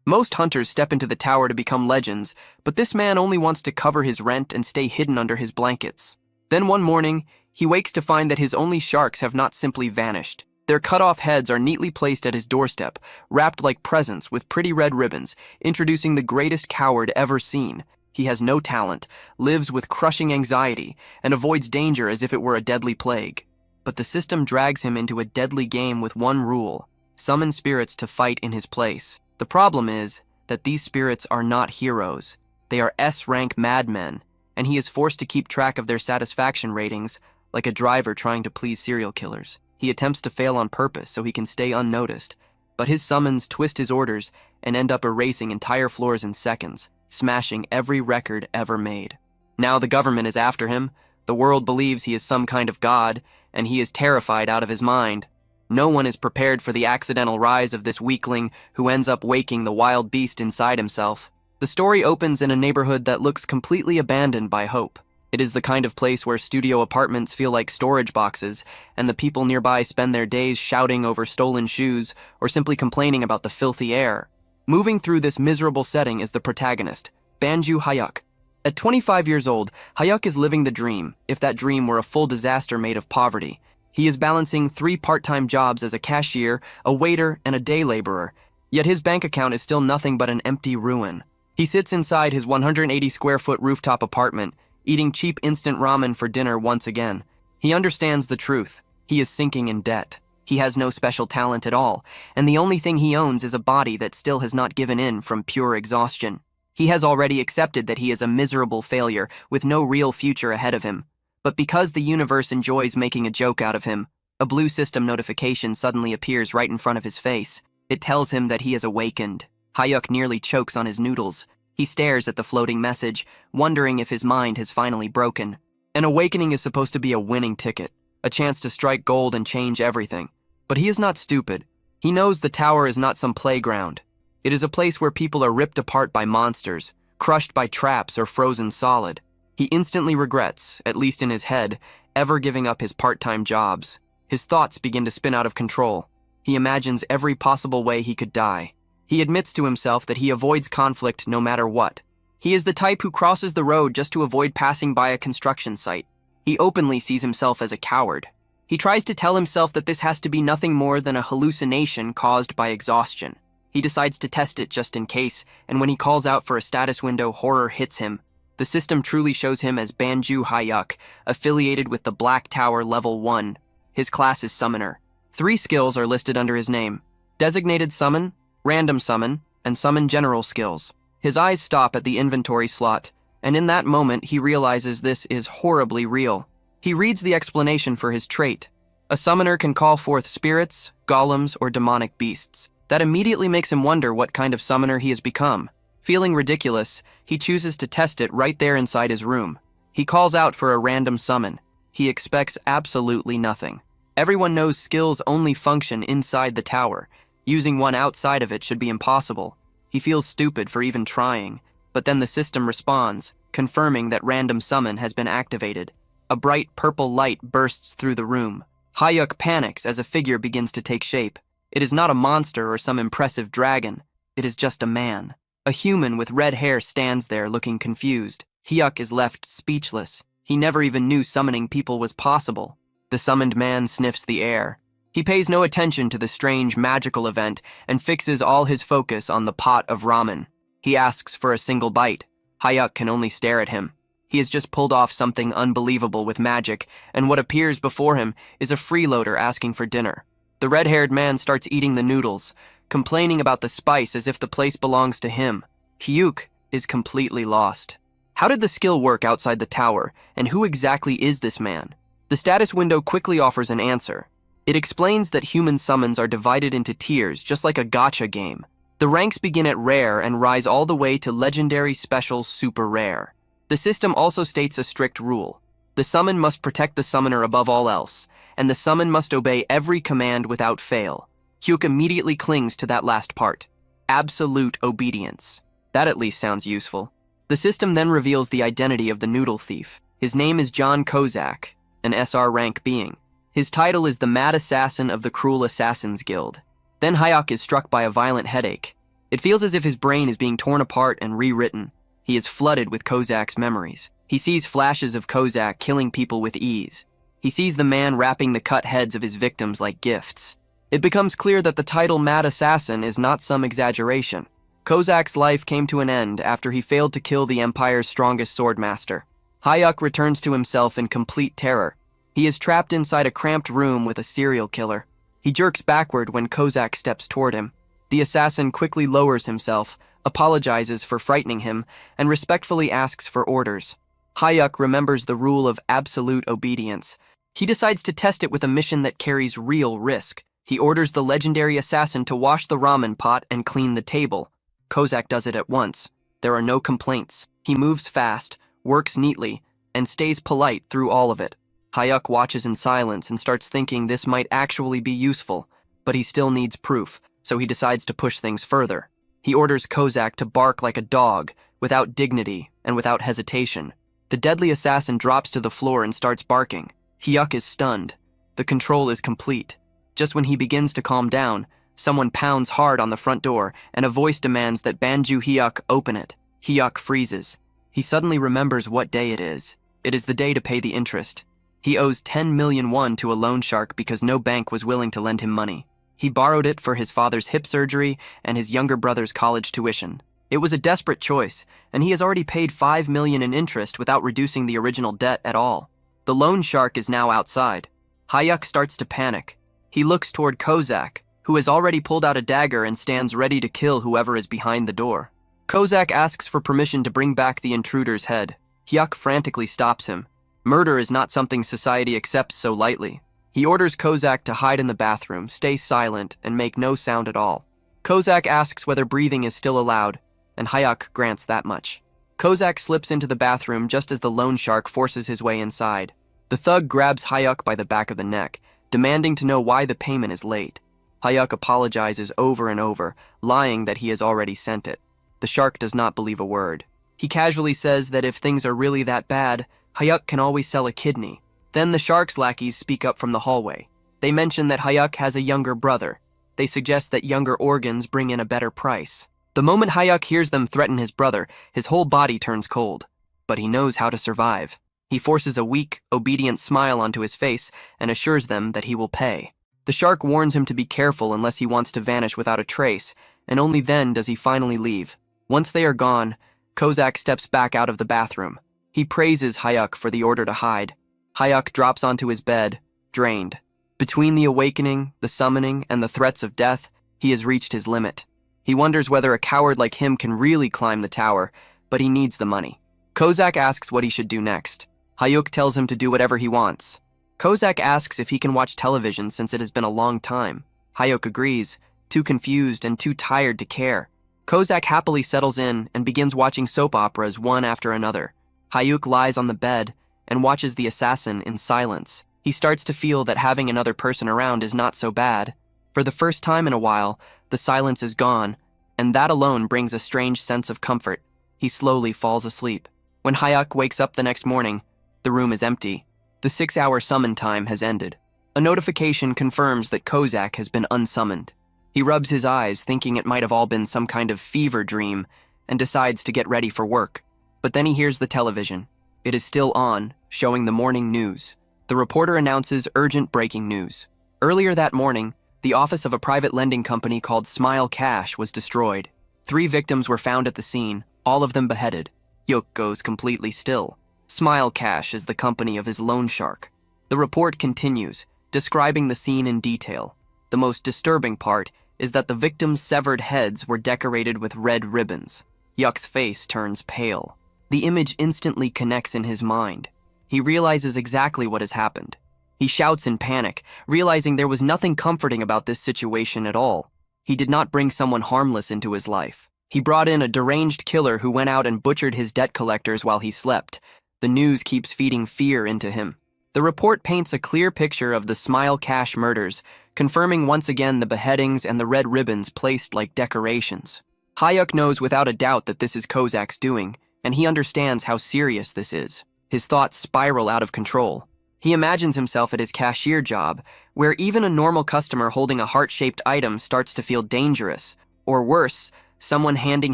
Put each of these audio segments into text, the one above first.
Most hunters step into the tower to become legends, but this man only wants to cover his rent and stay hidden under his blankets. Then one morning, he wakes to find that his only sharks have not simply vanished. Their cut-off heads are neatly placed at his doorstep, wrapped like presents with pretty red ribbons, introducing the greatest coward ever seen. He has no talent, lives with crushing anxiety, and avoids danger as if it were a deadly plague. But the system drags him into a deadly game with one rule: summon spirits to fight in his place. The problem is that these spirits are not heroes. They are S-rank madmen, and he is forced to keep track of their satisfaction ratings like a driver trying to please serial killers. He attempts to fail on purpose so he can stay unnoticed, but his summons twist his orders and end up erasing entire floors in seconds, smashing every record ever made. Now the government is after him, the world believes he is some kind of god, and he is terrified out of his mind. No one is prepared for the accidental rise of this weakling who ends up waking the wild beast inside himself. The story opens in a neighborhood that looks completely abandoned by hope. It is the kind of place where studio apartments feel like storage boxes, and the people nearby spend their days shouting over stolen shoes or simply complaining about the filthy air. Moving through this miserable setting is the protagonist, Banju Hayuk. At 25 years old, Hayuk is living the dream, if that dream were a full disaster made of poverty. He is balancing 3 part-time jobs as a cashier, a waiter, and a day laborer, yet his bank account is still nothing but an empty ruin. He sits inside his 180-square-foot rooftop apartment, eating cheap instant ramen for dinner once again. He understands the truth. He is sinking in debt. He has no special talent at all, and the only thing he owns is a body that still has not given in from pure exhaustion. He has already accepted that he is a miserable failure with no real future ahead of him. But because the universe enjoys making a joke out of him, a blue system notification suddenly appears right in front of his face. It tells him that he has awakened. Hayuk nearly chokes on his noodles. He stares at the floating message, wondering if his mind has finally broken. An awakening is supposed to be a winning ticket, a chance to strike gold and change everything. But he is not stupid. He knows the tower is not some playground. It is a place where people are ripped apart by monsters, crushed by traps, or frozen solid. He instantly regrets, at least in his head, ever giving up his part-time jobs. His thoughts begin to spin out of control. He imagines every possible way he could die. He admits to himself that he avoids conflict no matter what. He is the type who crosses the road just to avoid passing by a construction site. He openly sees himself as a coward. He tries to tell himself that this has to be nothing more than a hallucination caused by exhaustion. He decides to test it just in case, and when he calls out for a status window, horror hits him. The system truly shows him as Banju Hayuk, affiliated with the Black Tower Level 1. His class is Summoner. 3 skills are listed under his name: Designated Summon, Random Summon, and Summon General skills. His eyes stop at the inventory slot, and in that moment he realizes this is horribly real. He reads the explanation for his trait. A summoner can call forth spirits, golems, or demonic beasts. That immediately makes him wonder what kind of summoner he has become. Feeling ridiculous, he chooses to test it right there inside his room. He calls out for a random summon. He expects absolutely nothing. Everyone knows skills only function inside the tower. Using one outside of it should be impossible. He feels stupid for even trying, but then the system responds, confirming that random summon has been activated. A bright purple light bursts through the room. Hayuk panics as a figure begins to take shape. It is not a monster or some impressive dragon. It is just a man. A human with red hair stands there looking confused. Hayuk is left speechless. He never even knew summoning people was possible. The summoned man sniffs the air. He pays no attention to the strange magical event and fixes all his focus on the pot of ramen. He asks for a single bite. Hayuk can only stare at him. He has just pulled off something unbelievable with magic, and what appears before him is a freeloader asking for dinner. The red-haired man starts eating the noodles, complaining about the spice as if the place belongs to him. Hayuk is completely lost. How did the skill work outside the tower, and who exactly is this man? The status window quickly offers an answer. It explains that human summons are divided into tiers, just like a gacha game. The ranks begin at rare and rise all the way to legendary, special, super rare. The system also states a strict rule. The summon must protect the summoner above all else, and the summon must obey every command without fail. Hayuk immediately clings to that last part. Absolute obedience. That at least sounds useful. The system then reveals the identity of the noodle thief. His name is John Kozak, an SR rank being. His title is the Mad Assassin of the Cruel Assassins Guild. Then Hayuk is struck by a violent headache. It feels as if his brain is being torn apart and rewritten. He is flooded with Kozak's memories. He sees flashes of Kozak killing people with ease. He sees the man wrapping the cut heads of his victims like gifts. It becomes clear that the title Mad Assassin is not some exaggeration. Kozak's life came to an end after he failed to kill the Empire's strongest swordmaster. Hayuk returns to himself in complete terror. He is trapped inside a cramped room with a serial killer. He jerks backward when Kozak steps toward him. The assassin quickly lowers himself, apologizes for frightening him, and respectfully asks for orders. Hayuk remembers the rule of absolute obedience. He decides to test it with a mission that carries real risk. He orders the legendary assassin to wash the ramen pot and clean the table. Kozak does it at once. There are no complaints. He moves fast, works neatly, and stays polite through all of it. Hayuk watches in silence and starts thinking this might actually be useful, but he still needs proof, so he decides to push things further. He orders Kozak to bark like a dog, without dignity and without hesitation. The deadly assassin drops to the floor and starts barking. Hayuk is stunned. The control is complete. Just when he begins to calm down, someone pounds hard on the front door, and a voice demands that Banju Hayuk open it. Hayuk freezes. He suddenly remembers what day it is. It is the day to pay the interest. He owes 10 million won to a loan shark because no bank was willing to lend him money. He borrowed it for his father's hip surgery and his younger brother's college tuition. It was a desperate choice, and he has already paid 5 million in interest without reducing the original debt at all. The loan shark is now outside. Hayuk starts to panic. He looks toward Kozak, who has already pulled out a dagger and stands ready to kill whoever is behind the door. Kozak asks for permission to bring back the intruder's head. Hayuk frantically stops him. Murder is not something society accepts so lightly. He orders Kozak to hide in the bathroom, stay silent, and make no sound at all. Kozak asks whether breathing is still allowed, and Hayuk grants that much. Kozak slips into the bathroom just as the loan shark forces his way inside. The thug grabs Hayuk by the back of the neck, demanding to know why the payment is late. Hayuk apologizes over and over, lying that he has already sent it. The shark does not believe a word. He casually says that if things are really that bad, Hayuk can always sell a kidney. Then the shark's lackeys speak up from the hallway. They mention that Hayuk has a younger brother. They suggest that younger organs bring in a better price. The moment Hayuk hears them threaten his brother, his whole body turns cold. But he knows how to survive. He forces a weak, obedient smile onto his face and assures them that he will pay. The shark warns him to be careful unless he wants to vanish without a trace, and only then does he finally leave. Once they are gone, Kozak steps back out of the bathroom. He praises Hayuk for the order to hide. Hayuk drops onto his bed, drained. Between the awakening, the summoning, and the threats of death, he has reached his limit. He wonders whether a coward like him can really climb the tower, but he needs the money. Kozak asks what he should do next. Hayuk tells him to do whatever he wants. Kozak asks if he can watch television since it has been a long time. Hayuk agrees, too confused and too tired to care. Kozak happily settles in and begins watching soap operas one after another. Hayuk lies on the bed and watches the assassin in silence. He starts to feel that having another person around is not so bad. For the first time in a while, the silence is gone, and that alone brings a strange sense of comfort. He slowly falls asleep. When Hayuk wakes up the next morning, the room is empty. The 6-hour summon time has ended. A notification confirms that Kozak has been unsummoned. He rubs his eyes, thinking it might have all been some kind of fever dream, and decides to get ready for work. But then he hears the television. It is still on, showing the morning news. The reporter announces urgent breaking news. Earlier that morning, the office of a private lending company called Smile Cash was destroyed. 3 victims were found at the scene, all of them beheaded. Hayuk goes completely still. Smile Cash is the company of his loan shark. The report continues, describing the scene in detail. The most disturbing part is that the victims' severed heads were decorated with red ribbons. Hayuk's face turns pale. The image instantly connects in his mind. He realizes exactly what has happened. He shouts in panic, realizing there was nothing comforting about this situation at all. He did not bring someone harmless into his life. He brought in a deranged killer who went out and butchered his debt collectors while he slept. The news keeps feeding fear into him. The report paints a clear picture of the Smile Cash murders, confirming once again the beheadings and the red ribbons placed like decorations. Hayuk knows without a doubt that this is Kozak's doing, and he understands how serious this is. His thoughts spiral out of control. He imagines himself at his cashier job, where even a normal customer holding a heart-shaped item starts to feel dangerous, or worse, someone handing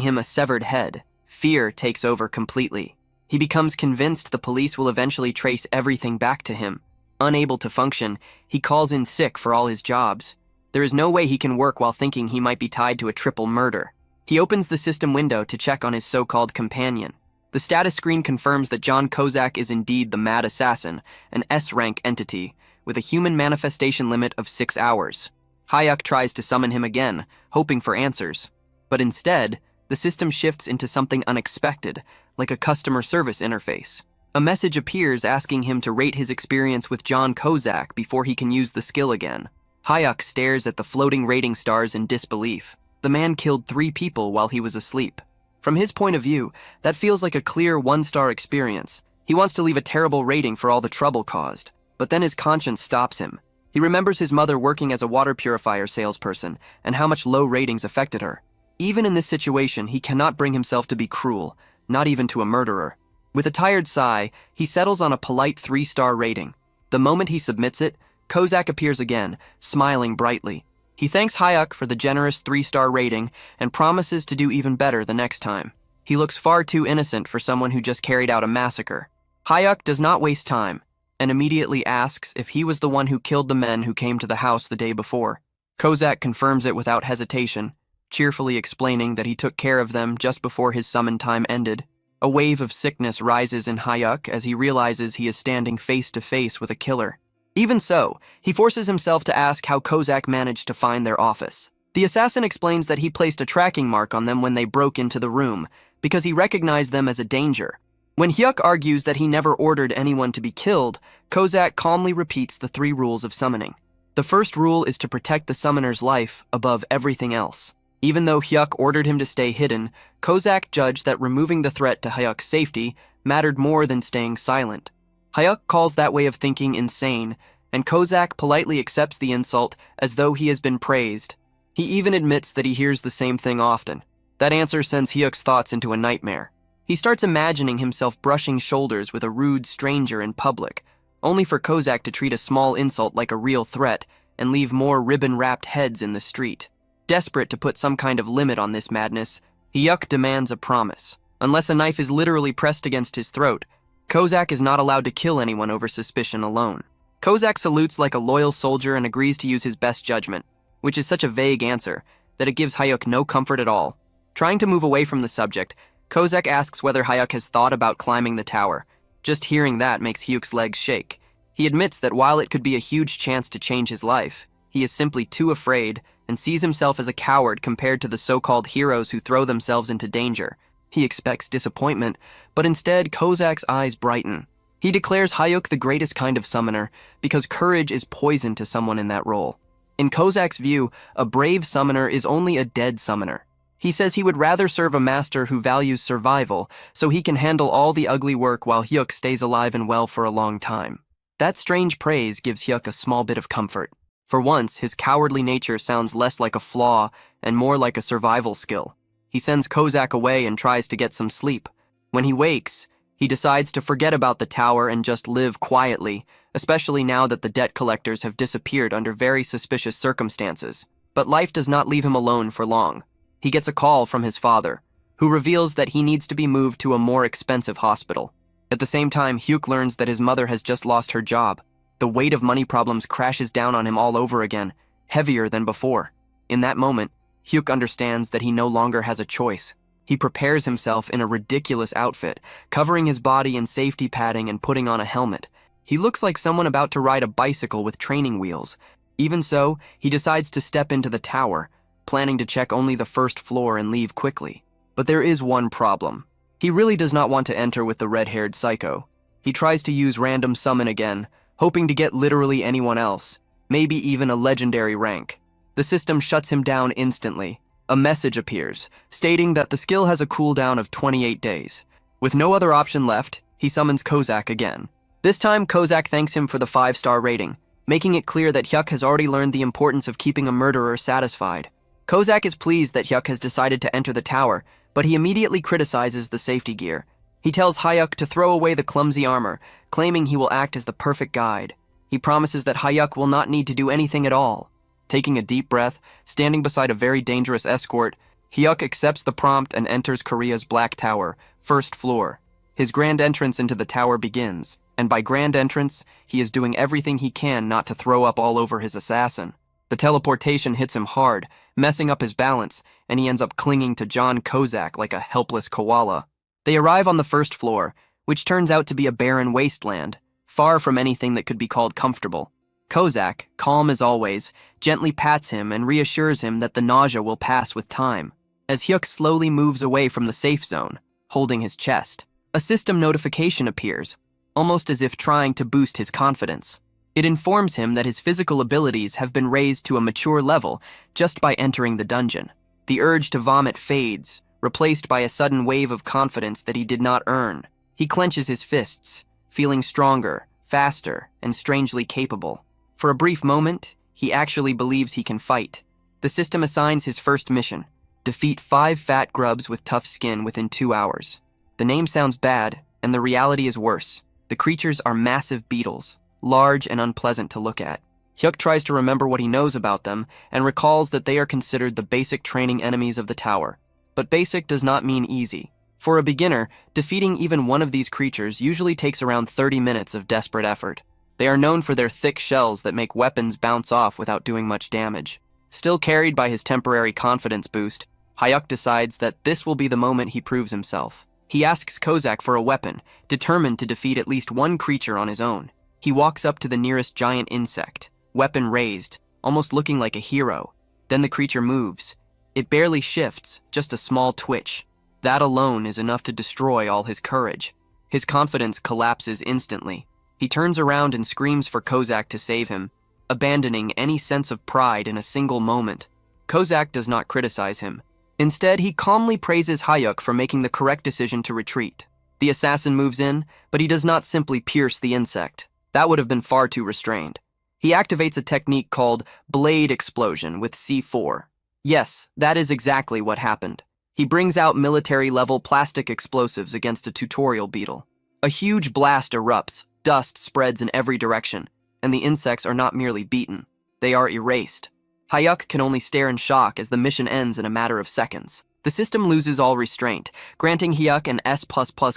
him a severed head. Fear takes over completely. He becomes convinced the police will eventually trace everything back to him. Unable to function, he calls in sick for all his jobs. There is no way he can work while thinking he might be tied to a triple murder. He opens the system window to check on his so-called companion. The status screen confirms that John Kozak is indeed the Mad Assassin, an S-rank entity, with a human manifestation limit of 6 hours. Hyuk tries to summon him again, hoping for answers. But instead, the system shifts into something unexpected, like a customer service interface. A message appears asking him to rate his experience with John Kozak before he can use the skill again. Hyuk stares at the floating rating stars in disbelief. The man killed 3 people while he was asleep. From his point of view, that feels like a clear 1-star experience. He wants to leave a terrible rating for all the trouble caused. But then his conscience stops him. He remembers his mother working as a water purifier salesperson and how much low ratings affected her. Even in this situation, he cannot bring himself to be cruel, not even to a murderer. With a tired sigh, he settles on a polite 3-star rating. The moment he submits it, Kozak appears again, smiling brightly. He thanks Hyuk for the generous 3-star rating and promises to do even better the next time. He looks far too innocent for someone who just carried out a massacre. Hyuk does not waste time and immediately asks if he was the one who killed the men who came to the house the day before. Kozak confirms it without hesitation, cheerfully explaining that he took care of them just before his summon time ended. A wave of sickness rises in Hyuk as he realizes he is standing face to face with a killer. Even so, he forces himself to ask how Kozak managed to find their office. The assassin explains that he placed a tracking mark on them when they broke into the room, because he recognized them as a danger. When Hyuk argues that he never ordered anyone to be killed, Kozak calmly repeats the 3 rules of summoning. The first rule is to protect the summoner's life above everything else. Even though Hyuk ordered him to stay hidden, Kozak judged that removing the threat to Hyuk's safety mattered more than staying silent. Hyuk calls that way of thinking insane, and Kozak politely accepts the insult as though he has been praised. He even admits that he hears the same thing often. That answer sends Hyuk's thoughts into a nightmare. He starts imagining himself brushing shoulders with a rude stranger in public, only for Kozak to treat a small insult like a real threat and leave more ribbon-wrapped heads in the street. Desperate to put some kind of limit on this madness, Hyuk demands a promise. Unless a knife is literally pressed against his throat, Kozak is not allowed to kill anyone over suspicion alone. Kozak salutes like a loyal soldier and agrees to use his best judgment, which is such a vague answer that it gives Hyuk no comfort at all. Trying to move away from the subject, Kozak asks whether Hyuk has thought about climbing the tower. Just hearing that makes Hyuk's legs shake. He admits that while it could be a huge chance to change his life, he is simply too afraid and sees himself as a coward compared to the so-called heroes who throw themselves into danger. He expects disappointment, but instead Kozak's eyes brighten. He declares Hyuk the greatest kind of summoner because courage is poison to someone in that role. In Kozak's view, a brave summoner is only a dead summoner. He says he would rather serve a master who values survival so he can handle all the ugly work while Hyuk stays alive and well for a long time. That strange praise gives Hyuk a small bit of comfort. For once, his cowardly nature sounds less like a flaw and more like a survival skill. He sends Kozak away and tries to get some sleep. When he wakes, he decides to forget about the tower and just live quietly, especially now that the debt collectors have disappeared under very suspicious circumstances. But life does not leave him alone for long. He gets a call from his father, who reveals that he needs to be moved to a more expensive hospital. At the same time, Hyuk learns that his mother has just lost her job. The weight of money problems crashes down on him all over again, heavier than before. In that moment, Hyuk understands that he no longer has a choice. He prepares himself in a ridiculous outfit, covering his body in safety padding and putting on a helmet. He looks like someone about to ride a bicycle with training wheels. Even so, he decides to step into the tower, planning to check only the first floor and leave quickly. But there is one problem. He really does not want to enter with the red-haired psycho. He tries to use random summon again, hoping to get literally anyone else, maybe even a legendary rank. The system shuts him down instantly. A message appears, stating that the skill has a cooldown of 28 days. With no other option left, he summons Kozak again. This time, Kozak thanks him for the 5-star rating, making it clear that Hyuk has already learned the importance of keeping a murderer satisfied. Kozak is pleased that Hyuk has decided to enter the tower, but he immediately criticizes the safety gear. He tells Hyuk to throw away the clumsy armor, claiming he will act as the perfect guide. He promises that Hyuk will not need to do anything at all. Taking a deep breath, standing beside a very dangerous escort, Hyuk accepts the prompt and enters Korea's Black Tower, first floor. His grand entrance into the tower begins, and by grand entrance, he is doing everything he can not to throw up all over his assassin. The teleportation hits him hard, messing up his balance, and he ends up clinging to John Kozak like a helpless koala. They arrive on the first floor, which turns out to be a barren wasteland, far from anything that could be called comfortable. Kozak, calm as always, gently pats him and reassures him that the nausea will pass with time. As Hyuk slowly moves away from the safe zone, holding his chest, a system notification appears, almost as if trying to boost his confidence. It informs him that his physical abilities have been raised to a mature level just by entering the dungeon. The urge to vomit fades, replaced by a sudden wave of confidence that he did not earn. He clenches his fists, feeling stronger, faster, and strangely capable. For a brief moment, he actually believes he can fight. The system assigns his first mission: defeat 5 fat grubs with tough skin within 2 hours. The name sounds bad, and the reality is worse. The creatures are massive beetles, large and unpleasant to look at. Hyuk tries to remember what he knows about them and recalls that they are considered the basic training enemies of the tower. But basic does not mean easy. For a beginner, defeating even one of these creatures usually takes around 30 minutes of desperate effort. They are known for their thick shells that make weapons bounce off without doing much damage. Still carried by his temporary confidence boost, Hyuk decides that this will be the moment he proves himself. He asks Kozak for a weapon, determined to defeat at least one creature on his own. He walks up to the nearest giant insect, weapon raised, almost looking like a hero. Then the creature moves. It barely shifts, just a small twitch. That alone is enough to destroy all his courage. His confidence collapses instantly. He turns around and screams for Kozak to save him, abandoning any sense of pride in a single moment. Kozak does not criticize him. Instead, he calmly praises Hyuk for making the correct decision to retreat. The assassin moves in, but he does not simply pierce the insect. That would have been far too restrained. He activates a technique called Blade Explosion with C4. Yes, that is exactly what happened. He brings out military-level plastic explosives against a tutorial beetle. A huge blast erupts, dust spreads in every direction, and the insects are not merely beaten, they are erased. Hyuk can only stare in shock as the mission ends in a matter of seconds. The system loses all restraint, granting Hyuk an S++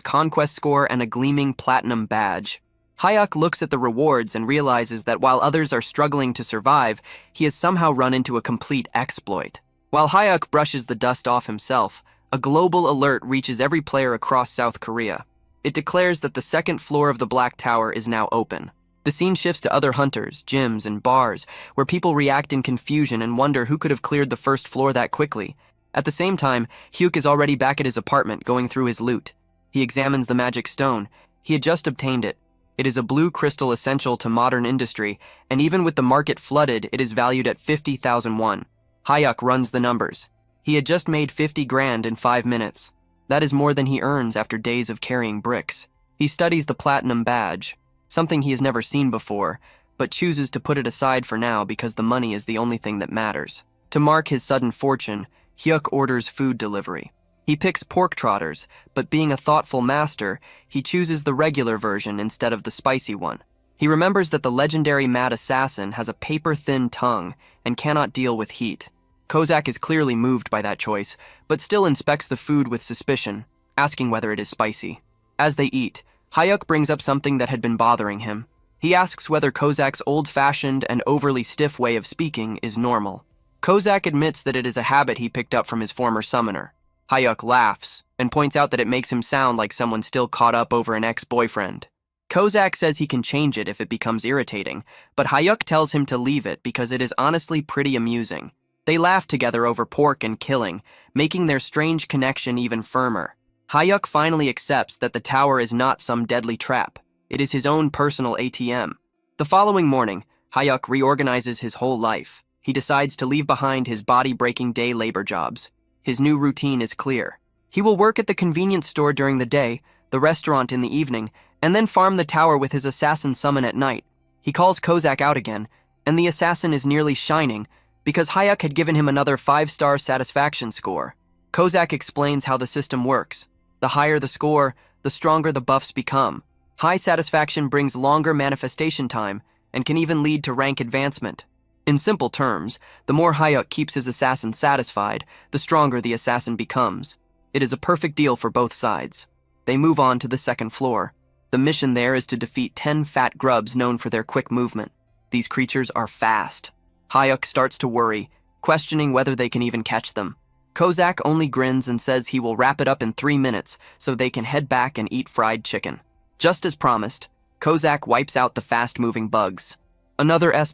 conquest score and a gleaming platinum badge. Hyuk looks at the rewards and realizes that while others are struggling to survive, he has somehow run into a complete exploit. While Hyuk brushes the dust off himself, a global alert reaches every player across South Korea. It declares that the second floor of the Black Tower is now open. The scene shifts to other hunters, gyms, and bars, where people react in confusion and wonder who could have cleared the first floor that quickly. At the same time, Hyuk is already back at his apartment going through his loot. He examines the magic stone. He had just obtained it. It is a blue crystal essential to modern industry, and even with the market flooded, it is valued at 50,000 won. Hyuk runs the numbers. He had just made 50 grand in 5 minutes. That is more than he earns after days of carrying bricks. He studies the platinum badge, something he has never seen before, but chooses to put it aside for now because the money is the only thing that matters. To mark his sudden fortune, Hyuk orders food delivery. He picks pork trotters, but being a thoughtful master, he chooses the regular version instead of the spicy one. He remembers that the legendary mad assassin has a paper-thin tongue and cannot deal with heat. Kozak is clearly moved by that choice, but still inspects the food with suspicion, asking whether it is spicy. As they eat, Hyuk brings up something that had been bothering him. He asks whether Kozak's old-fashioned and overly stiff way of speaking is normal. Kozak admits that it is a habit he picked up from his former summoner. Hyuk laughs and points out that it makes him sound like someone still caught up over an ex-boyfriend. Kozak says he can change it if it becomes irritating, but Hyuk tells him to leave it because it is honestly pretty amusing. They laugh together over pork and killing, making their strange connection even firmer. Hyuk finally accepts that the tower is not some deadly trap. It is his own personal ATM. The following morning, Hyuk reorganizes his whole life. He decides to leave behind his body-breaking day labor jobs. His new routine is clear. He will work at the convenience store during the day, the restaurant in the evening, and then farm the tower with his assassin summon at night. He calls Kozak out again, and the assassin is nearly shining because Hyuk had given him another 5-star satisfaction score. Kozak explains how the system works. The higher the score, the stronger the buffs become. High satisfaction brings longer manifestation time and can even lead to rank advancement. In simple terms, the more Hayuk keeps his assassin satisfied, the stronger the assassin becomes. It is a perfect deal for both sides. They move on to the second floor. The mission there is to defeat 10 fat grubs known for their quick movement. These creatures are fast. Hayuk starts to worry, questioning whether they can even catch them. Kozak only grins and says he will wrap it up in 3 minutes so they can head back and eat fried chicken. Just as promised, Kozak wipes out the fast-moving bugs. Another S++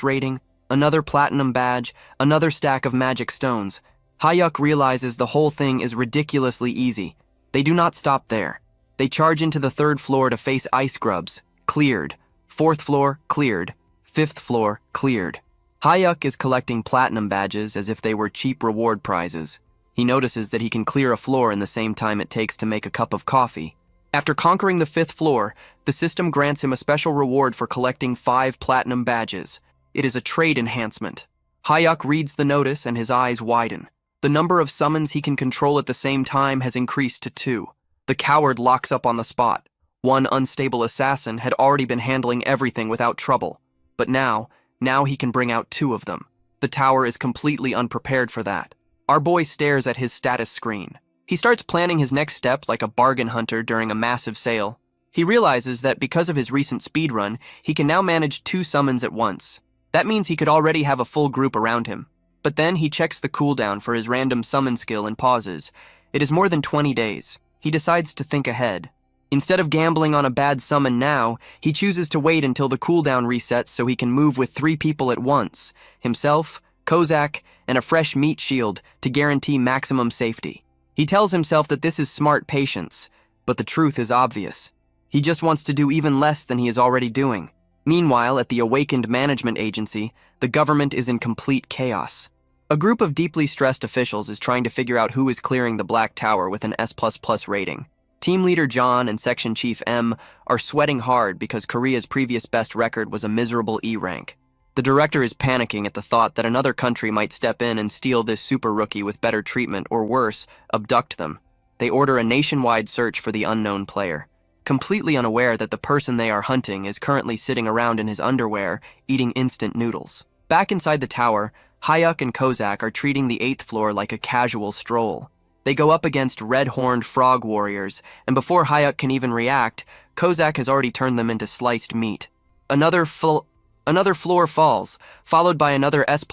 rating, another platinum badge, another stack of magic stones. Hayuk realizes the whole thing is ridiculously easy. They do not stop there. They charge into the 3rd floor to face ice grubs. Cleared. 4th floor, cleared. 5th floor, cleared. Hayuk is collecting platinum badges as if they were cheap reward prizes. He notices that he can clear a floor in the same time it takes to make a cup of coffee. After conquering the 5th floor, the system grants him a special reward for collecting 5 platinum badges. It is a trade enhancement. Hayuk reads the notice and his eyes widen. The number of summons he can control at the same time has increased to 2. The coward locks up on the spot. One unstable assassin had already been handling everything without trouble. But now he can bring out 2 of them. The tower is completely unprepared for that. Our boy stares at his status screen. He starts planning his next step like a bargain hunter during a massive sale. He realizes that because of his recent speedrun, he can now manage 2 summons at once. That means he could already have a full group around him. But then he checks the cooldown for his random summon skill and pauses. It is more than 20 days. He decides to think ahead. Instead of gambling on a bad summon now, he chooses to wait until the cooldown resets so he can move with 3 people at once, himself, Kozak, and a fresh meat shield to guarantee maximum safety. He tells himself that this is smart patience, but the truth is obvious. He just wants to do even less than he is already doing. Meanwhile, at the Awakened Management Agency, the government is in complete chaos. A group of deeply stressed officials is trying to figure out who is clearing the Black Tower with an S++ rating. Team Leader John and Section Chief M are sweating hard because Korea's previous best record was a miserable E rank. The director is panicking at the thought that another country might step in and steal this super rookie with better treatment or worse, abduct them. They order a nationwide search for the unknown player, completely unaware that the person they are hunting is currently sitting around in his underwear, eating instant noodles. Back inside the tower, Hayuk and Kozak are treating the 8th floor like a casual stroll. They go up against red-horned frog warriors, and before Hayuk can even react, Kozak has already turned them into sliced meat. Another floor falls, followed by another S++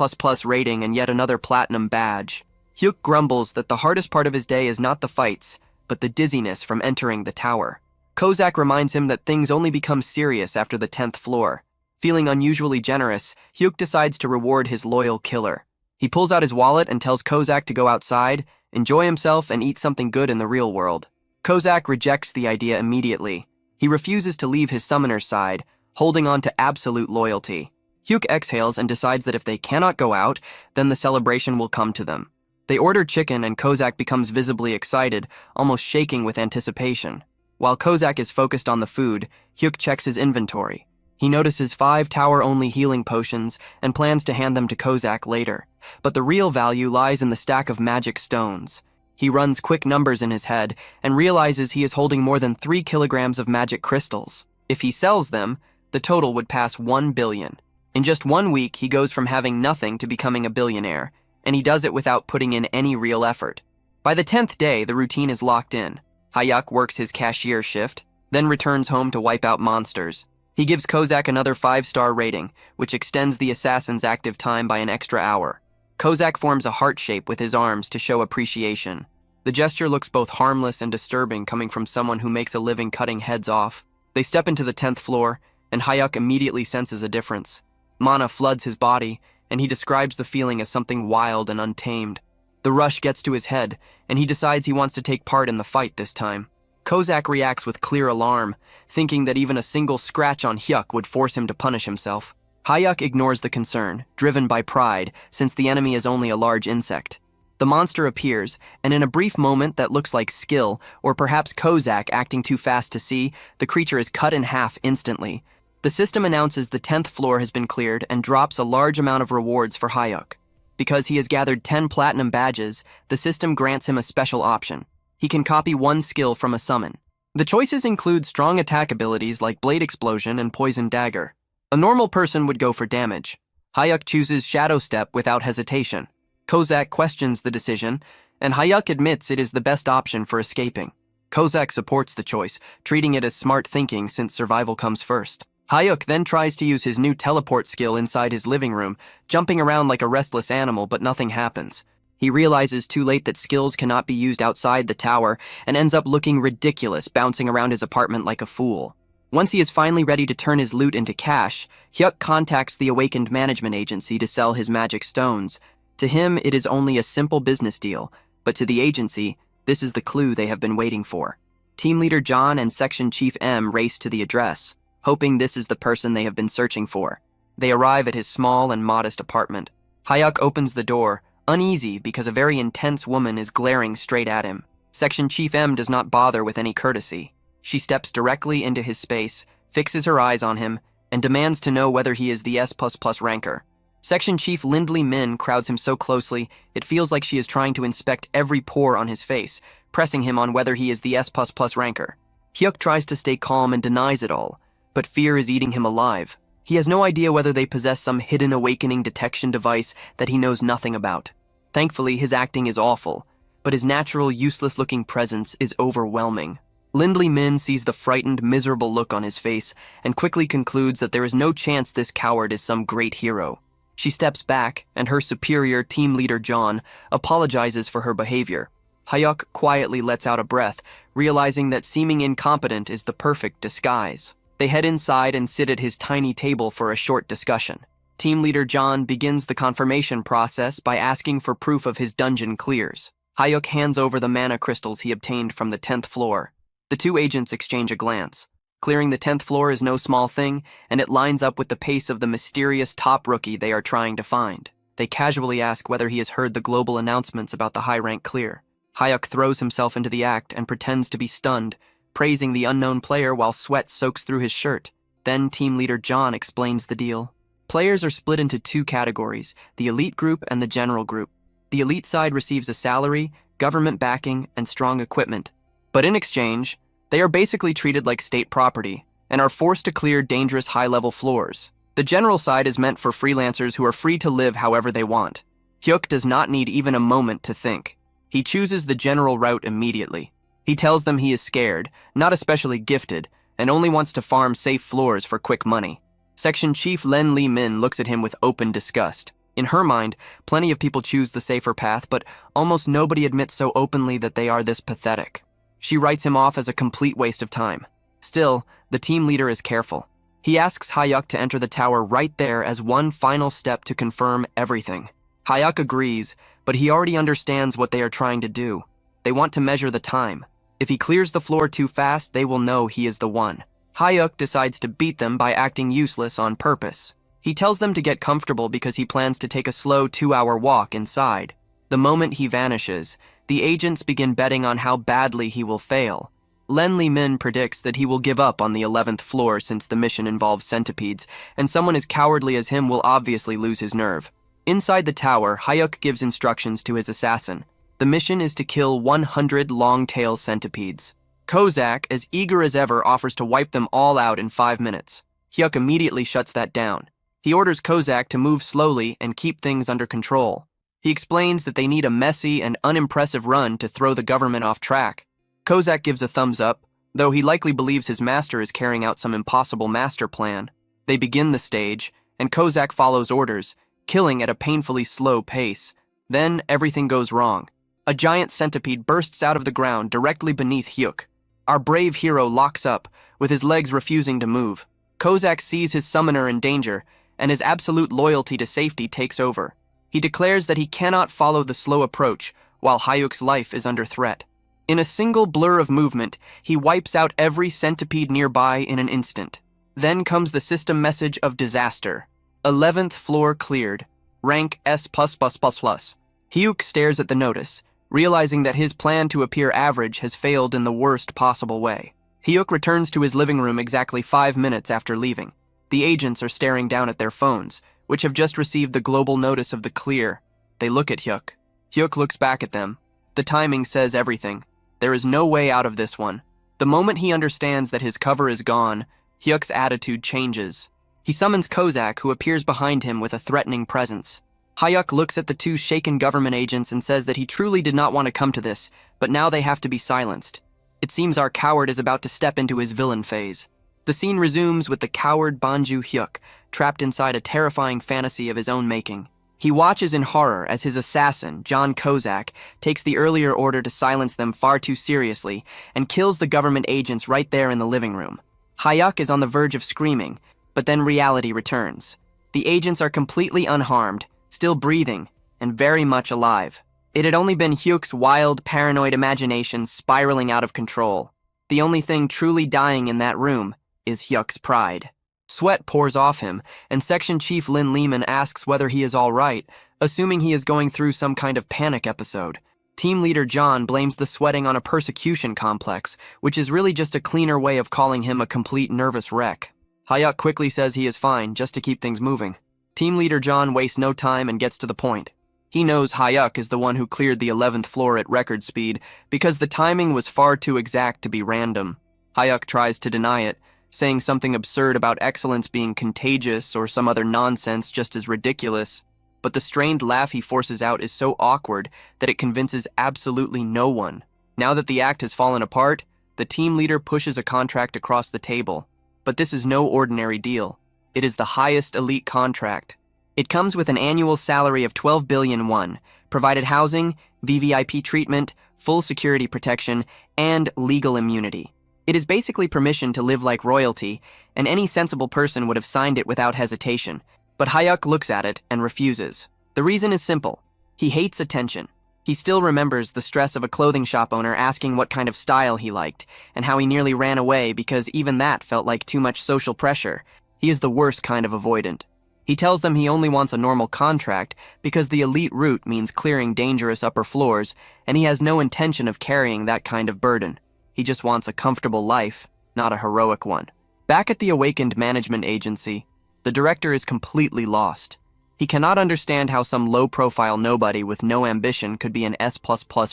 rating and yet another platinum badge. Hyuk grumbles that the hardest part of his day is not the fights, but the dizziness from entering the tower. Kozak reminds him that things only become serious after the 10th floor. Feeling unusually generous, Hyuk decides to reward his loyal killer. He pulls out his wallet and tells Kozak to go outside, enjoy himself, and eat something good in the real world. Kozak rejects the idea immediately. He refuses to leave his summoner's side, holding on to absolute loyalty. Hyuk exhales and decides that if they cannot go out, then the celebration will come to them. They order chicken and Kozak becomes visibly excited, almost shaking with anticipation. While Kozak is focused on the food, Hyuk checks his inventory. He notices 5 tower-only healing potions and plans to hand them to Kozak later. But the real value lies in the stack of magic stones. He runs quick numbers in his head and realizes he is holding more than 3 kilograms of magic crystals. If he sells them, the total would pass 1 billion. In just 1 week, he goes from having nothing to becoming a billionaire, and he does it without putting in any real effort. By the 10th day, the routine is locked in. Hayuk works his cashier shift, then returns home to wipe out monsters. He gives Kozak another 5-star rating, which extends the assassin's active time by an extra hour. Kozak forms a heart shape with his arms to show appreciation. The gesture looks both harmless and disturbing coming from someone who makes a living cutting heads off. They step into the 10th floor, and Hayuk immediately senses a difference. Mana floods his body, and he describes the feeling as something wild and untamed. The rush gets to his head, and he decides he wants to take part in the fight this time. Kozak reacts with clear alarm, thinking that even a single scratch on Hyuk would force him to punish himself. Hayuk ignores the concern, driven by pride, since the enemy is only a large insect. The monster appears, and in a brief moment that looks like skill, or perhaps Kozak acting too fast to see, the creature is cut in half instantly. The system announces the 10th floor has been cleared and drops a large amount of rewards for Hayuk. Because he has gathered 10 platinum badges, the system grants him a special option. He can copy 1 skill from a summon. The choices include strong attack abilities like Blade Explosion and Poison Dagger. A normal person would go for damage. Hyuk chooses Shadow Step without hesitation. Kozak questions the decision, and Hyuk admits it is the best option for escaping. Kozak supports the choice, treating it as smart thinking since survival comes first. Hyuk then tries to use his new teleport skill inside his living room, jumping around like a restless animal, but nothing happens. He realizes too late that skills cannot be used outside the tower and ends up looking ridiculous, bouncing around his apartment like a fool. Once he is finally ready to turn his loot into cash, Hyuk contacts the Awakened Management Agency to sell his magic stones. To him, it is only a simple business deal, but to the agency, this is the clue they have been waiting for. Team Leader John and Section Chief M race to the address, hoping this is the person they have been searching for. They arrive at his small and modest apartment. Hyuk opens the door, uneasy because a very intense woman is glaring straight at him. Section Chief M does not bother with any courtesy. She steps directly into his space, fixes her eyes on him, and demands to know whether he is the S++ ranker. Section Chief Lindley Min crowds him so closely, it feels like she is trying to inspect every pore on his face, pressing him on whether he is the S++ ranker. Hyuk tries to stay calm and denies it all, but fear is eating him alive. He has no idea whether they possess some hidden awakening detection device that he knows nothing about. Thankfully, his acting is awful, but his natural, useless-looking presence is overwhelming. Lindley Min sees the frightened, miserable look on his face and quickly concludes that there is no chance this coward is some great hero. She steps back, and her superior, Team Leader John, apologizes for her behavior. Hyuk quietly lets out a breath, realizing that seeming incompetent is the perfect disguise. They head inside and sit at his tiny table for a short discussion. Team Leader John begins the confirmation process by asking for proof of his dungeon clears. Hyuk hands over the mana crystals he obtained from the 10th floor. The two agents exchange a glance. Clearing the 10th floor is no small thing, and it lines up with the pace of the mysterious top rookie they are trying to find. They casually ask whether he has heard the global announcements about the high-rank clear. Hyuk throws himself into the act and pretends to be stunned, praising the unknown player while sweat soaks through his shirt. Then Team Leader John explains the deal. Players are split into two categories, the elite group and the general group. The elite side receives a salary, government backing, and strong equipment. But in exchange, they are basically treated like state property and are forced to clear dangerous high-level floors. The general side is meant for freelancers who are free to live however they want. Hyuk does not need even a moment to think. He chooses the general route immediately. He tells them he is scared, not especially gifted, and only wants to farm safe floors for quick money. Section Chief Lindley Min looks at him with open disgust. In her mind, plenty of people choose the safer path, but almost nobody admits so openly that they are this pathetic. She writes him off as a complete waste of time. Still, the team leader is careful. He asks Hyuk to enter the tower right there as one final step to confirm everything. Hyuk agrees, but he already understands what they are trying to do. They want to measure the time. If he clears the floor too fast, they will know he is the one. Hyuk decides to beat them by acting useless on purpose. He tells them to get comfortable because he plans to take a slow 2-hour walk inside. The moment he vanishes, the agents begin betting on how badly he will fail. Lindley Min predicts that he will give up on the 11th floor since the mission involves centipedes, and someone as cowardly as him will obviously lose his nerve. Inside the tower, Hyuk gives instructions to his assassin. The mission is to kill 100 long-tail centipedes. Kozak, as eager as ever, offers to wipe them all out in 5 minutes. Hyuk immediately shuts that down. He orders Kozak to move slowly and keep things under control. He explains that they need a messy and unimpressive run to throw the government off track. Kozak gives a thumbs up, though he likely believes his master is carrying out some impossible master plan. They begin the stage, and Kozak follows orders, killing at a painfully slow pace. Then everything goes wrong. A giant centipede bursts out of the ground directly beneath Hyuk. Our brave hero locks up, with his legs refusing to move. Kozak sees his summoner in danger, and his absolute loyalty to safety takes over. He declares that he cannot follow the slow approach while Hyuk's life is under threat. In a single blur of movement, he wipes out every centipede nearby in an instant. Then comes the system message of disaster. 11th floor cleared. Rank S++++. Hyuk stares at the notice, realizing that his plan to appear average has failed in the worst possible way. Hyuk returns to his living room exactly 5 minutes after leaving. The agents are staring down at their phones, which have just received the global notice of the clear. They look at Hyuk. Hyuk looks back at them. The timing says everything. There is no way out of this one. The moment he understands that his cover is gone, Hyuk's attitude changes. He summons Kozak, who appears behind him with a threatening presence. Hayuk looks at the two shaken government agents and says that he truly did not want to come to this, but now they have to be silenced. It seems our coward is about to step into his villain phase. The scene resumes with the coward Banju Hyuk, trapped inside a terrifying fantasy of his own making. He watches in horror as his assassin, John Kozak, takes the earlier order to silence them far too seriously and kills the government agents right there in the living room. Hayuk is on the verge of screaming, but then reality returns. The agents are completely unharmed, still breathing, and very much alive. It had only been Hyuk's wild, paranoid imagination spiraling out of control. The only thing truly dying in that room is Hyuk's pride. Sweat pours off him, and Section Chief Lin Lehman asks whether he is all right, assuming he is going through some kind of panic episode. Team leader John blames the sweating on a persecution complex, which is really just a cleaner way of calling him a complete nervous wreck. Hayuk quickly says he is fine, just to keep things moving. Team leader John wastes no time and gets to the point. He knows Hayuk is the one who cleared the 11th floor at record speed because the timing was far too exact to be random. Hayuk tries to deny it, saying something absurd about excellence being contagious or some other nonsense just as ridiculous. But the strained laugh he forces out is so awkward that it convinces absolutely no one. Now that the act has fallen apart, the team leader pushes a contract across the table. But this is no ordinary deal. It is the highest elite contract. It comes with an annual salary of 12 billion won, provided housing, VVIP treatment, full security protection, and legal immunity. It is basically permission to live like royalty, and any sensible person would have signed it without hesitation. But Hayuk looks at it and refuses. The reason is simple. He hates attention. He still remembers the stress of a clothing shop owner asking what kind of style he liked, and how he nearly ran away because even that felt like too much social pressure. He is the worst kind of avoidant. He tells them he only wants a normal contract because the elite route means clearing dangerous upper floors, and he has no intention of carrying that kind of burden. He just wants a comfortable life, not a heroic one. Back at the awakened management agency, the director is completely lost. He cannot understand how some low-profile nobody with no ambition could be an S++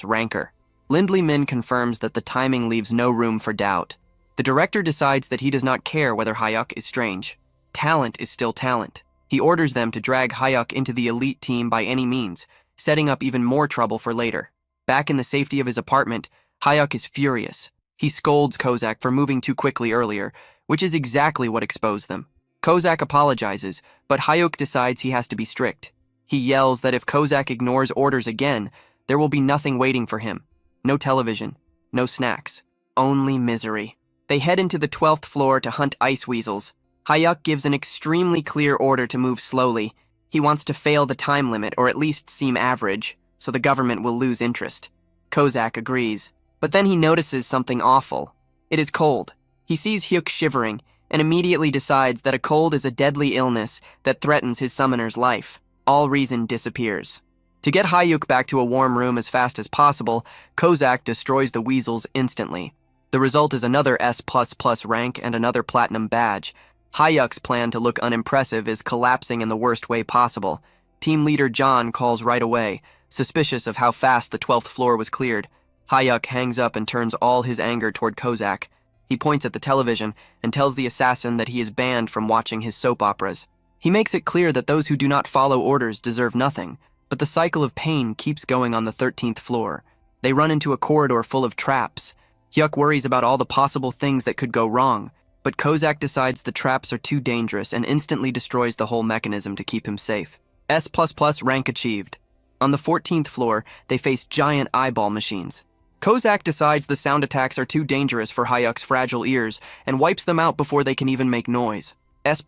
ranker. Lindley Min confirms that the timing leaves no room for doubt. The director decides that he does not care whether Hayuk is strange. Talent is still talent. He orders them to drag Hayuk into the elite team by any means, setting up even more trouble for later. Back in the safety of his apartment, Hayuk is furious. He scolds Kozak for moving too quickly earlier, which is exactly what exposed them. Kozak apologizes, but Hayuk decides he has to be strict. He yells that if Kozak ignores orders again, there will be nothing waiting for him. No television, no snacks, only misery. They head into the 12th floor to hunt ice weasels. Hayuk gives an extremely clear order to move slowly. He wants to fail the time limit or at least seem average, so the government will lose interest. Kozak agrees, but then he notices something awful. It is cold. He sees Hyuk shivering and immediately decides that a cold is a deadly illness that threatens his summoner's life. All reason disappears. To get Hayuk back to a warm room as fast as possible, Kozak destroys the weasels instantly. The result is another S++ rank and another platinum badge. Hayuk's plan to look unimpressive is collapsing in the worst way possible. Team leader John calls right away, suspicious of how fast the 12th floor was cleared. Hayuk hangs up and turns all his anger toward Kozak. He points at the television and tells the assassin that he is banned from watching his soap operas. He makes it clear that those who do not follow orders deserve nothing, but the cycle of pain keeps going on the 13th floor. They run into a corridor full of traps. Hyuk worries about all the possible things that could go wrong, but Kozak decides the traps are too dangerous and instantly destroys the whole mechanism to keep him safe. S++ rank achieved. On the 14th floor, they face giant eyeball machines. Kozak decides the sound attacks are too dangerous for Hayuk's fragile ears and wipes them out before they can even make noise. S++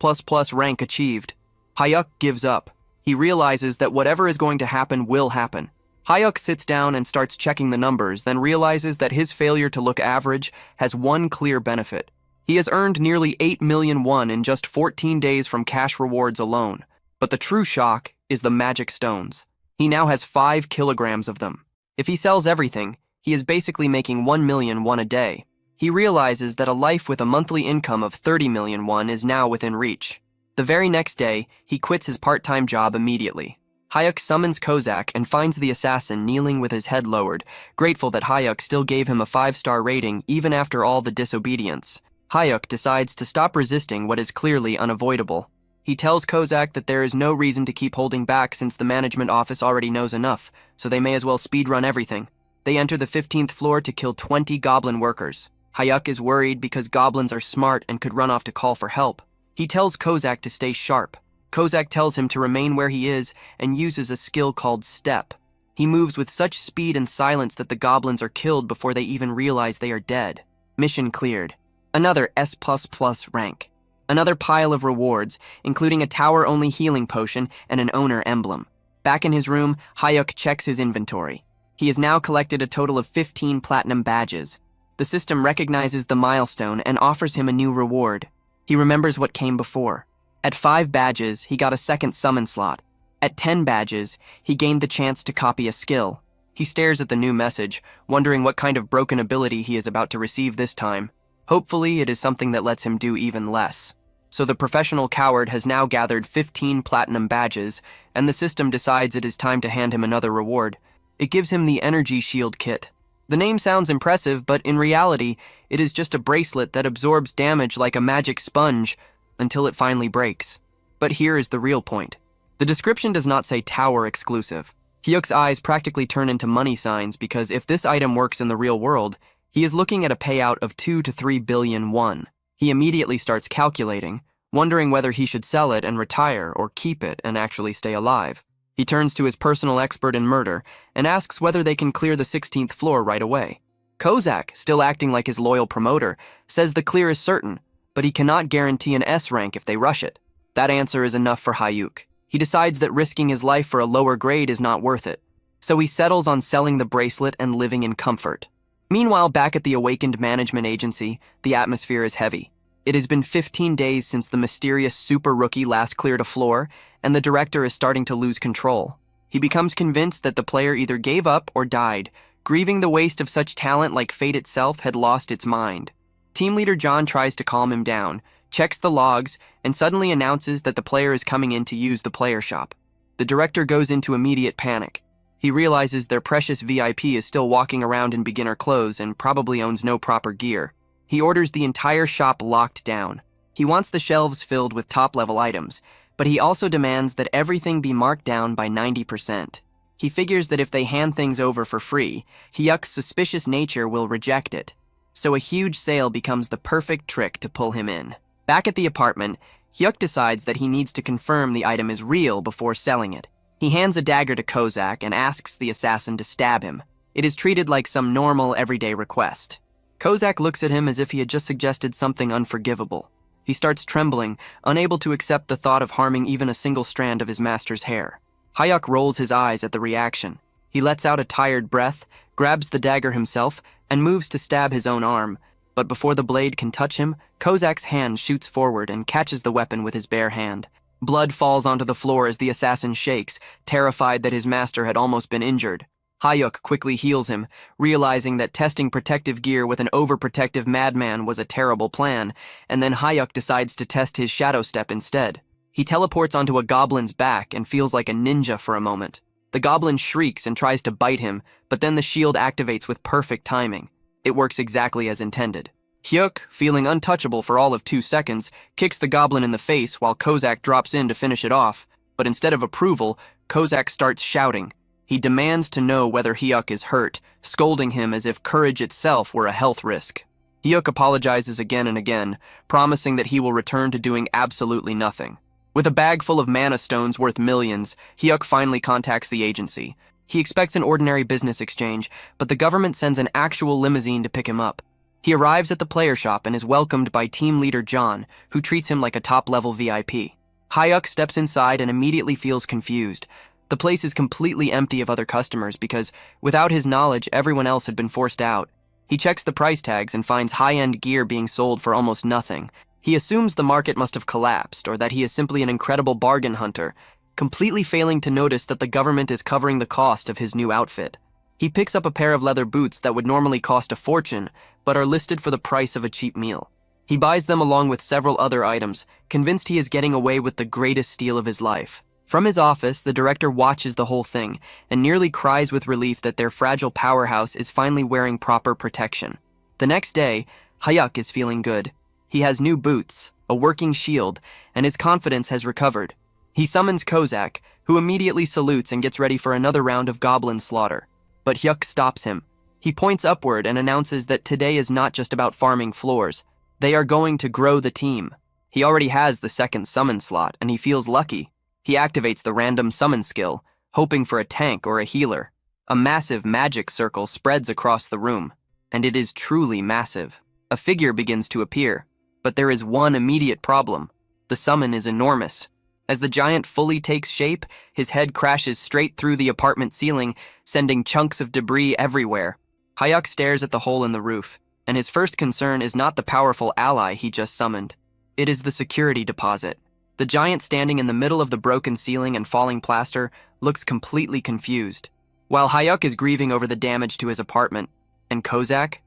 rank achieved. Hayuk gives up. He realizes that whatever is going to happen will happen. Hayuk sits down and starts checking the numbers, then realizes that his failure to look average has one clear benefit. He has earned nearly 8 million won in just 14 days from cash rewards alone. But the true shock is the magic stones. He now has 5 kilograms of them. If he sells everything, he is basically making 1 million won a day. He realizes that a life with a monthly income of 30 million won is now within reach. The very next day, he quits his part-time job immediately. Hayuk summons Kozak and finds the assassin kneeling with his head lowered, grateful that Hayuk still gave him a 5-star rating even after all the disobedience. Hayuk decides to stop resisting what is clearly unavoidable. He tells Kozak that there is no reason to keep holding back since the management office already knows enough, so they may as well speedrun everything. They enter the 15th floor to kill 20 goblin workers. Hayuk is worried because goblins are smart and could run off to call for help. He tells Kozak to stay sharp. Kozak tells him to remain where he is and uses a skill called Step. He moves with such speed and silence that the goblins are killed before they even realize they are dead. Mission cleared. Another S++ rank. Another pile of rewards, including a tower-only healing potion and an owner emblem. Back in his room, Hayuk checks his inventory. He has now collected a total of 15 platinum badges. The system recognizes the milestone and offers him a new reward. He remembers what came before. At 5 badges, he got a second summon slot. At 10 badges, he gained the chance to copy a skill. He stares at the new message, wondering what kind of broken ability he is about to receive this time. Hopefully, it is something that lets him do even less. So the professional coward has now gathered 15 platinum badges, and the system decides it is time to hand him another reward. It gives him the energy shield kit. The name sounds impressive, but in reality, it is just a bracelet that absorbs damage like a magic sponge until it finally breaks. But here is the real point. The description does not say tower exclusive. Hyuk's eyes practically turn into money signs because if this item works in the real world, he is looking at a payout of 2 to 3 billion won. He immediately starts calculating, wondering whether he should sell it and retire or keep it and actually stay alive. He turns to his personal expert in murder and asks whether they can clear the 16th floor right away. Kozak, still acting like his loyal promoter, says the clear is certain, but he cannot guarantee an S rank if they rush it. That answer is enough for Hayuk. He decides that risking his life for a lower grade is not worth it, so he settles on selling the bracelet and living in comfort. Meanwhile, back at the awakened management agency, the atmosphere is heavy. It has been 15 days since the mysterious super rookie last cleared a floor, and the director is starting to lose control. He becomes convinced that the player either gave up or died, grieving the waste of such talent like fate itself had lost its mind. Team leader John tries to calm him down, checks the logs, and suddenly announces that the player is coming in to use the player shop. The director goes into immediate panic. He realizes their precious VIP is still walking around in beginner clothes and probably owns no proper gear. He orders the entire shop locked down. He wants the shelves filled with top-level items, but he also demands that everything be marked down by 90%. He figures that if they hand things over for free, Hyuk's suspicious nature will reject it. So a huge sale becomes the perfect trick to pull him in. Back at the apartment, Hyuk decides that he needs to confirm the item is real before selling it. He hands a dagger to Kozak and asks the assassin to stab him. It is treated like some normal, everyday request. Kozak looks at him as if he had just suggested something unforgivable. He starts trembling, unable to accept the thought of harming even a single strand of his master's hair. Hayuk rolls his eyes at the reaction. He lets out a tired breath, grabs the dagger himself, and moves to stab his own arm. But before the blade can touch him, Kozak's hand shoots forward and catches the weapon with his bare hand. Blood falls onto the floor as the assassin shakes, terrified that his master had almost been injured. Hayuk quickly heals him, realizing that testing protective gear with an overprotective madman was a terrible plan, and then Hayuk decides to test his shadow step instead. He teleports onto a goblin's back and feels like a ninja for a moment. The goblin shrieks and tries to bite him, but then the shield activates with perfect timing. It works exactly as intended. Hyuk, feeling untouchable for all of 2 seconds, kicks the goblin in the face while Kozak drops in to finish it off, but instead of approval, Kozak starts shouting. He demands to know whether Hyuk is hurt, scolding him as if courage itself were a health risk. Hyuk apologizes again and again, promising that he will return to doing absolutely nothing. With a bag full of mana stones worth millions, Hyuk finally contacts the agency. He expects an ordinary business exchange, but the government sends an actual limousine to pick him up. He arrives at the player shop and is welcomed by team leader John, who treats him like a top-level VIP. Hayuk steps inside and immediately feels confused. The place is completely empty of other customers because, without his knowledge, everyone else had been forced out. He checks the price tags and finds high-end gear being sold for almost nothing. He assumes the market must have collapsed or that he is simply an incredible bargain hunter, completely failing to notice that the government is covering the cost of his new outfit. He picks up a pair of leather boots that would normally cost a fortune, but are listed for the price of a cheap meal. He buys them along with several other items, convinced he is getting away with the greatest steal of his life. From his office, the director watches the whole thing and nearly cries with relief that their fragile powerhouse is finally wearing proper protection. The next day, Hayuk is feeling good. He has new boots, a working shield, and his confidence has recovered. He summons Kozak, who immediately salutes and gets ready for another round of goblin slaughter. But Hyuk stops him. He points upward and announces that today is not just about farming floors. They are going to grow the team. He already has the second summon slot, and he feels lucky. He activates the random summon skill, hoping for a tank or a healer. A massive magic circle spreads across the room, and it is truly massive. A figure begins to appear, but there is one immediate problem. The summon is enormous. As the giant fully takes shape, his head crashes straight through the apartment ceiling, sending chunks of debris everywhere. Hyuk stares at the hole in the roof, and his first concern is not the powerful ally he just summoned. It is the security deposit. The giant standing in the middle of the broken ceiling and falling plaster looks completely confused. While Hyuk is grieving over the damage to his apartment, and Kozak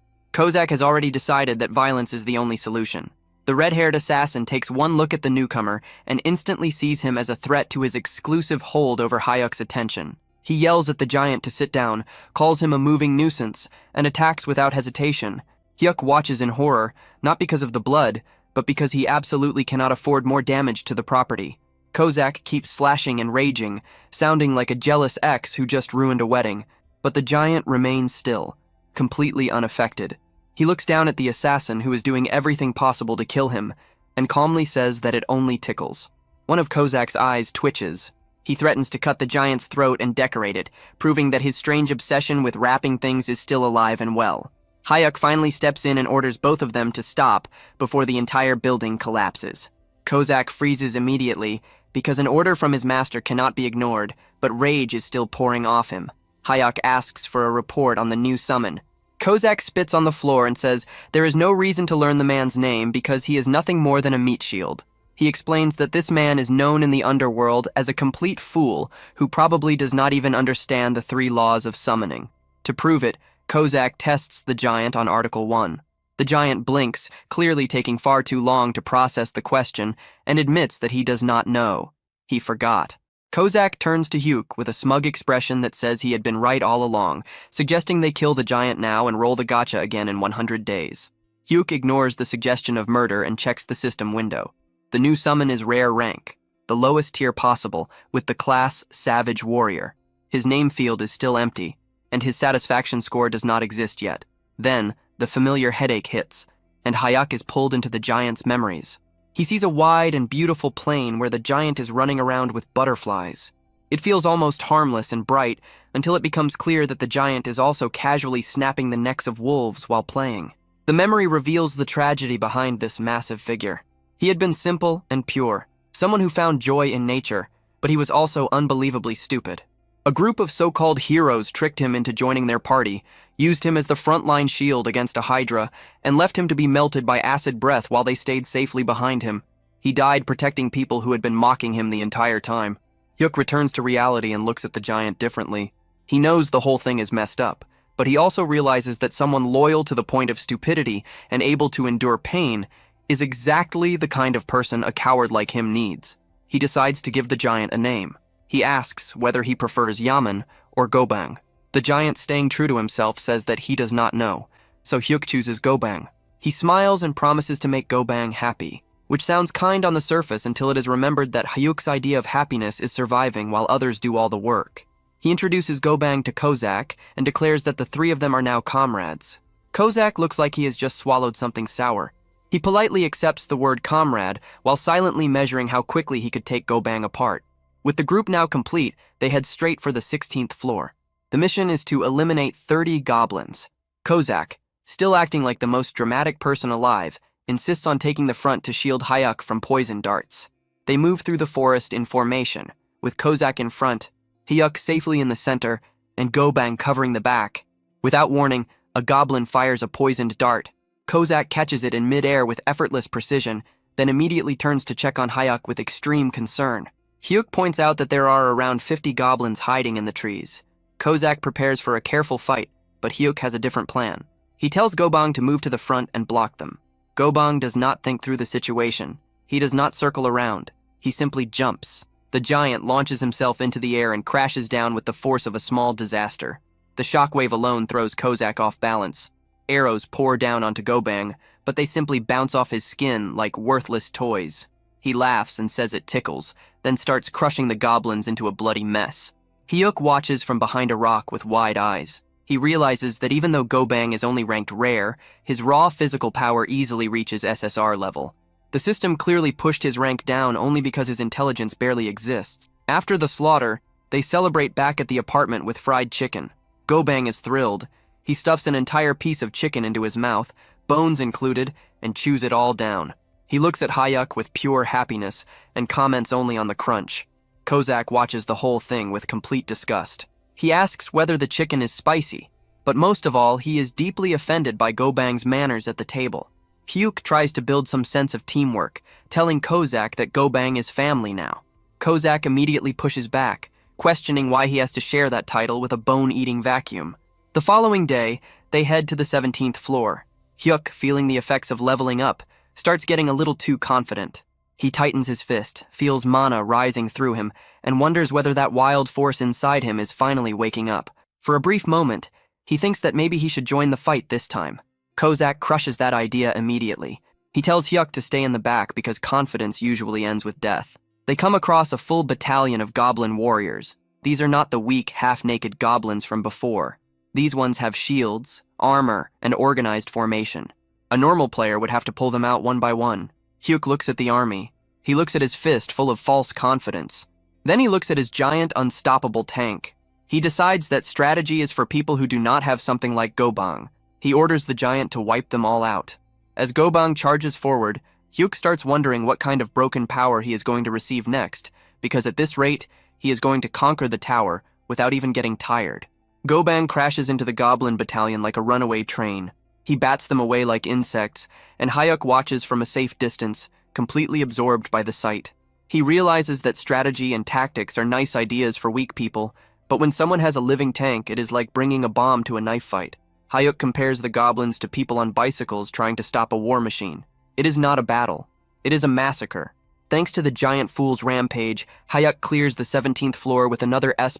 has already decided that violence is the only solution. The red-haired assassin takes one look at the newcomer and instantly sees him as a threat to his exclusive hold over Hyuk's attention. He yells at the giant to sit down, calls him a moving nuisance, and attacks without hesitation. Hyuk watches in horror, not because of the blood, but because he absolutely cannot afford more damage to the property. Kozak keeps slashing and raging, sounding like a jealous ex who just ruined a wedding, but the giant remains still, completely unaffected. He looks down at the assassin who is doing everything possible to kill him, and calmly says that it only tickles. One of Kozak's eyes twitches. He threatens to cut the giant's throat and decorate it, proving that his strange obsession with wrapping things is still alive and well. Hyuk finally steps in and orders both of them to stop before the entire building collapses. Kozak freezes immediately because an order from his master cannot be ignored, but rage is still pouring off him. Hyuk asks for a report on the new summon. Kozak spits on the floor and says there is no reason to learn the man's name because he is nothing more than a meat shield. He explains that this man is known in the underworld as a complete fool who probably does not even understand the 3 laws of summoning. To prove it, Kozak tests the giant on Article 1. The giant blinks, clearly taking far too long to process the question, and admits that he does not know. He forgot. Kozak turns to Hyuk with a smug expression that says he had been right all along, suggesting they kill the giant now and roll the gacha again in 100 days. Hyuk ignores the suggestion of murder and checks the system window. The new summon is rare rank, the lowest tier possible, with the class Savage Warrior. His name field is still empty, and his satisfaction score does not exist yet. Then, the familiar headache hits, and Hyuk is pulled into the giant's memories. He sees a wide and beautiful plain where the giant is running around with butterflies. It feels almost harmless and bright until it becomes clear that the giant is also casually snapping the necks of wolves while playing. The memory reveals the tragedy behind this massive figure. He had been simple and pure, someone who found joy in nature, but he was also unbelievably stupid. A group of so-called heroes tricked him into joining their party, used him as the frontline shield against a hydra, and left him to be melted by acid breath while they stayed safely behind him. He died protecting people who had been mocking him the entire time. Hyuk returns to reality and looks at the giant differently. He knows the whole thing is messed up, but he also realizes that someone loyal to the point of stupidity and able to endure pain is exactly the kind of person a coward like him needs. He decides to give the giant a name. He asks whether he prefers Yaman or Gobang. The giant, staying true to himself, says that he does not know, so Hyuk chooses Gobang. He smiles and promises to make Gobang happy, which sounds kind on the surface until it is remembered that Hyuk's idea of happiness is surviving while others do all the work. He introduces Gobang to Kozak and declares that the 3 of them are now comrades. Kozak looks like he has just swallowed something sour. He politely accepts the word comrade while silently measuring how quickly he could take Gobang apart. With the group now complete, they head straight for the 16th floor. The mission is to eliminate 30 goblins. Kozak, still acting like the most dramatic person alive, insists on taking the front to shield Hyuk from poison darts. They move through the forest in formation, with Kozak in front, Hyuk safely in the center, and Gobang covering the back. Without warning, a goblin fires a poisoned dart. Kozak catches it in midair with effortless precision, then immediately turns to check on Hyuk with extreme concern. Hyuk points out that there are around 50 goblins hiding in the trees. Kozak prepares for a careful fight, but Hyuk has a different plan. He tells Gobang to move to the front and block them. Gobang does not think through the situation. He does not circle around. He simply jumps. The giant launches himself into the air and crashes down with the force of a small disaster. The shockwave alone throws Kozak off balance. arrows pour down onto Gobang, but they simply bounce off his skin like worthless toys. He laughs and says it tickles, then starts crushing the goblins into a bloody mess. Hyuk watches from behind a rock with wide eyes. He realizes that even though Gobang is only ranked rare, his raw physical power easily reaches SSR level. The system clearly pushed his rank down only because his intelligence barely exists. After the slaughter, they celebrate back at the apartment with fried chicken. Gobang is thrilled. He stuffs an entire piece of chicken into his mouth, bones included, and chews it all down. He looks at Hyuk with pure happiness and comments only on the crunch. Kozak watches the whole thing with complete disgust. He asks whether the chicken is spicy, but most of all, he is deeply offended by Gobang's manners at the table. Hyuk tries to build some sense of teamwork, telling Kozak that Gobang is family now. Kozak immediately pushes back, questioning why he has to share that title with a bone-eating vacuum. The following day, they head to the 17th floor. Hyuk, feeling the effects of leveling up, starts getting a little too confident. He tightens his fist, feels mana rising through him, and wonders whether that wild force inside him is finally waking up. For a brief moment, he thinks that maybe he should join the fight this time. Kozak crushes that idea immediately. He tells Hyuk to stay in the back because confidence usually ends with death. They come across a full battalion of goblin warriors. These are not the weak, half-naked goblins from before. These ones have shields, armor, and organized formation. A normal player would have to pull them out one by one. Hyuk looks at the army. He looks at his fist full of false confidence. Then he looks at his giant, unstoppable tank. He decides that strategy is for people who do not have something like Gobang. He orders the giant to wipe them all out. As Gobang charges forward, Hyuk starts wondering what kind of broken power he is going to receive next, because at this rate, he is going to conquer the tower without even getting tired. Gobang crashes into the goblin battalion like a runaway train. He bats them away like insects, and Hyuk watches from a safe distance, completely absorbed by the sight. He realizes that strategy and tactics are nice ideas for weak people, but when someone has a living tank, it is like bringing a bomb to a knife fight. Hyuk compares the goblins to people on bicycles trying to stop a war machine. It is not a battle. It is a massacre. Thanks to the giant fool's rampage, Hyuk clears the 17th floor with another S++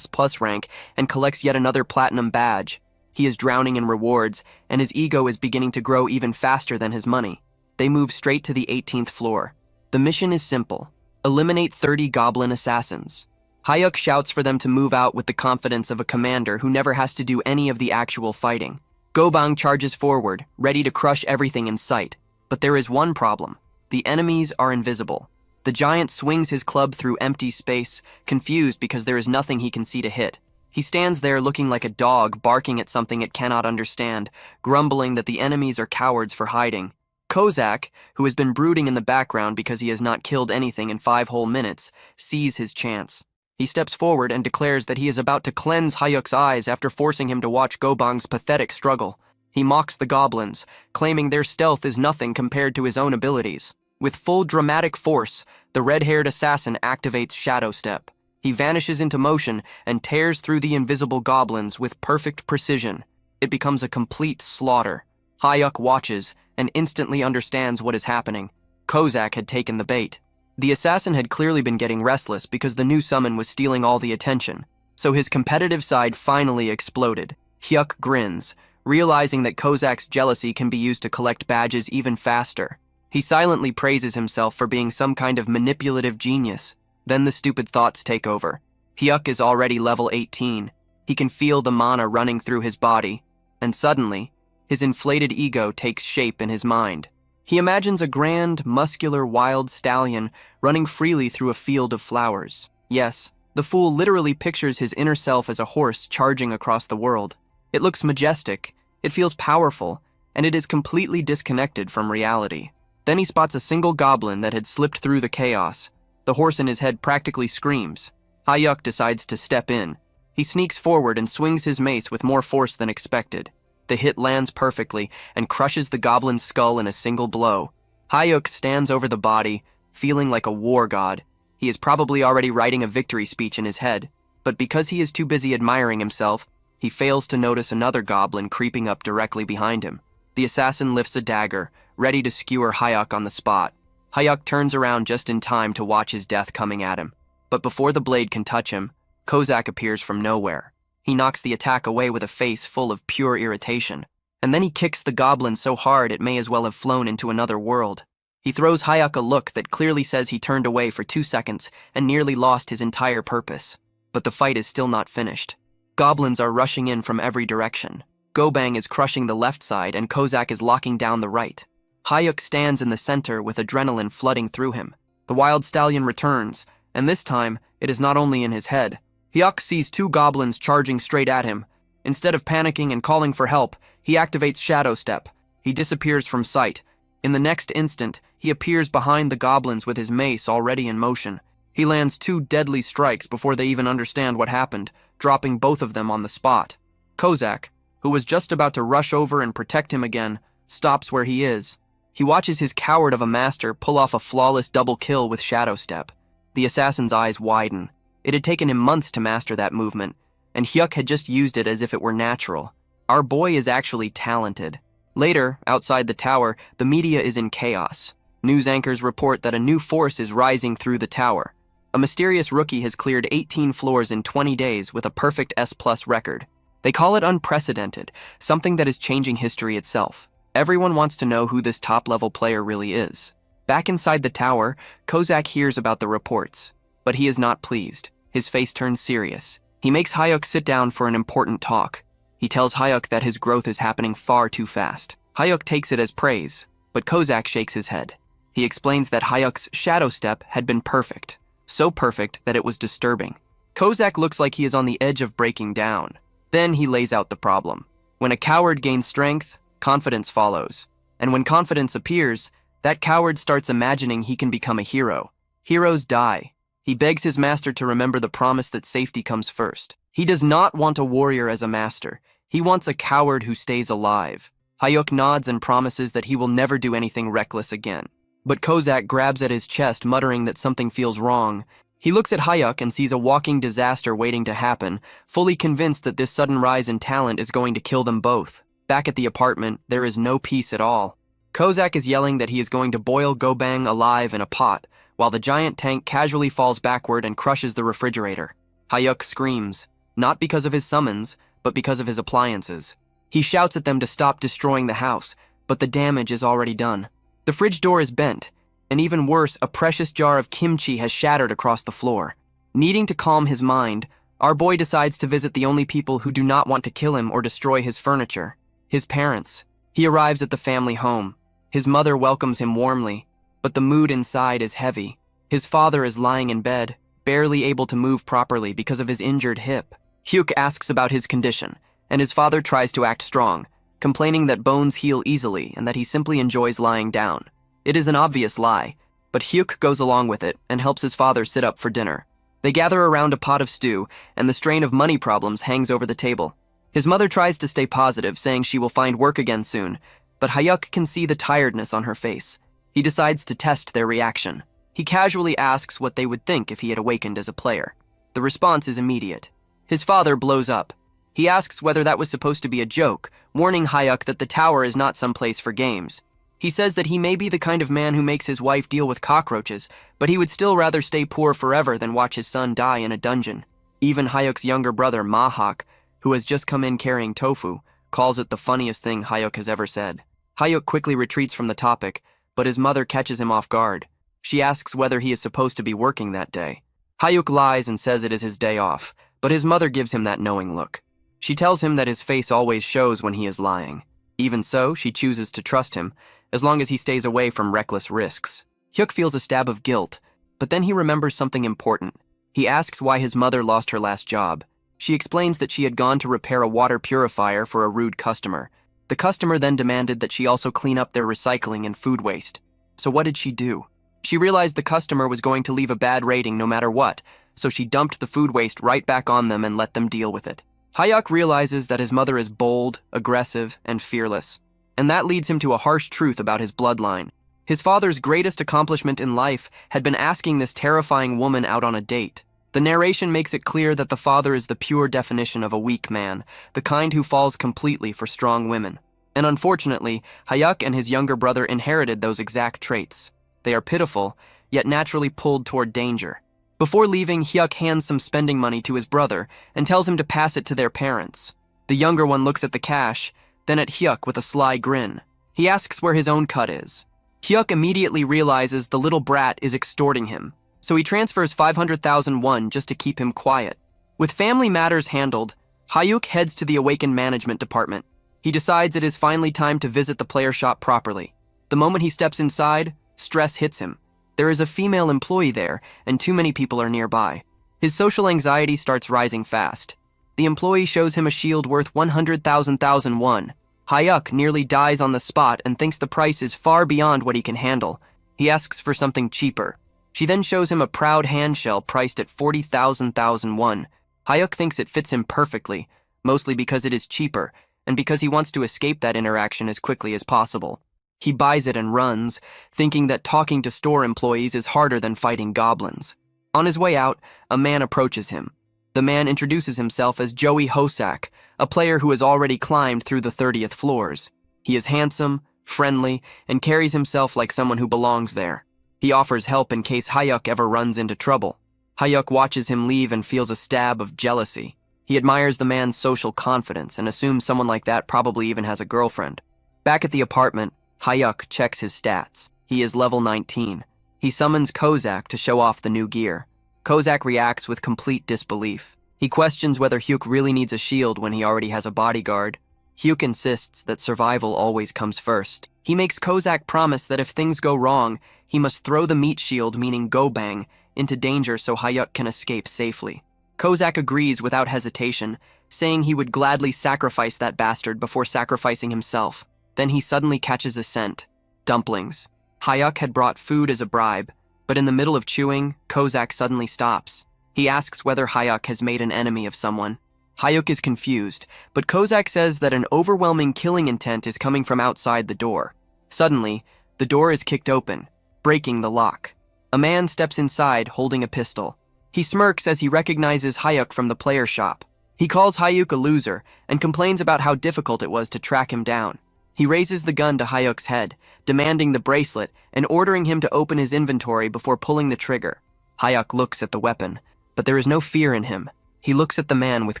rank and collects yet another platinum badge. He is drowning in rewards, and his ego is beginning to grow even faster than his money. They move straight to the 18th floor. The mission is simple. Eliminate 30 goblin assassins. Hyuk shouts for them to move out with the confidence of a commander who never has to do any of the actual fighting. Gobang charges forward, ready to crush everything in sight. But there is one problem. The enemies are invisible. The giant swings his club through empty space, confused because there is nothing he can see to hit. He stands there looking like a dog barking at something it cannot understand, grumbling that the enemies are cowards for hiding. Kozak, who has been brooding in the background because he has not killed anything in 5 whole minutes, sees his chance. He steps forward and declares that he is about to cleanse Hyuk's eyes after forcing him to watch Gobang's pathetic struggle. He mocks the goblins, claiming their stealth is nothing compared to his own abilities. With full dramatic force, the red-haired assassin activates Shadow Step. He vanishes into motion and tears through the invisible goblins with perfect precision. It becomes a complete slaughter. Hyuk watches and instantly understands what is happening. Kozak had taken the bait. The assassin had clearly been getting restless because the new summon was stealing all the attention, so his competitive side finally exploded. Hyuk grins, realizing that Kozak's jealousy can be used to collect badges even faster. He silently praises himself for being some kind of manipulative genius. Then the stupid thoughts take over. Hyuk is already level 18. He can feel the mana running through his body, and suddenly, his inflated ego takes shape in his mind. He imagines a grand, muscular, wild stallion running freely through a field of flowers. Yes, the fool literally pictures his inner self as a horse charging across the world. It looks majestic, it feels powerful, and it is completely disconnected from reality. Then he spots a single goblin that had slipped through the chaos. The horse in his head practically screams. Hyuk decides to step in. He sneaks forward and swings his mace with more force than expected. The hit lands perfectly and crushes the goblin's skull in a single blow. Hyuk stands over the body, feeling like a war god. He is probably already writing a victory speech in his head, but because he is too busy admiring himself, he fails to notice another goblin creeping up directly behind him. The assassin lifts a dagger, ready to skewer Hyuk on the spot. Hyuk turns around just in time to watch his death coming at him. But before the blade can touch him, Kozak appears from nowhere. He knocks the attack away with a face full of pure irritation. And then he kicks the goblin so hard it may as well have flown into another world. He throws Hayek a look that clearly says he turned away for 2 seconds and nearly lost his entire purpose. But the fight is still not finished. Goblins are rushing in from every direction. Gobang is crushing the left side and Kozak is locking down the right. Hayek stands in the center with adrenaline flooding through him. The wild stallion returns, and this time, it is not only in his head. Hyuk sees 2 goblins charging straight at him. Instead of panicking and calling for help, he activates Shadow Step. He disappears from sight. In the next instant, he appears behind the goblins with his mace already in motion. He lands 2 deadly strikes before they even understand what happened, dropping both of them on the spot. Kozak, who was just about to rush over and protect him again, stops where he is. He watches his coward of a master pull off a flawless double kill with Shadow Step. The assassin's eyes widen. It had taken him months to master that movement, and Hyuk had just used it as if it were natural. Our boy is actually talented. Later, outside the tower, the media is in chaos. News anchors report that a new force is rising through the tower. A mysterious rookie has cleared 18 floors in 20 days with a perfect S+ record. They call it unprecedented, something that is changing history itself. Everyone wants to know who this top-level player really is. Back inside the tower, Kozak hears about the reports, but he is not pleased. His face turns serious. He makes Hayuk sit down for an important talk. He tells Hayuk that his growth is happening far too fast. Hayuk takes it as praise, but Kozak shakes his head. He explains that Hayuk's Shadow Step had been perfect, so perfect that it was disturbing. Kozak looks like he is on the edge of breaking down. Then he lays out the problem. When a coward gains strength, confidence follows. And when confidence appears, that coward starts imagining he can become a hero. Heroes die. He begs his master to remember the promise that safety comes first. He does not want a warrior as a master. He wants a coward who stays alive. Hayuk nods and promises that he will never do anything reckless again. But Kozak grabs at his chest, muttering that something feels wrong. He looks at Hayuk and sees a walking disaster waiting to happen, fully convinced that this sudden rise in talent is going to kill them both. Back at the apartment, there is no peace at all. Kozak is yelling that he is going to boil Gobang alive in a pot, while the giant tank casually falls backward and crushes the refrigerator. Hayuk screams, not because of his summons, but because of his appliances. He shouts at them to stop destroying the house, but the damage is already done. The fridge door is bent, and even worse, a precious jar of kimchi has shattered across the floor. Needing to calm his mind, our boy decides to visit the only people who do not want to kill him or destroy his furniture: his parents. He arrives at the family home. His mother welcomes him warmly, but the mood inside is heavy. His father is lying in bed, barely able to move properly because of his injured hip. Hyuk asks about his condition, and his father tries to act strong, complaining that bones heal easily and that he simply enjoys lying down. It is an obvious lie, but Hyuk goes along with it and helps his father sit up for dinner. They gather around a pot of stew, and the strain of money problems hangs over the table. His mother tries to stay positive, saying she will find work again soon, but Hayuk can see the tiredness on her face. He decides to test their reaction. He casually asks what they would think if he had awakened as a player. The response is immediate. His father blows up. He asks whether that was supposed to be a joke, warning Hayuk that the tower is not some place for games. He says that he may be the kind of man who makes his wife deal with cockroaches, but he would still rather stay poor forever than watch his son die in a dungeon. Even Hayuk's younger brother, Mahak, who has just come in carrying tofu, calls it the funniest thing Hayuk has ever said. Hayuk quickly retreats from the topic, but his mother catches him off guard. She asks whether he is supposed to be working that day. Hayuk lies and says it is his day off, but his mother gives him that knowing look. She tells him that his face always shows when he is lying. Even so, she chooses to trust him, as long as he stays away from reckless risks. Hyuk feels a stab of guilt, but then he remembers something important. He asks why his mother lost her last job. She explains that she had gone to repair a water purifier for a rude customer. The customer then demanded that she also clean up their recycling and food waste. So what did she do? She realized the customer was going to leave a bad rating no matter what, so she dumped the food waste right back on them and let them deal with it. Hayuk realizes that his mother is bold, aggressive, and fearless, and that leads him to a harsh truth about his bloodline. His father's greatest accomplishment in life had been asking this terrifying woman out on a date. The narration makes it clear that the father is the pure definition of a weak man, the kind who falls completely for strong women. And unfortunately, Hayuk and his younger brother inherited those exact traits. They are pitiful, yet naturally pulled toward danger. Before leaving, Hyuk hands some spending money to his brother and tells him to pass it to their parents. The younger one looks at the cash, then at Hyuk with a sly grin. He asks where his own cut is. Hyuk immediately realizes the little brat is extorting him, so he transfers 500,000 won just to keep him quiet. With family matters handled, Hyuk heads to the Awakened Management Department. He decides it is finally time to visit the player shop properly. The moment he steps inside, stress hits him. There is a female employee there, and too many people are nearby. His social anxiety starts rising fast. The employee shows him a shield worth 100,000 won. Hyuk nearly dies on the spot and thinks the price is far beyond what he can handle. He asks for something cheaper. She then shows him a proud handshell priced at 40,000 won. Hyuk thinks it fits him perfectly, mostly because it is cheaper, and because he wants to escape that interaction as quickly as possible. He buys it and runs, thinking that talking to store employees is harder than fighting goblins. On his way out, a man approaches him. The man introduces himself as Joey Hosak, a player who has already climbed through the 30th floors. He is handsome, friendly, and carries himself like someone who belongs there. He offers help in case Hyuk ever runs into trouble. Hyuk watches him leave and feels a stab of jealousy. He admires the man's social confidence and assumes someone like that probably even has a girlfriend. Back at the apartment, Hyuk checks his stats. He is level 19. He summons Kozak to show off the new gear. Kozak reacts with complete disbelief. He questions whether Hyuk really needs a shield when he already has a bodyguard. Hyuk insists that survival always comes first. He makes Kozak promise that if things go wrong, he must throw the meat shield, meaning go bang, into danger so Hyuk can escape safely. Kozak agrees without hesitation, saying he would gladly sacrifice that bastard before sacrificing himself. Then he suddenly catches a scent. Dumplings. Hyuk had brought food as a bribe, but in the middle of chewing, Kozak suddenly stops. He asks whether Hyuk has made an enemy of someone. Hyuk is confused, but Kozak says that an overwhelming killing intent is coming from outside the door. Suddenly, the door is kicked open, breaking the lock. A man steps inside holding a pistol. He smirks as he recognizes Hyuk from the player shop. He calls Hyuk a loser and complains about how difficult it was to track him down. He raises the gun to Hyuk's head, demanding the bracelet and ordering him to open his inventory before pulling the trigger. Hyuk looks at the weapon, but there is no fear in him. He looks at the man with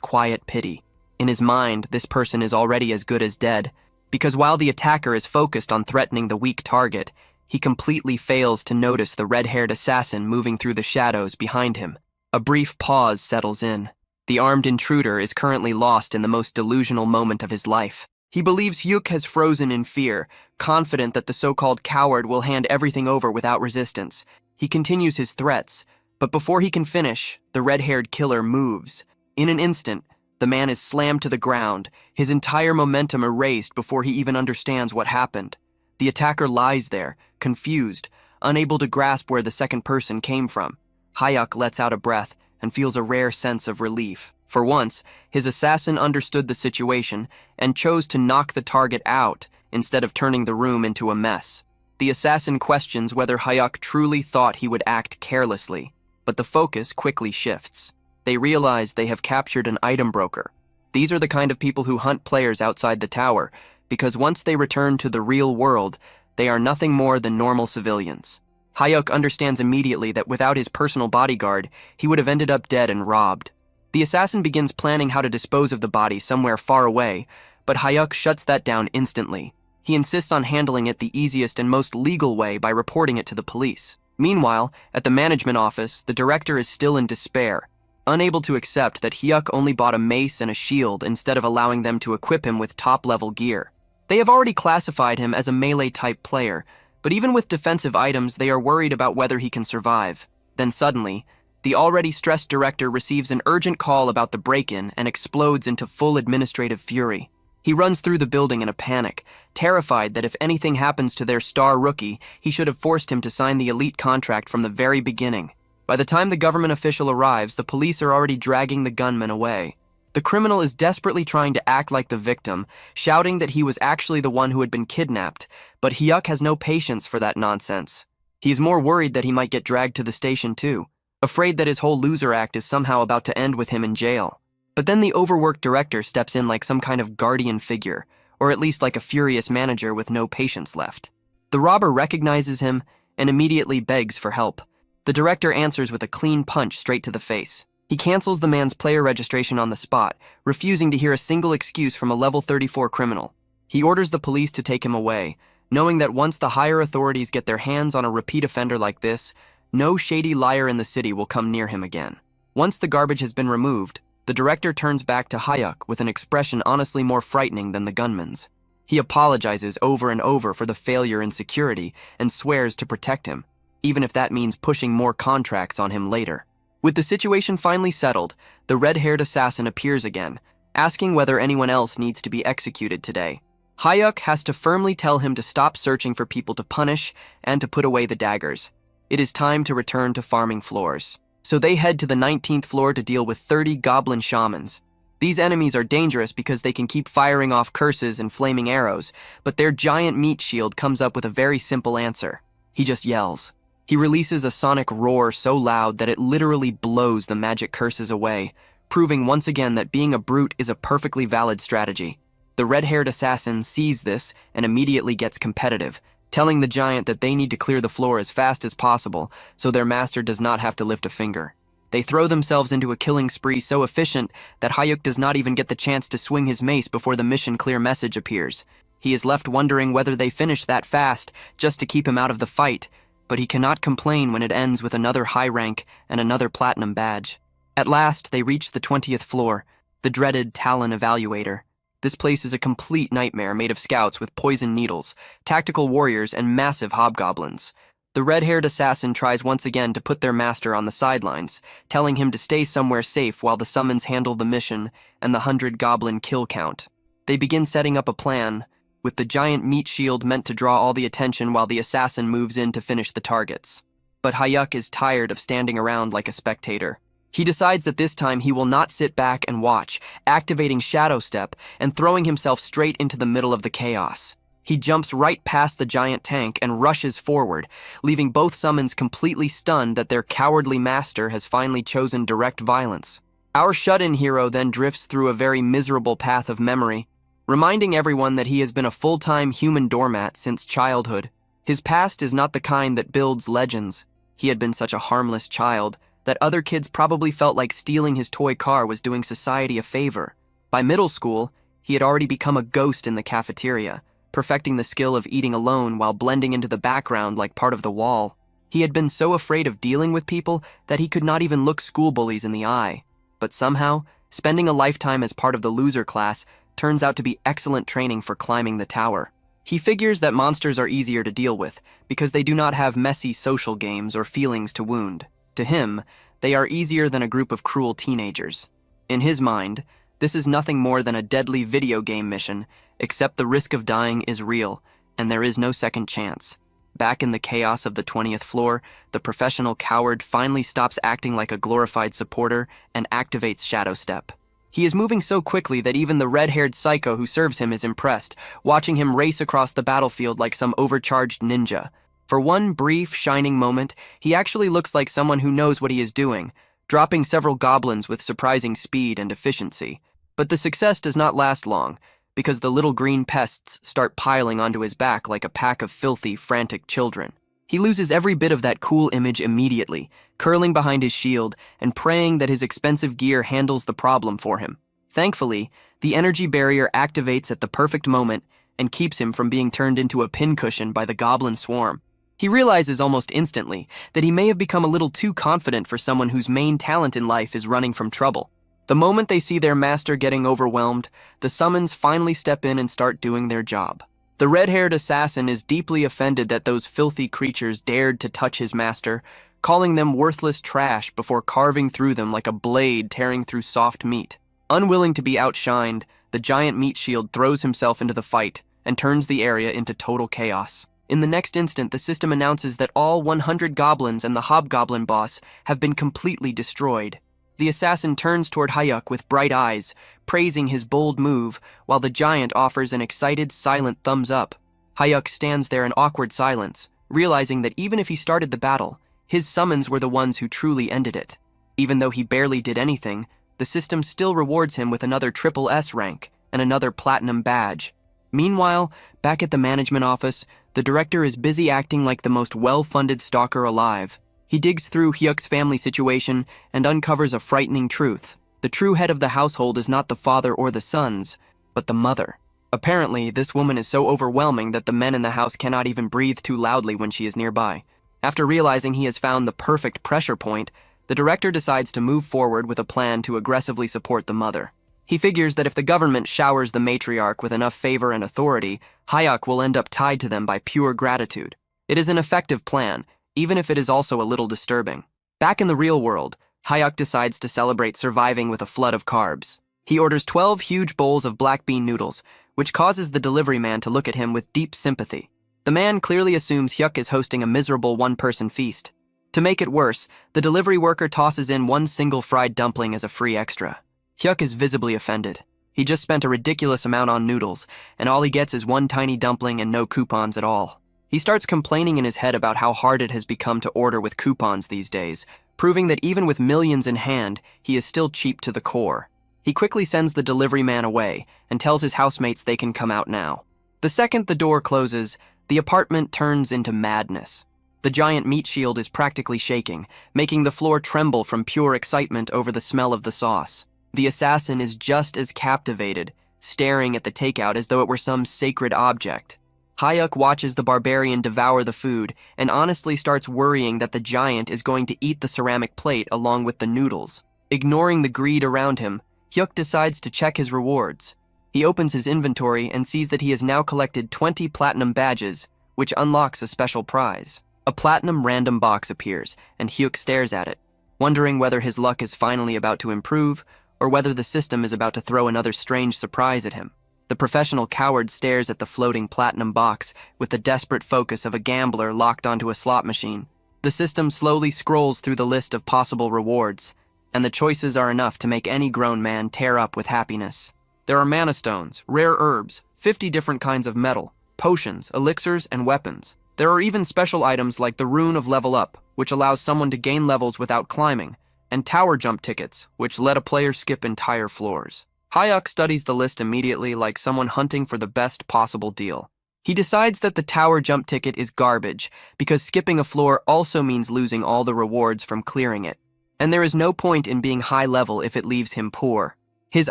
quiet pity. In his mind, this person is already as good as dead, because while the attacker is focused on threatening the weak target, he completely fails to notice the red-haired assassin moving through the shadows behind him. A brief pause settles in. The armed intruder is currently lost in the most delusional moment of his life. He believes Hyuk has frozen in fear, confident that the so-called coward will hand everything over without resistance. He continues his threats, but before he can finish, the red-haired killer moves. In an instant, the man is slammed to the ground, his entire momentum erased before he even understands what happened. The attacker lies there, confused, unable to grasp where the second person came from. Hyuk lets out a breath and feels a rare sense of relief. For once, his assassin understood the situation and chose to knock the target out instead of turning the room into a mess. The assassin questions whether Hyuk truly thought he would act carelessly, but the focus quickly shifts. They realize they have captured an item broker. These are the kind of people who hunt players outside the tower, because once they return to the real world, they are nothing more than normal civilians. Hyuk understands immediately that without his personal bodyguard, he would have ended up dead and robbed. The assassin begins planning how to dispose of the body somewhere far away, but Hyuk shuts that down instantly. He insists on handling it the easiest and most legal way by reporting it to the police. Meanwhile, at the management office, the director is still in despair, unable to accept that Hyuk only bought a mace and a shield instead of allowing them to equip him with top-level gear. They have already classified him as a melee-type player, but even with defensive items, they are worried about whether he can survive. Then suddenly, the already stressed director receives an urgent call about the break-in and explodes into full administrative fury. He runs through the building in a panic, terrified that if anything happens to their star rookie, he should have forced him to sign the elite contract from the very beginning. By the time the government official arrives, the police are already dragging the gunman away. The criminal is desperately trying to act like the victim, shouting that he was actually the one who had been kidnapped, but Hyuk has no patience for that nonsense. He is more worried that he might get dragged to the station too, afraid that his whole loser act is somehow about to end with him in jail. But then the overworked director steps in like some kind of guardian figure, or at least like a furious manager with no patience left. The robber recognizes him and immediately begs for help. The director answers with a clean punch straight to the face. He cancels the man's player registration on the spot, refusing to hear a single excuse from a level 34 criminal. He orders the police to take him away, knowing that once the higher authorities get their hands on a repeat offender like this, no shady liar in the city will come near him again. Once the garbage has been removed, the director turns back to Hyuk with an expression honestly more frightening than the gunman's. He apologizes over and over for the failure in security and swears to protect him, even if that means pushing more contracts on him later. With the situation finally settled, the red-haired assassin appears again, asking whether anyone else needs to be executed today. Hyuk has to firmly tell him to stop searching for people to punish and to put away the daggers. It is time to return to farming floors. So they head to the 19th floor to deal with 30 goblin shamans. These enemies are dangerous because they can keep firing off curses and flaming arrows, but their giant meat shield comes up with a very simple answer. He just yells. He releases a sonic roar so loud that it literally blows the magic curses away, proving once again that being a brute is a perfectly valid strategy. The red-haired assassin sees this and immediately gets competitive, telling the giant that they need to clear the floor as fast as possible so their master does not have to lift a finger. They throw themselves into a killing spree so efficient that Hyuk does not even get the chance to swing his mace before the mission clear message appears. He is left wondering whether they finish that fast just to keep him out of the fight, but he cannot complain when it ends with another high rank and another platinum badge. At last, they reach the 20th floor, the dreaded Talon Evaluator. This place is a complete nightmare made of scouts with poison needles, tactical warriors, and massive hobgoblins. The red-haired assassin tries once again to put their master on the sidelines, telling him to stay somewhere safe while the summons handle the mission and the 100-goblin kill count. They begin setting up a plan, with the giant meat shield meant to draw all the attention while the assassin moves in to finish the targets. But Hyuk is tired of standing around like a spectator. He decides that this time he will not sit back and watch, activating Shadow Step and throwing himself straight into the middle of the chaos. He jumps right past the giant tank and rushes forward, leaving both summons completely stunned that their cowardly master has finally chosen direct violence. Our shut-in hero then drifts through a very miserable path of memory, reminding everyone that he has been a full-time human doormat since childhood. His past is not the kind that builds legends. He had been such a harmless child that other kids probably felt like stealing his toy car was doing society a favor. By middle school, he had already become a ghost in the cafeteria, perfecting the skill of eating alone while blending into the background like part of the wall. He had been so afraid of dealing with people that he could not even look school bullies in the eye. But somehow, spending a lifetime as part of the loser class turns out to be excellent training for climbing the tower. He figures that monsters are easier to deal with because they do not have messy social games or feelings to wound. To him, they are easier than a group of cruel teenagers. In his mind, this is nothing more than a deadly video game mission, except the risk of dying is real, and there is no second chance. Back in the chaos of the 20th floor, the professional coward finally stops acting like a glorified supporter and activates Shadow Step. He is moving so quickly that even the red-haired psycho who serves him is impressed, watching him race across the battlefield like some overcharged ninja. For one brief, shining moment, he actually looks like someone who knows what he is doing, dropping several goblins with surprising speed and efficiency. But the success does not last long, because the little green pests start piling onto his back like a pack of filthy, frantic children. He loses every bit of that cool image immediately, curling behind his shield and praying that his expensive gear handles the problem for him. Thankfully, the energy barrier activates at the perfect moment and keeps him from being turned into a pincushion by the goblin swarm. He realizes almost instantly that he may have become a little too confident for someone whose main talent in life is running from trouble. The moment they see their master getting overwhelmed, the summons finally step in and start doing their job. The red-haired assassin is deeply offended that those filthy creatures dared to touch his master, calling them worthless trash before carving through them like a blade tearing through soft meat. Unwilling to be outshined, the giant meat shield throws himself into the fight and turns the area into total chaos. In the next instant, the system announces that all 100 goblins and the hobgoblin boss have been completely destroyed. The assassin turns toward Hyuk with bright eyes, praising his bold move, while the giant offers an excited, silent thumbs up. Hyuk stands there in awkward silence, realizing that even if he started the battle, his summons were the ones who truly ended it. Even though he barely did anything, the system still rewards him with another triple S rank and another platinum badge. Meanwhile, back at the management office, the director is busy acting like the most well-funded stalker alive. He digs through Hyuk's family situation and uncovers a frightening truth. The true head of the household is not the father or the sons, but the mother. Apparently, this woman is so overwhelming that the men in the house cannot even breathe too loudly when she is nearby. After realizing he has found the perfect pressure point, the director decides to move forward with a plan to aggressively support the mother. He figures that if the government showers the matriarch with enough favor and authority, Hyuk will end up tied to them by pure gratitude. It is an effective plan, even if it is also a little disturbing. Back in the real world, Hyuk decides to celebrate surviving with a flood of carbs. He orders 12 huge bowls of black bean noodles, which causes the delivery man to look at him with deep sympathy. The man clearly assumes Hyuk is hosting a miserable one-person feast. To make it worse, the delivery worker tosses in one single fried dumpling as a free extra. Hyuk is visibly offended. He just spent a ridiculous amount on noodles, and all he gets is one tiny dumpling and no coupons at all. He starts complaining in his head about how hard it has become to order with coupons these days, proving that even with millions in hand, he is still cheap to the core. He quickly sends the delivery man away and tells his housemates they can come out now. The second the door closes, the apartment turns into madness. The giant meat shield is practically shaking, making the floor tremble from pure excitement over the smell of the sauce. The assassin is just as captivated, staring at the takeout as though it were some sacred object. Hyuk watches the barbarian devour the food and honestly starts worrying that the giant is going to eat the ceramic plate along with the noodles. Ignoring the greed around him, Hyuk decides to check his rewards. He opens his inventory and sees that he has now collected 20 platinum badges, which unlocks a special prize. A platinum random box appears, and Hyuk stares at it, wondering whether his luck is finally about to improve or whether the system is about to throw another strange surprise at him. The professional coward stares at the floating platinum box with the desperate focus of a gambler locked onto a slot machine. The system slowly scrolls through the list of possible rewards, and the choices are enough to make any grown man tear up with happiness. There are mana stones, rare herbs, 50 different kinds of metal, potions, elixirs, and weapons. There are even special items like the Rune of Level Up, which allows someone to gain levels without climbing, and tower jump tickets, which let a player skip entire floors. Hyuk studies the list immediately like someone hunting for the best possible deal. He decides that the tower jump ticket is garbage because skipping a floor also means losing all the rewards from clearing it. And there is no point in being high level if it leaves him poor. His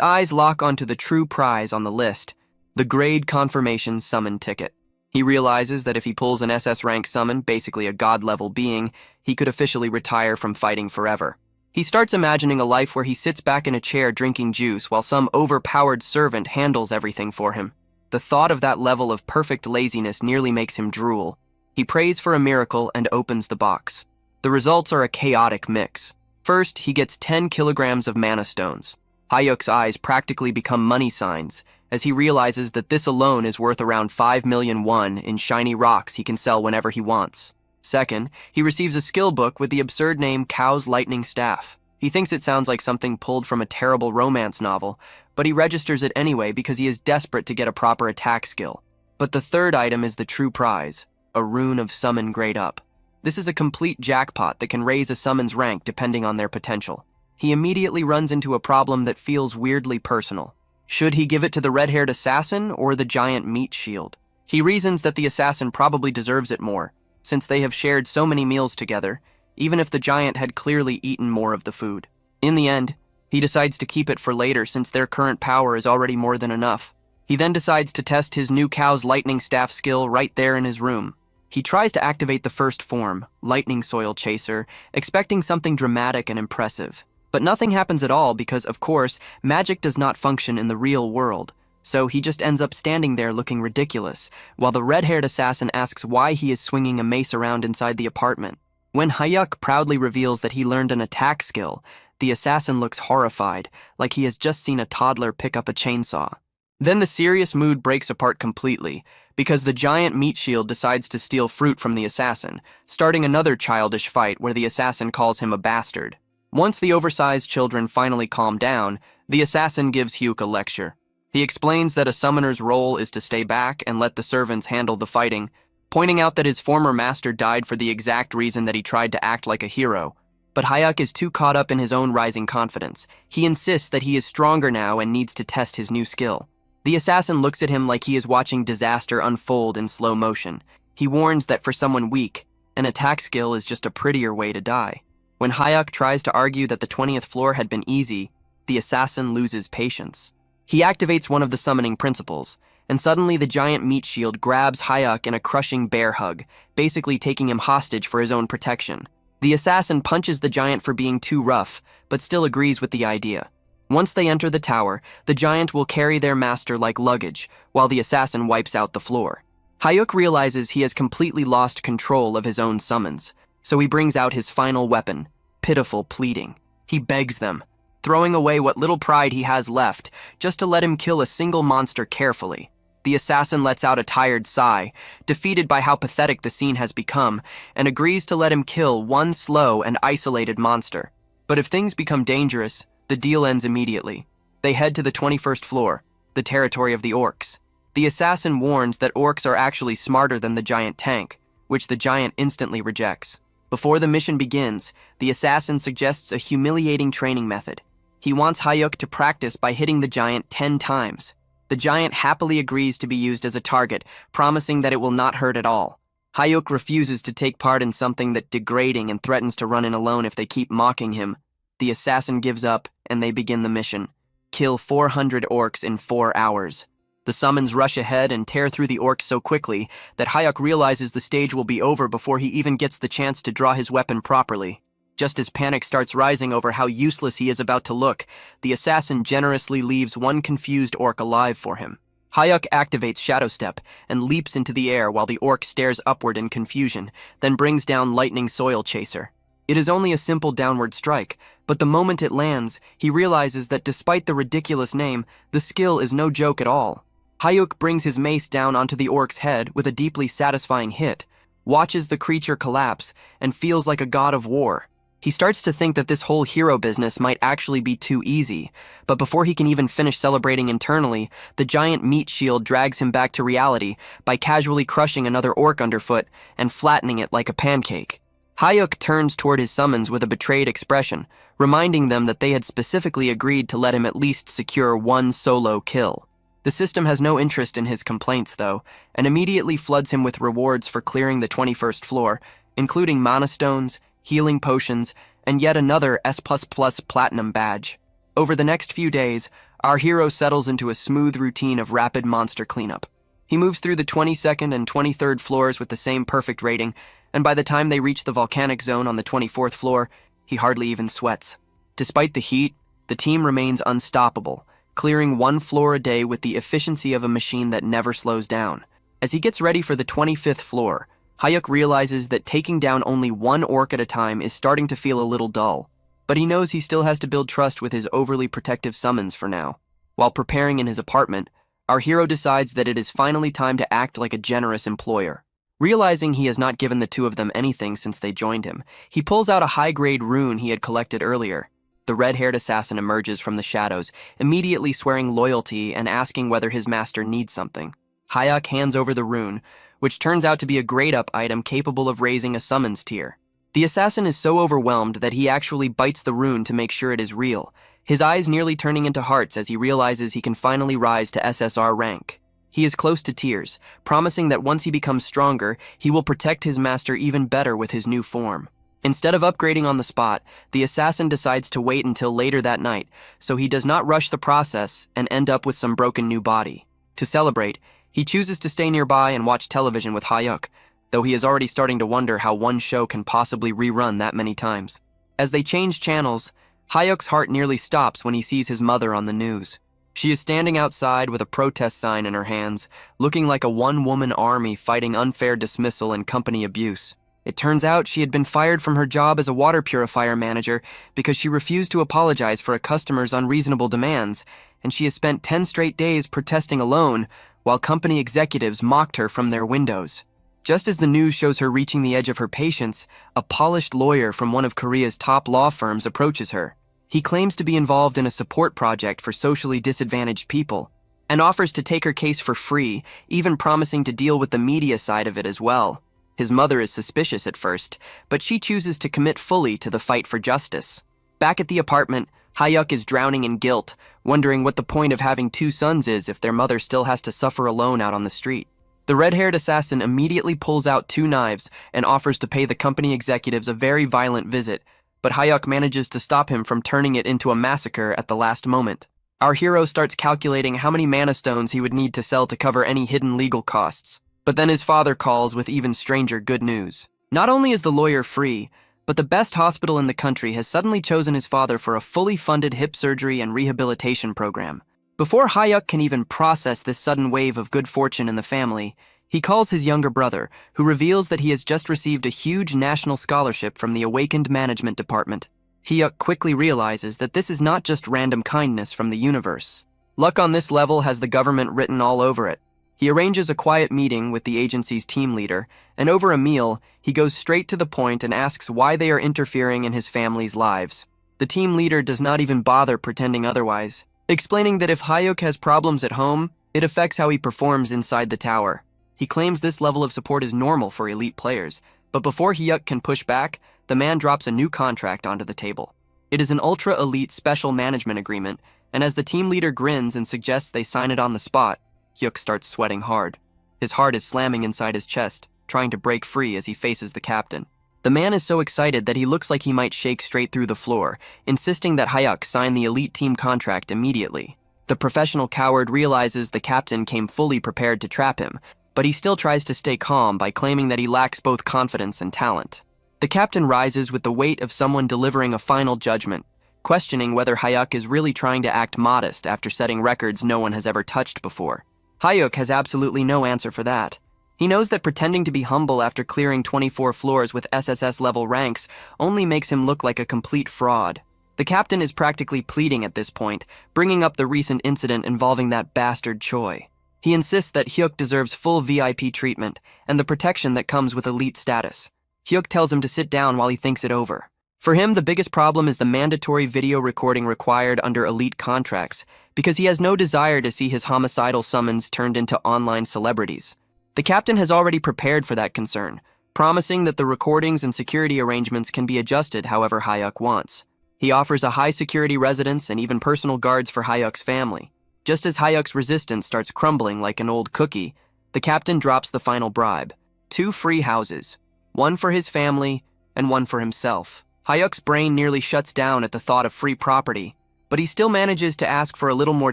eyes lock onto the true prize on the list, the grade confirmation summon ticket. He realizes that if he pulls an SS rank summon, basically a god-level being, he could officially retire from fighting forever. He starts imagining a life where he sits back in a chair drinking juice while some overpowered servant handles everything for him. The thought of that level of perfect laziness nearly makes him drool. He prays for a miracle and opens the box. The results are a chaotic mix. First, he gets 10 kilograms of mana stones. Hyuk's eyes practically become money signs, as he realizes that this alone is worth around 5 million won in shiny rocks he can sell whenever he wants. Second, he receives a skill book with the absurd name Cow's Lightning Staff. He thinks it sounds like something pulled from a terrible romance novel, but he registers it anyway because he is desperate to get a proper attack skill. But the third item is the true prize, a Rune of Summon Grade Up. This is a complete jackpot that can raise a summon's rank depending on their potential. He immediately runs into a problem that feels weirdly personal. Should he give it to the red-haired assassin or the giant meat shield? He reasons that the assassin probably deserves it more, since they have shared so many meals together, even if the giant had clearly eaten more of the food. In the end, he decides to keep it for later since their current power is already more than enough. He then decides to test his new Cow's Lightning Staff skill right there in his room. He tries to activate the first form, Lightning Soil Chaser, expecting something dramatic and impressive. But nothing happens at all because, of course, magic does not function in the real world. So he just ends up standing there looking ridiculous, while the red-haired assassin asks why he is swinging a mace around inside the apartment. When Hyuk proudly reveals that he learned an attack skill, the assassin looks horrified, like he has just seen a toddler pick up a chainsaw. Then the serious mood breaks apart completely, because the giant meat shield decides to steal fruit from the assassin, starting another childish fight where the assassin calls him a bastard. Once the oversized children finally calm down, the assassin gives Hyuk a lecture. He explains that a summoner's role is to stay back and let the servants handle the fighting, pointing out that his former master died for the exact reason that he tried to act like a hero. But Hyuk is too caught up in his own rising confidence. He insists that he is stronger now and needs to test his new skill. The assassin looks at him like he is watching disaster unfold in slow motion. He warns that for someone weak, an attack skill is just a prettier way to die. When Hyuk tries to argue that the 20th floor had been easy, the assassin loses patience. He activates one of the summoning principles, and suddenly the giant meat shield grabs Hayuk in a crushing bear hug, basically taking him hostage for his own protection. The assassin punches the giant for being too rough, but still agrees with the idea. Once they enter the tower, the giant will carry their master like luggage, while the assassin wipes out the floor. Hayuk realizes he has completely lost control of his own summons, so he brings out his final weapon, pitiful pleading. He begs them, throwing away what little pride he has left, just to let him kill a single monster carefully. The assassin lets out a tired sigh, defeated by how pathetic the scene has become, and agrees to let him kill one slow and isolated monster. But if things become dangerous, the deal ends immediately. They head to the 21st floor, the territory of the orcs. The assassin warns that orcs are actually smarter than the giant tank, which the giant instantly rejects. Before the mission begins, the assassin suggests a humiliating training method. He wants Hayuk to practice by hitting the giant 10 times. The giant happily agrees to be used as a target, promising that it will not hurt at all. Hayuk refuses to take part in something that's degrading and threatens to run in alone if they keep mocking him. The assassin gives up, and they begin the mission. Kill 400 orcs in 4 hours. The summons rush ahead and tear through the orcs so quickly that Hayuk realizes the stage will be over before he even gets the chance to draw his weapon properly. Just as panic starts rising over how useless he is about to look, the assassin generously leaves one confused orc alive for him. Hayuk activates Shadow Step and leaps into the air while the orc stares upward in confusion, then brings down Lightning Soil Chaser. It is only a simple downward strike, but the moment it lands, he realizes that despite the ridiculous name, the skill is no joke at all. Hayuk brings his mace down onto the orc's head with a deeply satisfying hit, watches the creature collapse, and feels like a god of war. He starts to think that this whole hero business might actually be too easy, but before he can even finish celebrating internally, the giant meat shield drags him back to reality by casually crushing another orc underfoot and flattening it like a pancake. Hayuk turns toward his summons with a betrayed expression, reminding them that they had specifically agreed to let him at least secure one solo kill. The system has no interest in his complaints, though, and immediately floods him with rewards for clearing the 21st floor, including mana stones, healing potions, and yet another S++ platinum badge. Over the next few days, our hero settles into a smooth routine of rapid monster cleanup. He moves through the 22nd and 23rd floors with the same perfect rating, and by the time they reach the volcanic zone on the 24th floor, he hardly even sweats. Despite the heat, the team remains unstoppable, clearing one floor a day with the efficiency of a machine that never slows down. As he gets ready for the 25th floor, Hayuk realizes that taking down only one orc at a time is starting to feel a little dull, but he knows he still has to build trust with his overly protective summons for now. While preparing in his apartment, our hero decides that it is finally time to act like a generous employer. Realizing he has not given the two of them anything since they joined him, he pulls out a high-grade rune he had collected earlier. The red-haired assassin emerges from the shadows, immediately swearing loyalty and asking whether his master needs something. Hayuk hands over the rune, which turns out to be a grade-up item capable of raising a summons tier. The assassin is so overwhelmed that he actually bites the rune to make sure it is real, his eyes nearly turning into hearts as he realizes he can finally rise to SSR rank. He is close to tears, promising that once he becomes stronger, he will protect his master even better with his new form. Instead of upgrading on the spot, the assassin decides to wait until later that night, so he does not rush the process and end up with some broken new body. To celebrate, he chooses to stay nearby and watch television with Hayuk, though he is already starting to wonder how one show can possibly rerun that many times. As they change channels, Hayuk's heart nearly stops when he sees his mother on the news. She is standing outside with a protest sign in her hands, looking like a one-woman army fighting unfair dismissal and company abuse. It turns out she had been fired from her job as a water purifier manager because she refused to apologize for a customer's unreasonable demands, and she has spent 10 straight days protesting alone while company executives mocked her from their windows. Just as the news shows her reaching the edge of her patience, a polished lawyer from one of Korea's top law firms approaches her. He claims to be involved in a support project for socially disadvantaged people and offers to take her case for free, even promising to deal with the media side of it as well. His mother is suspicious at first, but she chooses to commit fully to the fight for justice. Back at the apartment, Hayuk is drowning in guilt, wondering what the point of having two sons is if their mother still has to suffer alone out on the street. The red-haired assassin immediately pulls out 2 knives and offers to pay the company executives a very violent visit, but Hayuk manages to stop him from turning it into a massacre at the last moment. Our hero starts calculating how many mana stones he would need to sell to cover any hidden legal costs. But then his father calls with even stranger good news. Not only is the lawyer free, but the best hospital in the country has suddenly chosen his father for a fully funded hip surgery and rehabilitation program. Before Hayuk can even process this sudden wave of good fortune in the family, he calls his younger brother, who reveals that he has just received a huge national scholarship from the Awakened Management Department. Hyuk quickly realizes that this is not just random kindness from the universe. Luck on this level has the government written all over it. He arranges a quiet meeting with the agency's team leader, and over a meal, he goes straight to the point and asks why they are interfering in his family's lives. The team leader does not even bother pretending otherwise, explaining that if Hayuk has problems at home, it affects how he performs inside the tower. He claims this level of support is normal for elite players, but before Hyuk can push back, the man drops a new contract onto the table. It is an ultra-elite special management agreement, and as the team leader grins and suggests they sign it on the spot, Hyuk starts sweating hard. His heart is slamming inside his chest, trying to break free as he faces the captain. The man is so excited that he looks like he might shake straight through the floor, insisting that Hyuk sign the elite team contract immediately. The professional coward realizes the captain came fully prepared to trap him, but he still tries to stay calm by claiming that he lacks both confidence and talent. The captain rises with the weight of someone delivering a final judgment, questioning whether Hyuk is really trying to act modest after setting records no one has ever touched before. Hyuk has absolutely no answer for that. He knows that pretending to be humble after clearing 24 floors with SSS-level ranks only makes him look like a complete fraud. The captain is practically pleading at this point, bringing up the recent incident involving that bastard Choi. He insists that Hyuk deserves full VIP treatment and the protection that comes with elite status. Hyuk tells him to sit down while he thinks it over. For him, the biggest problem is the mandatory video recording required under elite contracts, because he has no desire to see his homicidal summons turned into online celebrities. The captain has already prepared for that concern, promising that the recordings and security arrangements can be adjusted however Hyuk wants. He offers a high-security residence and even personal guards for Hyuk's family. Just as Hyuk's resistance starts crumbling like an old cookie, the captain drops the final bribe. 2 free houses, one for his family and one for himself. Hyuk's brain nearly shuts down at the thought of free property, but he still manages to ask for a little more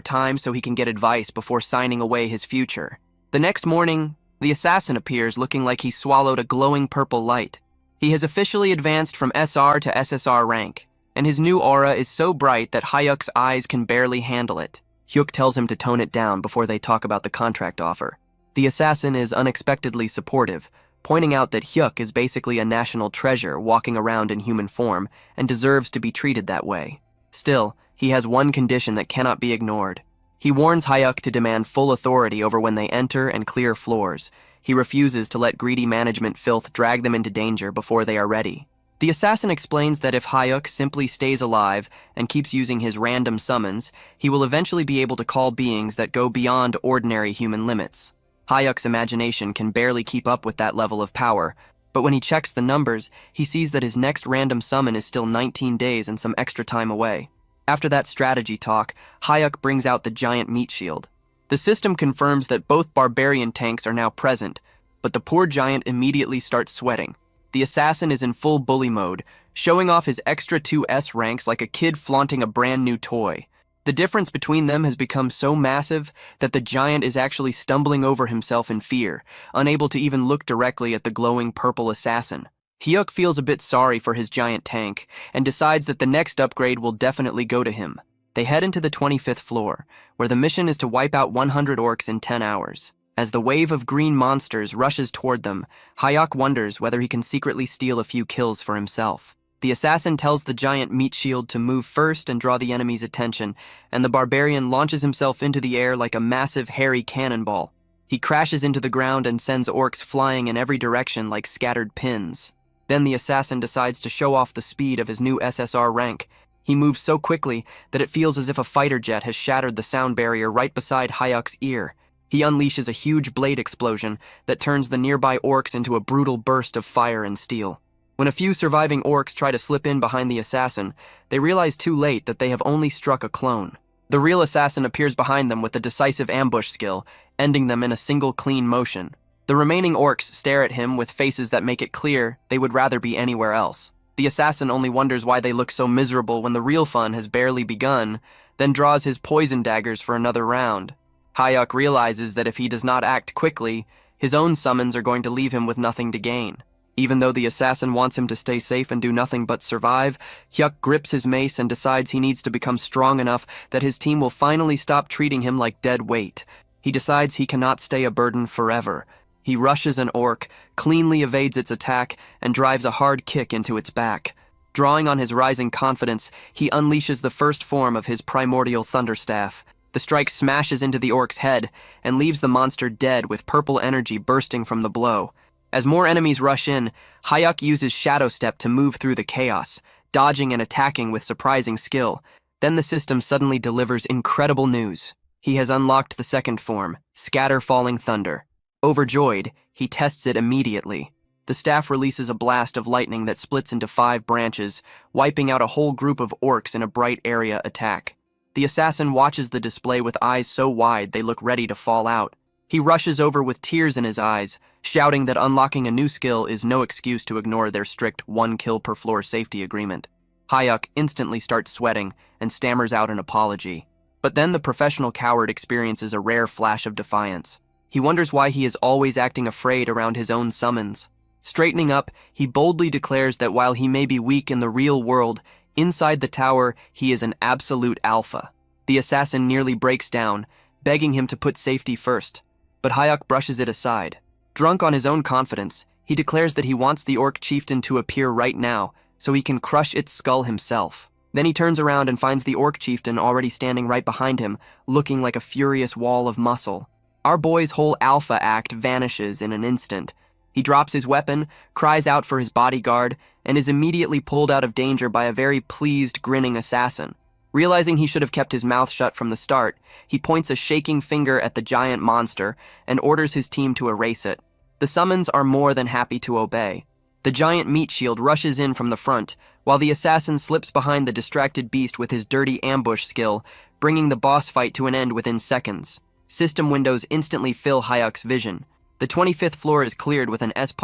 time so he can get advice before signing away his future. The next morning, the assassin appears looking like he swallowed a glowing purple light. He has officially advanced from SR to SSR rank, and his new aura is so bright that Hyuk's eyes can barely handle it. Hyuk tells him to tone it down before they talk about the contract offer. The assassin is unexpectedly supportive, pointing out that Hyuk is basically a national treasure walking around in human form and deserves to be treated that way. Still, he has one condition that cannot be ignored. He warns Hyuk to demand full authority over when they enter and clear floors. He refuses to let greedy management filth drag them into danger before they are ready. The assassin explains that if Hyuk simply stays alive and keeps using his random summons, he will eventually be able to call beings that go beyond ordinary human limits. Hyuk's imagination can barely keep up with that level of power, but when he checks the numbers, he sees that his next random summon is still 19 days and some extra time away. After that strategy talk, Hyuk brings out the giant meat shield. The system confirms that both barbarian tanks are now present, but the poor giant immediately starts sweating. The assassin is in full bully mode, showing off his extra 2S ranks like a kid flaunting a brand new toy. The difference between them has become so massive that the giant is actually stumbling over himself in fear, unable to even look directly at the glowing purple assassin. Hyuk feels a bit sorry for his giant tank and decides that the next upgrade will definitely go to him. They head into the 25th floor, where the mission is to wipe out 100 orcs in 10 hours. As the wave of green monsters rushes toward them, Hyuk wonders whether he can secretly steal a few kills for himself. The assassin tells the giant meat shield to move first and draw the enemy's attention, and the barbarian launches himself into the air like a massive hairy cannonball. He crashes into the ground and sends orcs flying in every direction like scattered pins. Then the assassin decides to show off the speed of his new SSR rank. He moves so quickly that it feels as if a fighter jet has shattered the sound barrier right beside Hyuk's ear. He unleashes a huge blade explosion that turns the nearby orcs into a brutal burst of fire and steel. When a few surviving orcs try to slip in behind the assassin, they realize too late that they have only struck a clone. The real assassin appears behind them with a decisive ambush skill, ending them in a single clean motion. The remaining orcs stare at him with faces that make it clear they would rather be anywhere else. The assassin only wonders why they look so miserable when the real fun has barely begun. then draws his poison daggers for another round. Hayuk realizes that if he does not act quickly, his own summons are going to leave him with nothing to gain. Even though the assassin wants him to stay safe and do nothing but survive, Hyuk grips his mace and decides he needs to become strong enough that his team will finally stop treating him like dead weight. He decides he cannot stay a burden forever. He rushes an orc, cleanly evades its attack, and drives a hard kick into its back. Drawing on his rising confidence, he unleashes the first form of his primordial thunderstaff. The strike smashes into the orc's head and leaves the monster dead with purple energy bursting from the blow. As more enemies rush in, Hayuk uses Shadow Step to move through the chaos, dodging and attacking with surprising skill. Then the system suddenly delivers incredible news. He has unlocked the second form, Scatter Falling Thunder. Overjoyed, he tests it immediately. The staff releases a blast of lightning that splits into 5 branches, wiping out a whole group of orcs in a bright area attack. The assassin watches the display with eyes so wide they look ready to fall out. He rushes over with tears in his eyes, shouting that unlocking a new skill is no excuse to ignore their strict 1 kill per floor safety agreement. Hayuk instantly starts sweating and stammers out an apology. But then the professional coward experiences a rare flash of defiance. He wonders why he is always acting afraid around his own summons. Straightening up, he boldly declares that while he may be weak in the real world, inside the tower he is an absolute alpha. The assassin nearly breaks down, begging him to put safety first. But Hayuk brushes it aside. Drunk on his own confidence, he declares that he wants the orc chieftain to appear right now so he can crush its skull himself. Then he turns around and finds the orc chieftain already standing right behind him, looking like a furious wall of muscle. Our boy's whole alpha act vanishes in an instant. He drops his weapon, cries out for his bodyguard, and is immediately pulled out of danger by a very pleased, grinning assassin. Realizing he should have kept his mouth shut from the start, he points a shaking finger at the giant monster and orders his team to erase it. The summons are more than happy to obey. The giant meat shield rushes in from the front, while the assassin slips behind the distracted beast with his dirty ambush skill, bringing the boss fight to an end within seconds. System windows instantly fill Hayuk's vision. The 25th floor is cleared with an S++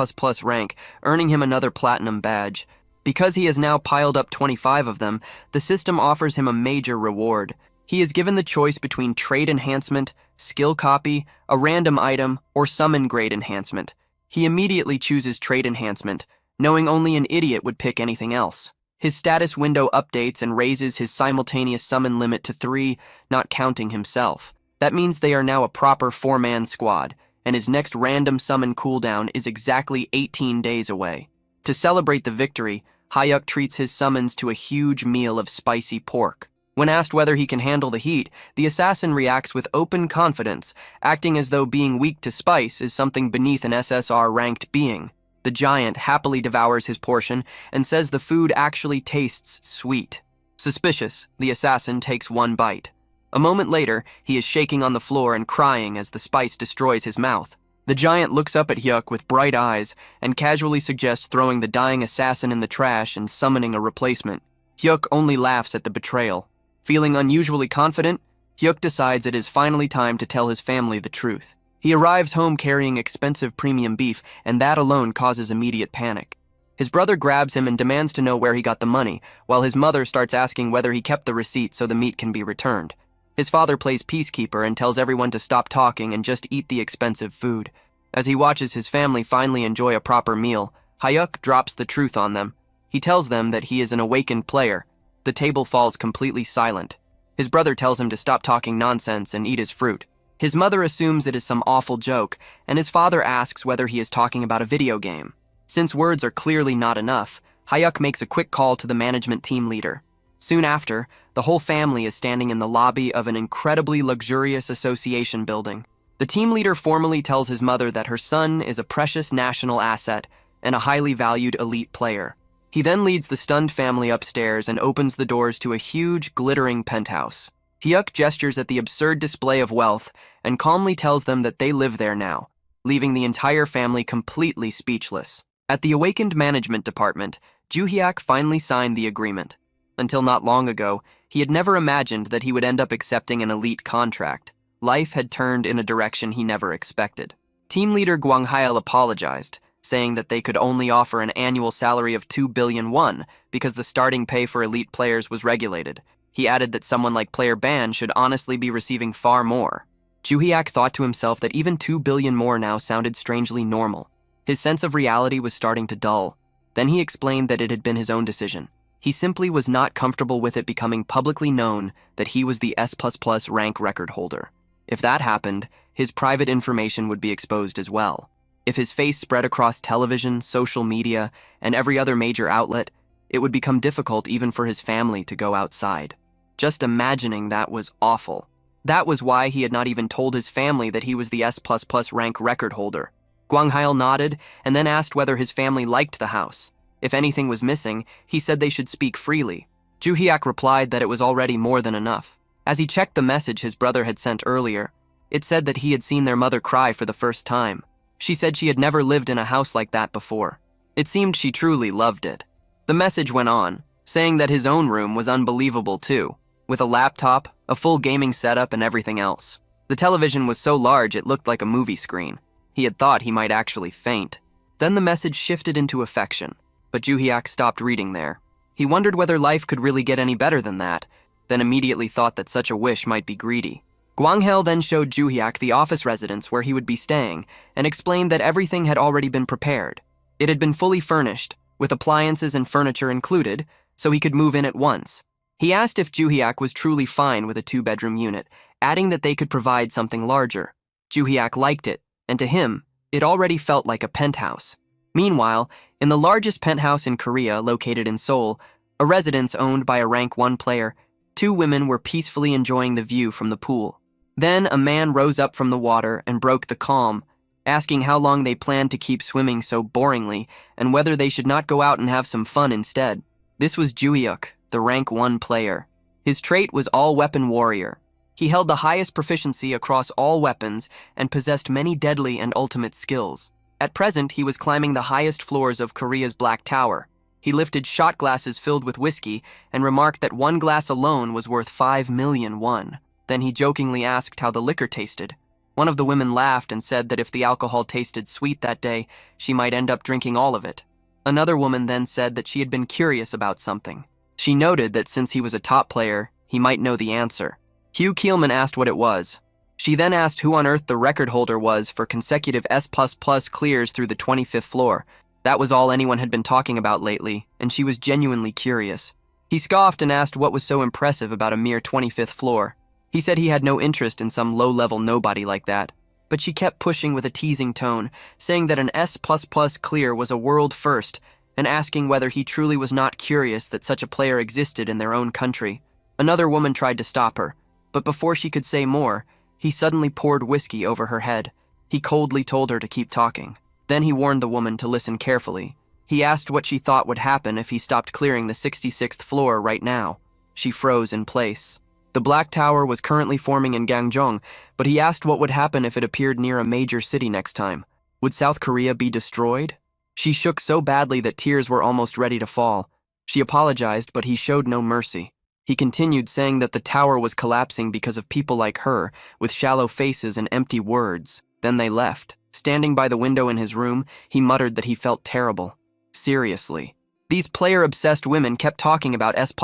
rank, earning him another platinum badge. Because he has now piled up 25 of them, the system offers him a major reward. He is given the choice between trait enhancement, skill copy, a random item, or summon grade enhancement. He immediately chooses trait enhancement, knowing only an idiot would pick anything else. His status window updates and raises his simultaneous summon limit to 3, not counting himself. That means they are now a proper 4-man squad, and his next random summon cooldown is exactly 18 days away. To celebrate the victory, Hayuk treats his summons to a huge meal of spicy pork. When asked whether he can handle the heat, the assassin reacts with open confidence, acting as though being weak to spice is something beneath an SSR-ranked being. The giant happily devours his portion and says the food actually tastes sweet. Suspicious, the assassin takes 1 bite. A moment later, he is shaking on the floor and crying as the spice destroys his mouth. The giant looks up at Hyuk with bright eyes and casually suggests throwing the dying assassin in the trash and summoning a replacement. Hyuk only laughs at the betrayal. Feeling unusually confident, Hyuk decides it is finally time to tell his family the truth. He arrives home carrying expensive premium beef, and that alone causes immediate panic. His brother grabs him and demands to know where he got the money, while his mother starts asking whether he kept the receipt so the meat can be returned. His father plays peacekeeper and tells everyone to stop talking and just eat the expensive food. As he watches his family finally enjoy a proper meal, Hayuk drops the truth on them. He tells them that he is an awakened player. The table falls completely silent. His brother tells him to stop talking nonsense and eat his fruit. His mother assumes it is some awful joke, and his father asks whether he is talking about a video game. Since words are clearly not enough, Hayuk makes a quick call to the management team leader. Soon after, the whole family is standing in the lobby of an incredibly luxurious association building. The team leader formally tells his mother that her son is a precious national asset and a highly valued elite player. He then leads the stunned family upstairs and opens the doors to a huge, glittering penthouse. Hyuk gestures at the absurd display of wealth and calmly tells them that they live there now, leaving the entire family completely speechless. At the awakened management department, Juhyuk finally signed the agreement. Until not long ago, he had never imagined that he would end up accepting an elite contract. Life had turned in a direction he never expected. Team leader Gwanghail apologized, saying that they could only offer an annual salary of 2 billion won because the starting pay for elite players was regulated. He added that someone like Player Ban should honestly be receiving far more. Juhyak thought to himself that even 2 billion more now sounded strangely normal. His sense of reality was starting to dull. Then he explained that it had been his own decision. He simply was not comfortable with it becoming publicly known that he was the S++ rank record holder. If that happened, his private information would be exposed as well. If his face spread across television, social media, and every other major outlet, it would become difficult even for his family to go outside. Just imagining that was awful. That was why he had not even told his family that he was the S++ rank record holder. Gwanghail nodded and then asked whether his family liked the house. If anything was missing, he said they should speak freely. Juhyak replied that it was already more than enough. As he checked the message his brother had sent earlier, it said that he had seen their mother cry for the first time. She said she had never lived in a house like that before. It seemed she truly loved it. The message went on, saying that his own room was unbelievable too, with a laptop, a full gaming setup, and everything else. The television was so large it looked like a movie screen. He had thought he might actually faint. Then the message shifted into affection, but Juhyak stopped reading there. He wondered whether life could really get any better than that, then immediately thought that such a wish might be greedy. Gwanghail then showed Juhyak the office residence where he would be staying and explained that everything had already been prepared. It had been fully furnished, with appliances and furniture included, so he could move in at once. He asked if Juhyak was truly fine with a 2-bedroom unit, adding that they could provide something larger. Juhyak liked it, and to him, it already felt like a penthouse. Meanwhile, in the largest penthouse in Korea located in Seoul, a residence owned by a rank 1 player, 2 women were peacefully enjoying the view from the pool. Then a man rose up from the water and broke the calm, asking how long they planned to keep swimming so boringly and whether they should not go out and have some fun instead. This was Juhyuk, the rank 1 player. His trait was all-weapon warrior. He held the highest proficiency across all weapons and possessed many deadly and ultimate skills. At present, he was climbing the highest floors of Korea's Black Tower. He lifted shot glasses filled with whiskey and remarked that 1 glass alone was worth 5 million won. Then he jokingly asked how the liquor tasted. One of the women laughed and said that if the alcohol tasted sweet that day, she might end up drinking all of it. Another woman then said that she had been curious about something. She noted that since he was a top player, he might know the answer. Hugh Keelman asked what it was. She then asked who on earth the record holder was for consecutive S++ clears through the 25th floor. That was all anyone had been talking about lately, and she was genuinely curious. He scoffed and asked what was so impressive about a mere 25th floor. He said he had no interest in some low-level nobody like that, but she kept pushing with a teasing tone, saying that an S++ clear was a world first, and asking whether he truly was not curious that such a player existed in their own country. Another woman tried to stop her, but before she could say more, he suddenly poured whiskey over her head. He coldly told her to keep talking. Then he warned the woman to listen carefully. He asked what she thought would happen if he stopped clearing the 66th floor right now. She froze in place. The Black Tower was currently forming in Gangjeong, but he asked what would happen if it appeared near a major city next time. Would South Korea be destroyed? She shook so badly that tears were almost ready to fall. She apologized, but he showed no mercy. He continued saying that the tower was collapsing because of people like her, with shallow faces and empty words. Then they left. Standing by the window in his room, he muttered that he felt terrible. Seriously. These player-obsessed women kept talking about S++,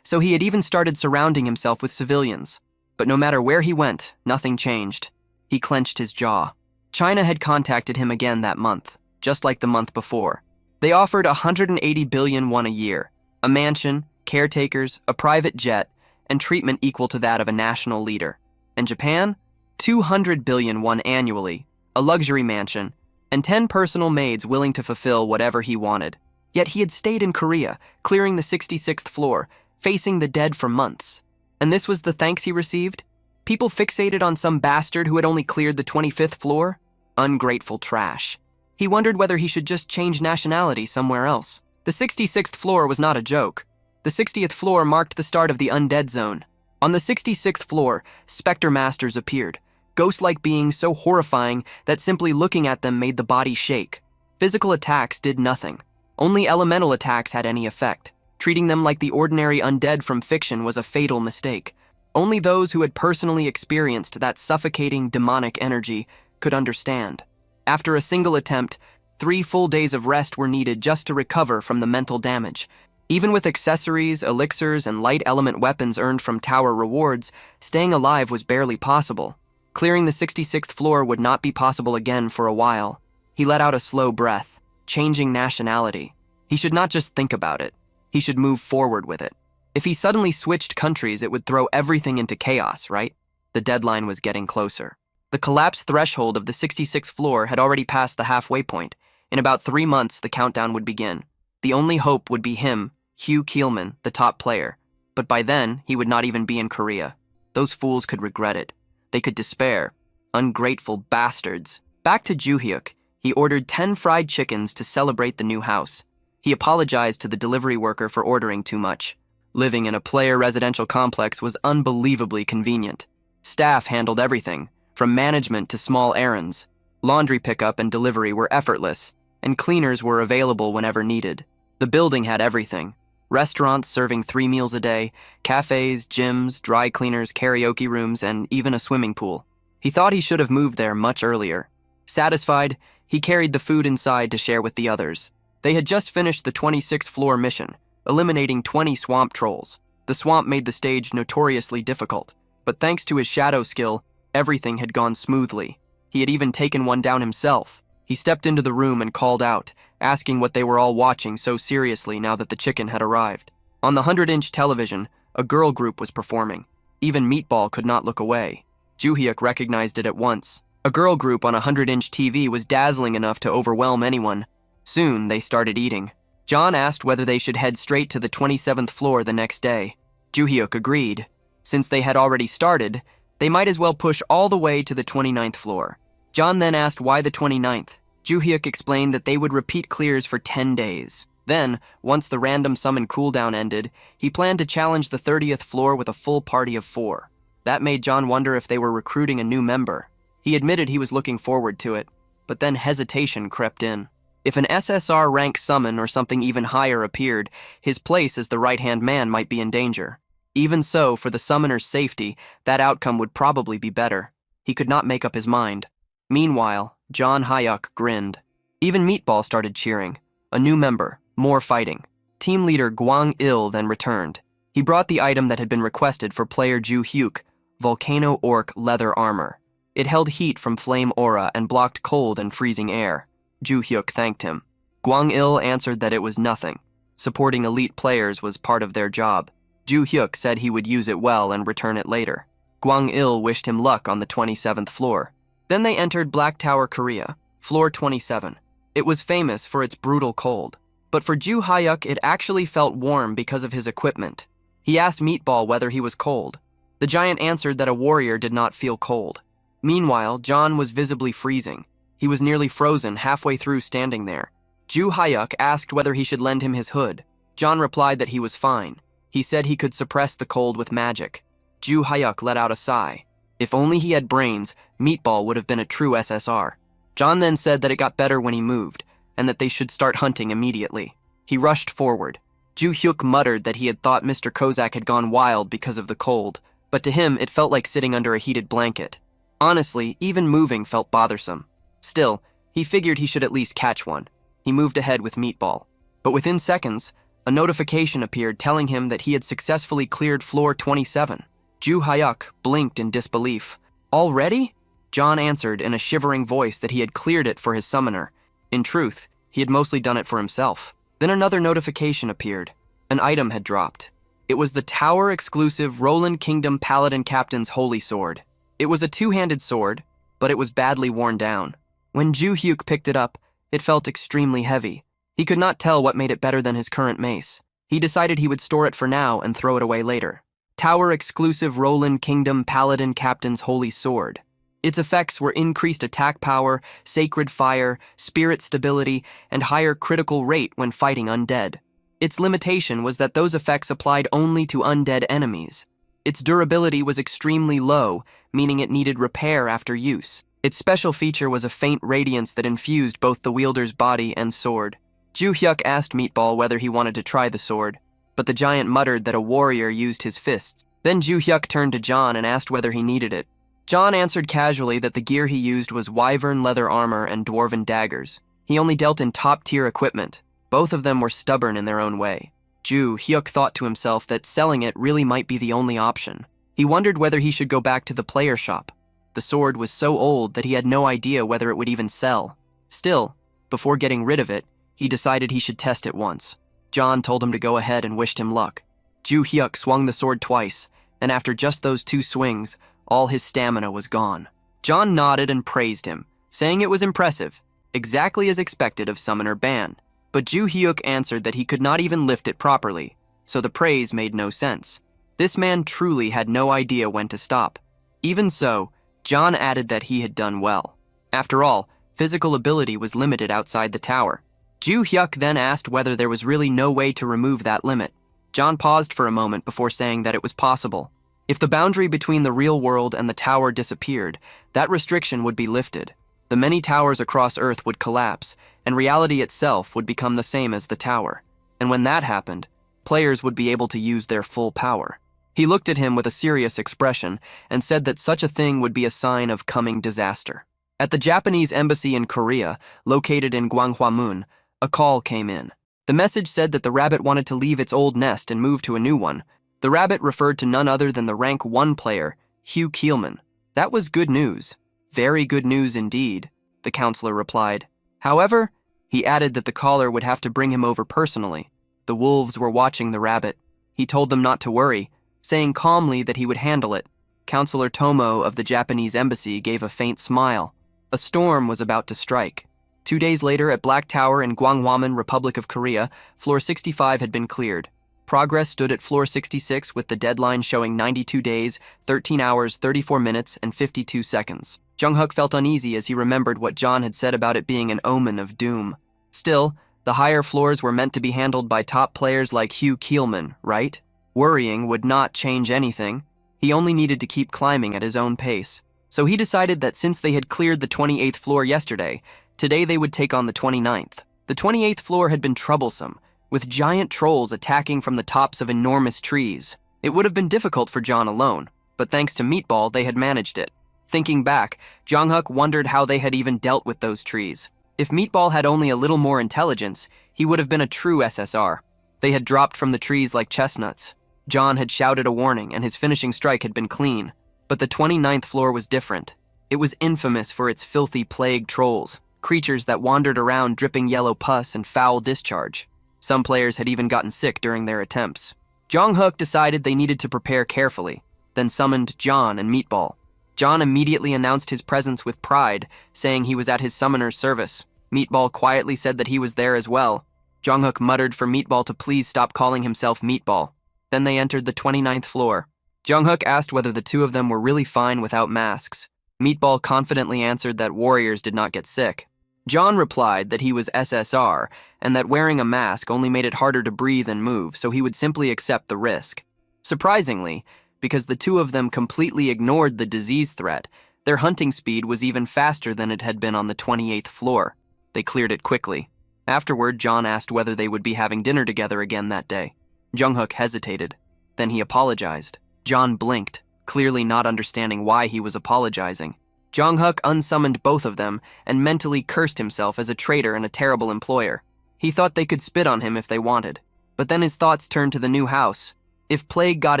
so he had even started surrounding himself with civilians. But no matter where he went, nothing changed. He clenched his jaw. China had contacted him again that month, just like the month before. They offered 180 billion won a year, a mansion, caretakers, a private jet, and treatment equal to that of a national leader. And Japan? 200 billion won annually, a luxury mansion, and 10 personal maids willing to fulfill whatever he wanted. Yet he had stayed in Korea, clearing the 66th floor, facing the dead for months. And this was the thanks he received? People fixated on some bastard who had only cleared the 25th floor? Ungrateful trash. He wondered whether he should just change nationality somewhere else. The 66th floor was not a joke. The 60th floor marked the start of the undead zone. On the 66th floor, specter masters appeared, ghost-like beings so horrifying that simply looking at them made the body shake. Physical attacks did nothing. Only elemental attacks had any effect. Treating them like the ordinary undead from fiction was a fatal mistake. Only those who had personally experienced that suffocating demonic energy could understand. After a single attempt, 3 full days of rest were needed just to recover from the mental damage. Even with accessories, elixirs, and light element weapons earned from tower rewards, staying alive was barely possible. Clearing the 66th floor would not be possible again for a while. He let out a slow breath, changing nationality. He should not just think about it. He should move forward with it. If he suddenly switched countries, it would throw everything into chaos, right? The deadline was getting closer. The collapse threshold of the 66th floor had already passed the halfway point. In about 3 months, the countdown would begin. The only hope would be him, Hugh Keelman, the top player. But by then, he would not even be in Korea. Those fools could regret it. They could despair. Ungrateful bastards. Back to Joo-hyuk, he ordered 10 fried chickens to celebrate the new house. He apologized to the delivery worker for ordering too much. Living in a player residential complex was unbelievably convenient. Staff handled everything, from management to small errands. Laundry pickup and delivery were effortless, and cleaners were available whenever needed. The building had everything. Restaurants serving 3 meals a day, cafes, gyms, dry cleaners, karaoke rooms, and even a swimming pool. He thought he should have moved there much earlier. Satisfied, he carried the food inside to share with the others. They had just finished the 26th floor mission, eliminating 20 swamp trolls. The swamp made the stage notoriously difficult, but thanks to his shadow skill, everything had gone smoothly. He had even taken one down himself. He stepped into the room and called out, asking what they were all watching so seriously now that the chicken had arrived. On the 100-inch television, a girl group was performing. Even Meatball could not look away. Joo-hyuk recognized it at once. A girl group on a 100-inch TV was dazzling enough to overwhelm anyone. Soon, they started eating. John asked whether they should head straight to the 27th floor the next day. Joo-hyuk agreed. Since they had already started, they might as well push all the way to the 29th floor. John then asked why the 29th. Joo-hyuk explained that they would repeat clears for 10 days. Then, once the random summon cooldown ended, he planned to challenge the 30th floor with a full party of 4. That made John wonder if they were recruiting a new member. He admitted he was looking forward to it, but then hesitation crept in. If an SSR rank summon or something even higher appeared, his place as the right-hand man might be in danger. Even so, for the summoner's safety, that outcome would probably be better. He could not make up his mind. Meanwhile, John Hyuk grinned. Even Meatball started cheering. A new member, more fighting. Team leader Gwang-il then returned. He brought the item that had been requested for player Joo-hyuk, Volcano Orc leather armor. It held heat from flame aura and blocked cold and freezing air. Joo-hyuk thanked him. Gwang-il answered that it was nothing. Supporting elite players was part of their job. Joo-hyuk said he would use it well and return it later. Gwang-il wished him luck on the 27th floor. Then they entered Black Tower, Korea, floor 27. It was famous for its brutal cold. But for Joo-hyuk, it actually felt warm because of his equipment. He asked Meatball whether he was cold. The giant answered that a warrior did not feel cold. Meanwhile, John was visibly freezing. He was nearly frozen halfway through standing there. Joo-hyuk asked whether he should lend him his hood. John replied that he was fine. He said he could suppress the cold with magic. Joo-hyuk let out a sigh. If only he had brains, Meatball would have been a true SSR. John then said that it got better when he moved, and that they should start hunting immediately. He rushed forward. Joo-hyuk muttered that he had thought Mr. Kozak had gone wild because of the cold, but to him it felt like sitting under a heated blanket. Honestly, even moving felt bothersome. Still, he figured he should at least catch one. He moved ahead with Meatball. But within seconds, a notification appeared telling him that he had successfully cleared floor 27. Joo-hyuk blinked in disbelief. Already? John answered in a shivering voice that he had cleared it for his summoner. In truth, he had mostly done it for himself. Then another notification appeared. An item had dropped. It was the tower-exclusive Roland Kingdom Paladin Captain's Holy Sword. It was a two-handed sword, but it was badly worn down. When Joo-hyuk picked it up, it felt extremely heavy. He could not tell what made it better than his current mace. He decided he would store it for now and throw it away later. Tower-exclusive Roland Kingdom Paladin Captain's Holy Sword. Its effects were increased attack power, sacred fire, spirit stability, and higher critical rate when fighting undead. Its limitation was that those effects applied only to undead enemies. Its durability was extremely low, meaning it needed repair after use. Its special feature was a faint radiance that infused both the wielder's body and sword. Joo-hyuk asked Meatball whether he wanted to try the sword, but the giant muttered that a warrior used his fists. Then Joo-hyuk turned to John and asked whether he needed it. John answered casually that the gear he used was wyvern leather armor and dwarven daggers. He only dealt in top-tier equipment. Both of them were stubborn in their own way. Ju Hyuk thought to himself that selling it really might be the only option. He wondered whether he should go back to the player shop. The sword was so old that he had no idea whether it would even sell. Still, before getting rid of it, he decided he should test it once. John told him to go ahead and wished him luck. Ju Hyuk swung the sword twice, and after just those 2 swings, all his stamina was gone. John nodded and praised him, saying it was impressive, exactly as expected of Summoner Ban. But Ju Hyuk answered that he could not even lift it properly, so the praise made no sense. This man truly had no idea when to stop. Even so, John added that he had done well. After all, physical ability was limited outside the tower. Ju Hyuk then asked whether there was really no way to remove that limit. John paused for a moment before saying that it was possible. If the boundary between the real world and the tower disappeared, that restriction would be lifted. The many towers across Earth would collapse, and reality itself would become the same as the tower. And when that happened, players would be able to use their full power. He looked at him with a serious expression and said that such a thing would be a sign of coming disaster. At the Japanese embassy in Korea, located in Gwanghwamun, a call came in. The message said that the rabbit wanted to leave its old nest and move to a new one. The rabbit referred to none other than the rank 1 player, Hugh Keelman. That was good news. Very good news indeed, the counselor replied. However, he added that the caller would have to bring him over personally. The wolves were watching the rabbit. He told them not to worry, saying calmly that he would handle it. Counselor Tomo of the Japanese embassy gave a faint smile. A storm was about to strike. 2 days later, at Black Tower in Gwanghwamun, Republic of Korea, floor 65 had been cleared. Progress stood at floor 66 with the deadline showing 92 days, 13 hours, 34 minutes, and 52 seconds. Jung-Hook felt uneasy as he remembered what John had said about it being an omen of doom. Still, the higher floors were meant to be handled by top players like Hugh Keelman, right? Worrying would not change anything. He only needed to keep climbing at his own pace. So he decided that since they had cleared the 28th floor yesterday, today they would take on the 29th. The 28th floor had been troublesome, with giant trolls attacking from the tops of enormous trees. It would have been difficult for John alone, but thanks to Meatball, they had managed it. Thinking back, Jung-Hook wondered how they had even dealt with those trees. If Meatball had only a little more intelligence, he would have been a true SSR. They had dropped from the trees like chestnuts. John had shouted a warning, and his finishing strike had been clean. But the 29th floor was different. It was infamous for its filthy plague trolls, creatures that wandered around dripping yellow pus and foul discharge. Some players had even gotten sick during their attempts. Jung-Hook decided they needed to prepare carefully, then summoned John and Meatball. John immediately announced his presence with pride, saying he was at his summoner's service. Meatball quietly said that he was there as well. Jung-Hook muttered for Meatball to please stop calling himself Meatball. Then they entered the 29th floor. Jung-Hook asked whether the two of them were really fine without masks. Meatball confidently answered that warriors did not get sick. John replied that he was SSR and that wearing a mask only made it harder to breathe and move, so he would simply accept the risk. Surprisingly, because the two of them completely ignored the disease threat, their hunting speed was even faster than it had been on the 28th floor. They cleared it quickly. Afterward, John asked whether they would be having dinner together again that day. Jung-Hook hesitated. Then he apologized. John blinked, clearly not understanding why he was apologizing. Jung-Hook unsummoned both of them and mentally cursed himself as a traitor and a terrible employer. He thought they could spit on him if they wanted. But then his thoughts turned to the new house. If plague got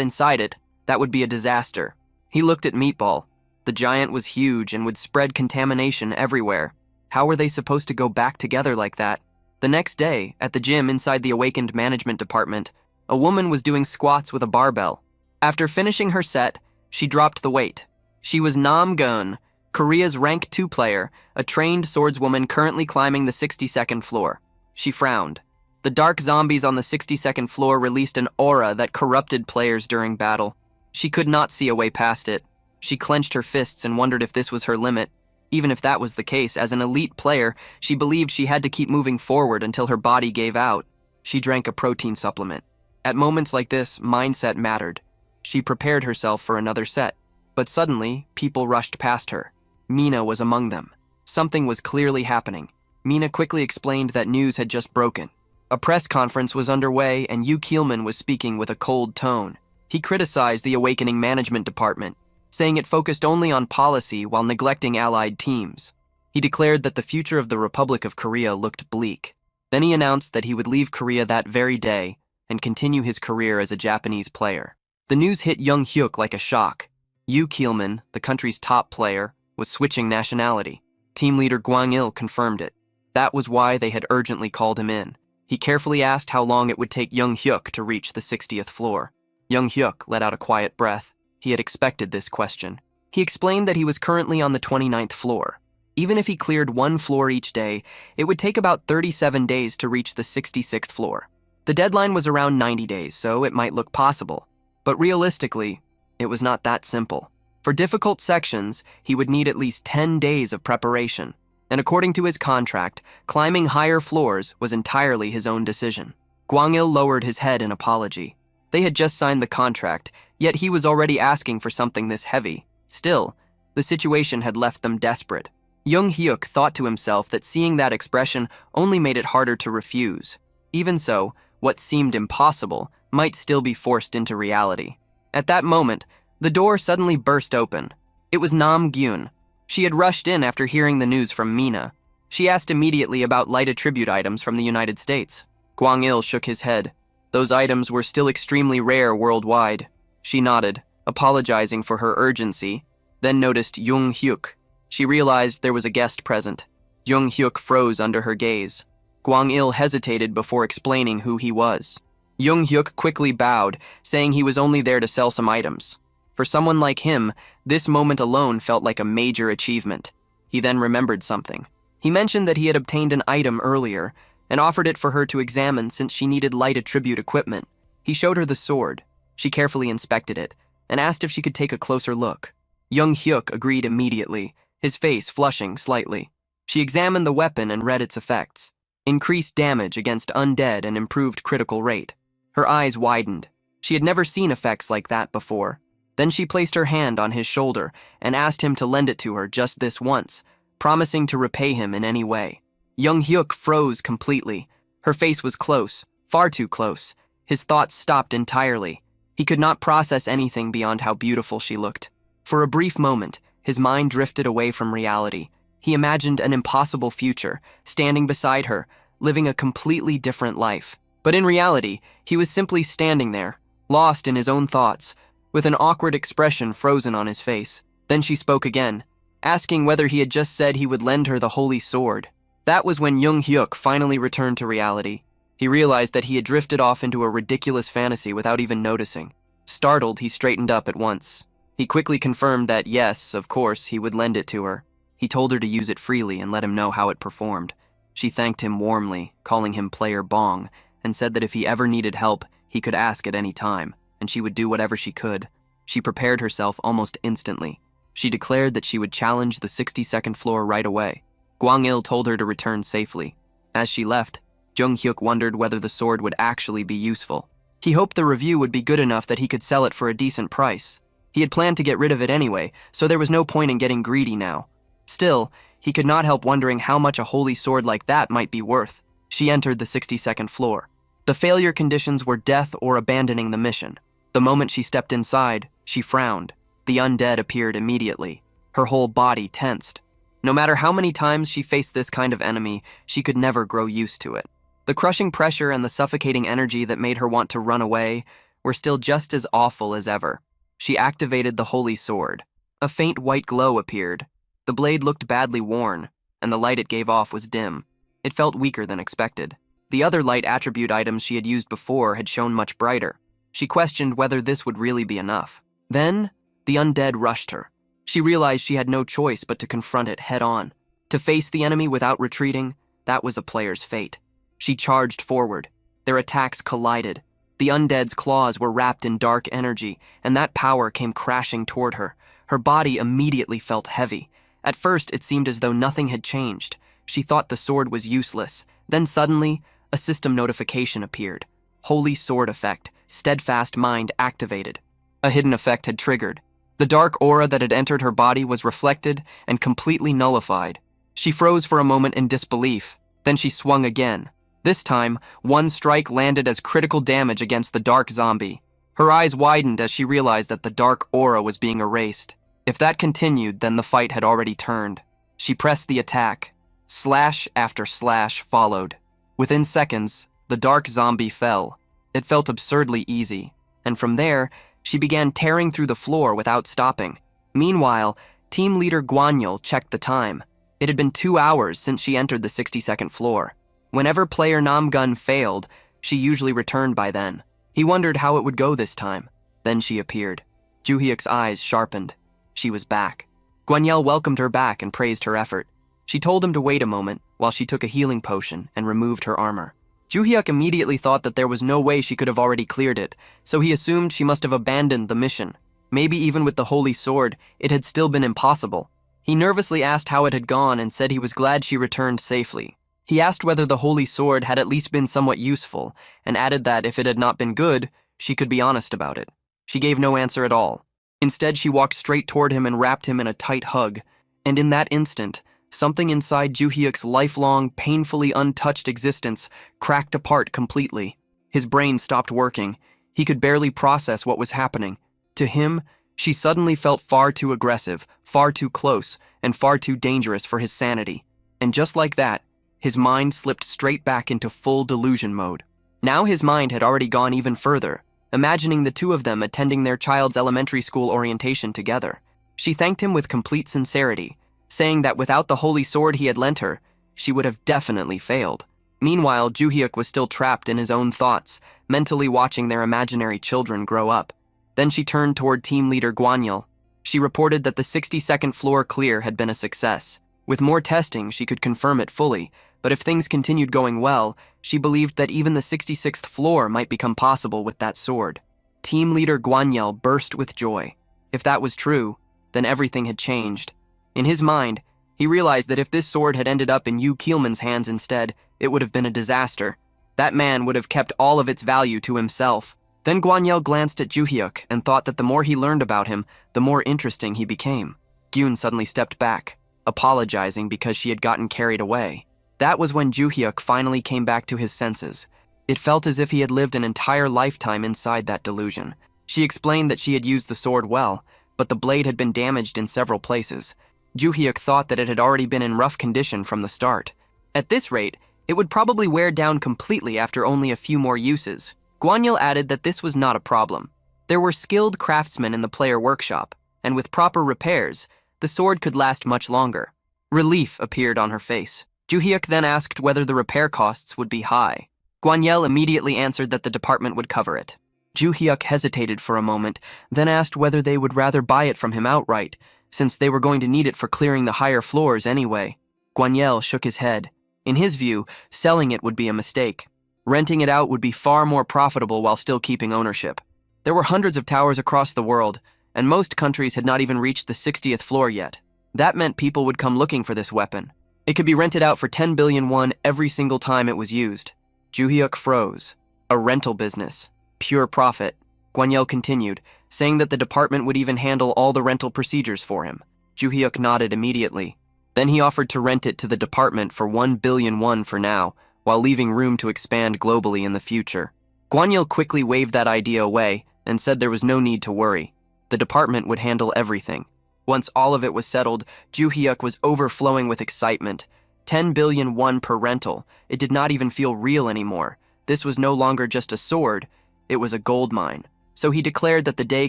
inside it, that would be a disaster. He looked at Meatball. The giant was huge and would spread contamination everywhere. How were they supposed to go back together like that? The next day, at the gym inside the Awakened Management Department, a woman was doing squats with a barbell. After finishing her set, she dropped the weight. She was Nam Gun, Korea's rank 2 player, a trained swordswoman currently climbing the 62nd floor. She frowned. The dark zombies on the 62nd floor released an aura that corrupted players during battle. She could not see a way past it. She clenched her fists and wondered if this was her limit. Even if that was the case, as an elite player, she believed she had to keep moving forward until her body gave out. She drank a protein supplement. At moments like this, mindset mattered. She prepared herself for another set. But suddenly, people rushed past her. Mina was among them. Something was clearly happening. Mina quickly explained that news had just broken. A press conference was underway and Yu Keelman was speaking with a cold tone. He criticized the Awakening Management Department, saying it focused only on policy while neglecting allied teams. He declared that the future of the Republic of Korea looked bleak. Then he announced that he would leave Korea that very day and continue his career as a Japanese player. The news hit Young Hyuk like a shock. Yu Keelman, the country's top player, was switching nationality. Team leader Gwang-il confirmed it. That was why they had urgently called him in. He carefully asked how long it would take Young Hyuk to reach the 60th floor. Young Hyuk let out a quiet breath. He had expected this question. He explained that he was currently on the 29th floor. Even if he cleared one floor each day, it would take about 37 days to reach the 66th floor. The deadline was around 90 days, so it might look possible. But realistically, it was not that simple. For difficult sections, he would need at least 10 days of preparation. And according to his contract, climbing higher floors was entirely his own decision. Gwang-il lowered his head in apology. They had just signed the contract, yet he was already asking for something this heavy. Still, the situation had left them desperate. Young Hyuk thought to himself that seeing that expression only made it harder to refuse. Even so, what seemed impossible might still be forced into reality. At that moment, the door suddenly burst open. It was Nam Gyun. She had rushed in after hearing the news from Mina. She asked immediately about light attribute items from the United States. Gwang-il shook his head. Those items were still extremely rare worldwide. She nodded, apologizing for her urgency, then noticed Young Hyuk. She realized there was a guest present. Young Hyuk froze under her gaze. Gwang-il hesitated before explaining who he was. Young Hyuk quickly bowed, saying he was only there to sell some items. For someone like him, this moment alone felt like a major achievement. He then remembered something. He mentioned that he had obtained an item earlier and offered it for her to examine since she needed light attribute equipment. He showed her the sword. She carefully inspected it and asked if she could take a closer look. Young Hyuk agreed immediately, his face flushing slightly. She examined the weapon and read its effects. Increased damage against undead and improved critical rate. Her eyes widened. She had never seen effects like that before. Then she placed her hand on his shoulder and asked him to lend it to her just this once, promising to repay him in any way. Young Hyuk froze completely. Her face was close, far too close. His thoughts stopped entirely. He could not process anything beyond how beautiful she looked. For a brief moment, his mind drifted away from reality. He imagined an impossible future, standing beside her, living a completely different life. But in reality, he was simply standing there, lost in his own thoughts, with an awkward expression frozen on his face. Then she spoke again, asking whether he had just said he would lend her the holy sword. That was when Young Hyuk finally returned to reality. He realized that he had drifted off into a ridiculous fantasy without even noticing. Startled, he straightened up at once. He quickly confirmed that yes, of course, he would lend it to her. He told her to use it freely and let him know how it performed. She thanked him warmly, calling him Player Bong, and said that if he ever needed help, he could ask at any time, and she would do whatever she could. She prepared herself almost instantly. She declared that she would challenge the 62nd floor right away. Gwang-il told her to return safely. As she left, Jung Hyuk wondered whether the sword would actually be useful. He hoped the review would be good enough that he could sell it for a decent price. He had planned to get rid of it anyway, so there was no point in getting greedy now. Still, he could not help wondering how much a holy sword like that might be worth. She entered the 62nd floor. The failure conditions were death or abandoning the mission. The moment she stepped inside, she frowned. The undead appeared immediately. Her whole body tensed. No matter how many times she faced this kind of enemy, she could never grow used to it. The crushing pressure and the suffocating energy that made her want to run away were still just as awful as ever. She activated the holy sword. A faint white glow appeared. The blade looked badly worn, and the light it gave off was dim. It felt weaker than expected. The other light attribute items she had used before had shone much brighter. She questioned whether this would really be enough. Then, the undead rushed her. She realized she had no choice but to confront it head-on. To face the enemy without retreating, that was a player's fate. She charged forward. Their attacks collided. The undead's claws were wrapped in dark energy, and that power came crashing toward her. Her body immediately felt heavy. At first, it seemed as though nothing had changed. She thought the sword was useless. Then suddenly, a system notification appeared. Holy Sword Effect, Steadfast Mind activated. A hidden effect had triggered. The dark aura that had entered her body was reflected and completely nullified. She froze for a moment in disbelief. Then she swung again. This time, one strike landed as critical damage against the dark zombie. Her eyes widened as she realized that the dark aura was being erased. If that continued, then the fight had already turned. She pressed the attack. Slash after slash followed. Within seconds, the dark zombie fell. It felt absurdly easy, and from there, she began tearing through the floor without stopping. Meanwhile, team leader Guanyil checked the time. It had been 2 hours since she entered the 62nd floor. Whenever player Namgun failed, she usually returned by then. He wondered how it would go this time. Then she appeared. Juhyuk's eyes sharpened. She was back. Guanyil welcomed her back and praised her effort. She told him to wait a moment while she took a healing potion and removed her armor. Juhyuk immediately thought that there was no way she could have already cleared it, so he assumed she must have abandoned the mission. Maybe even with the holy sword, it had still been impossible. He nervously asked how it had gone and said he was glad she returned safely. He asked whether the holy sword had at least been somewhat useful, and added that if it had not been good, she could be honest about it. She gave no answer at all. Instead, she walked straight toward him and wrapped him in a tight hug. And in that instant, something inside Juhyuk's lifelong, painfully untouched existence cracked apart completely. His brain stopped working. He could barely process what was happening. To him, she suddenly felt far too aggressive, far too close, and far too dangerous for his sanity. And just like that, his mind slipped straight back into full delusion mode. Now his mind had already gone even further, imagining the two of them attending their child's elementary school orientation together. She thanked him with complete sincerity, saying that without the holy sword he had lent her, she would have definitely failed. Meanwhile, Juhyuk was still trapped in his own thoughts, mentally watching their imaginary children grow up. Then she turned toward team leader Guanyil. She reported that the 62nd floor clear had been a success. With more testing, she could confirm it fully, but if things continued going well, she believed that even the 66th floor might become possible with that sword. Team leader Guanyil burst with joy. If that was true, then everything had changed. In his mind, he realized that if this sword had ended up in Yu Keelman's hands instead, it would have been a disaster. That man would have kept all of its value to himself. Then Guanyil glanced at Juhyuk and thought that the more he learned about him, the more interesting he became. Gyun suddenly stepped back, apologizing because she had gotten carried away. That was when Juhyuk finally came back to his senses. It felt as if he had lived an entire lifetime inside that delusion. She explained that she had used the sword well, but the blade had been damaged in several places. Juhyuk thought that it had already been in rough condition from the start. At this rate, it would probably wear down completely after only a few more uses. Guanyil added that this was not a problem. There were skilled craftsmen in the player workshop, and with proper repairs, the sword could last much longer. Relief appeared on her face. Juhyuk then asked whether the repair costs would be high. Guanyil immediately answered that the department would cover it. Juhyuk hesitated for a moment, then asked whether they would rather buy it from him outright, since they were going to need it for clearing the higher floors anyway. Guanyil shook his head. In his view, selling it would be a mistake. Renting it out would be far more profitable while still keeping ownership. There were hundreds of towers across the world, and most countries had not even reached the 60th floor yet. That meant people would come looking for this weapon. It could be rented out for 10 billion won every single time it was used. Juhyuk froze. A rental business. Pure profit. Guanyil continued, saying that the department would even handle all the rental procedures for him. Juhyuk nodded immediately. Then he offered to rent it to the department for 1 billion won for now, while leaving room to expand globally in the future. Guanyil quickly waved that idea away and said there was no need to worry. The department would handle everything. Once all of it was settled, Juhyuk was overflowing with excitement. 10 billion won per rental. It did not even feel real anymore. This was no longer just a sword, it was a gold mine. So he declared that the day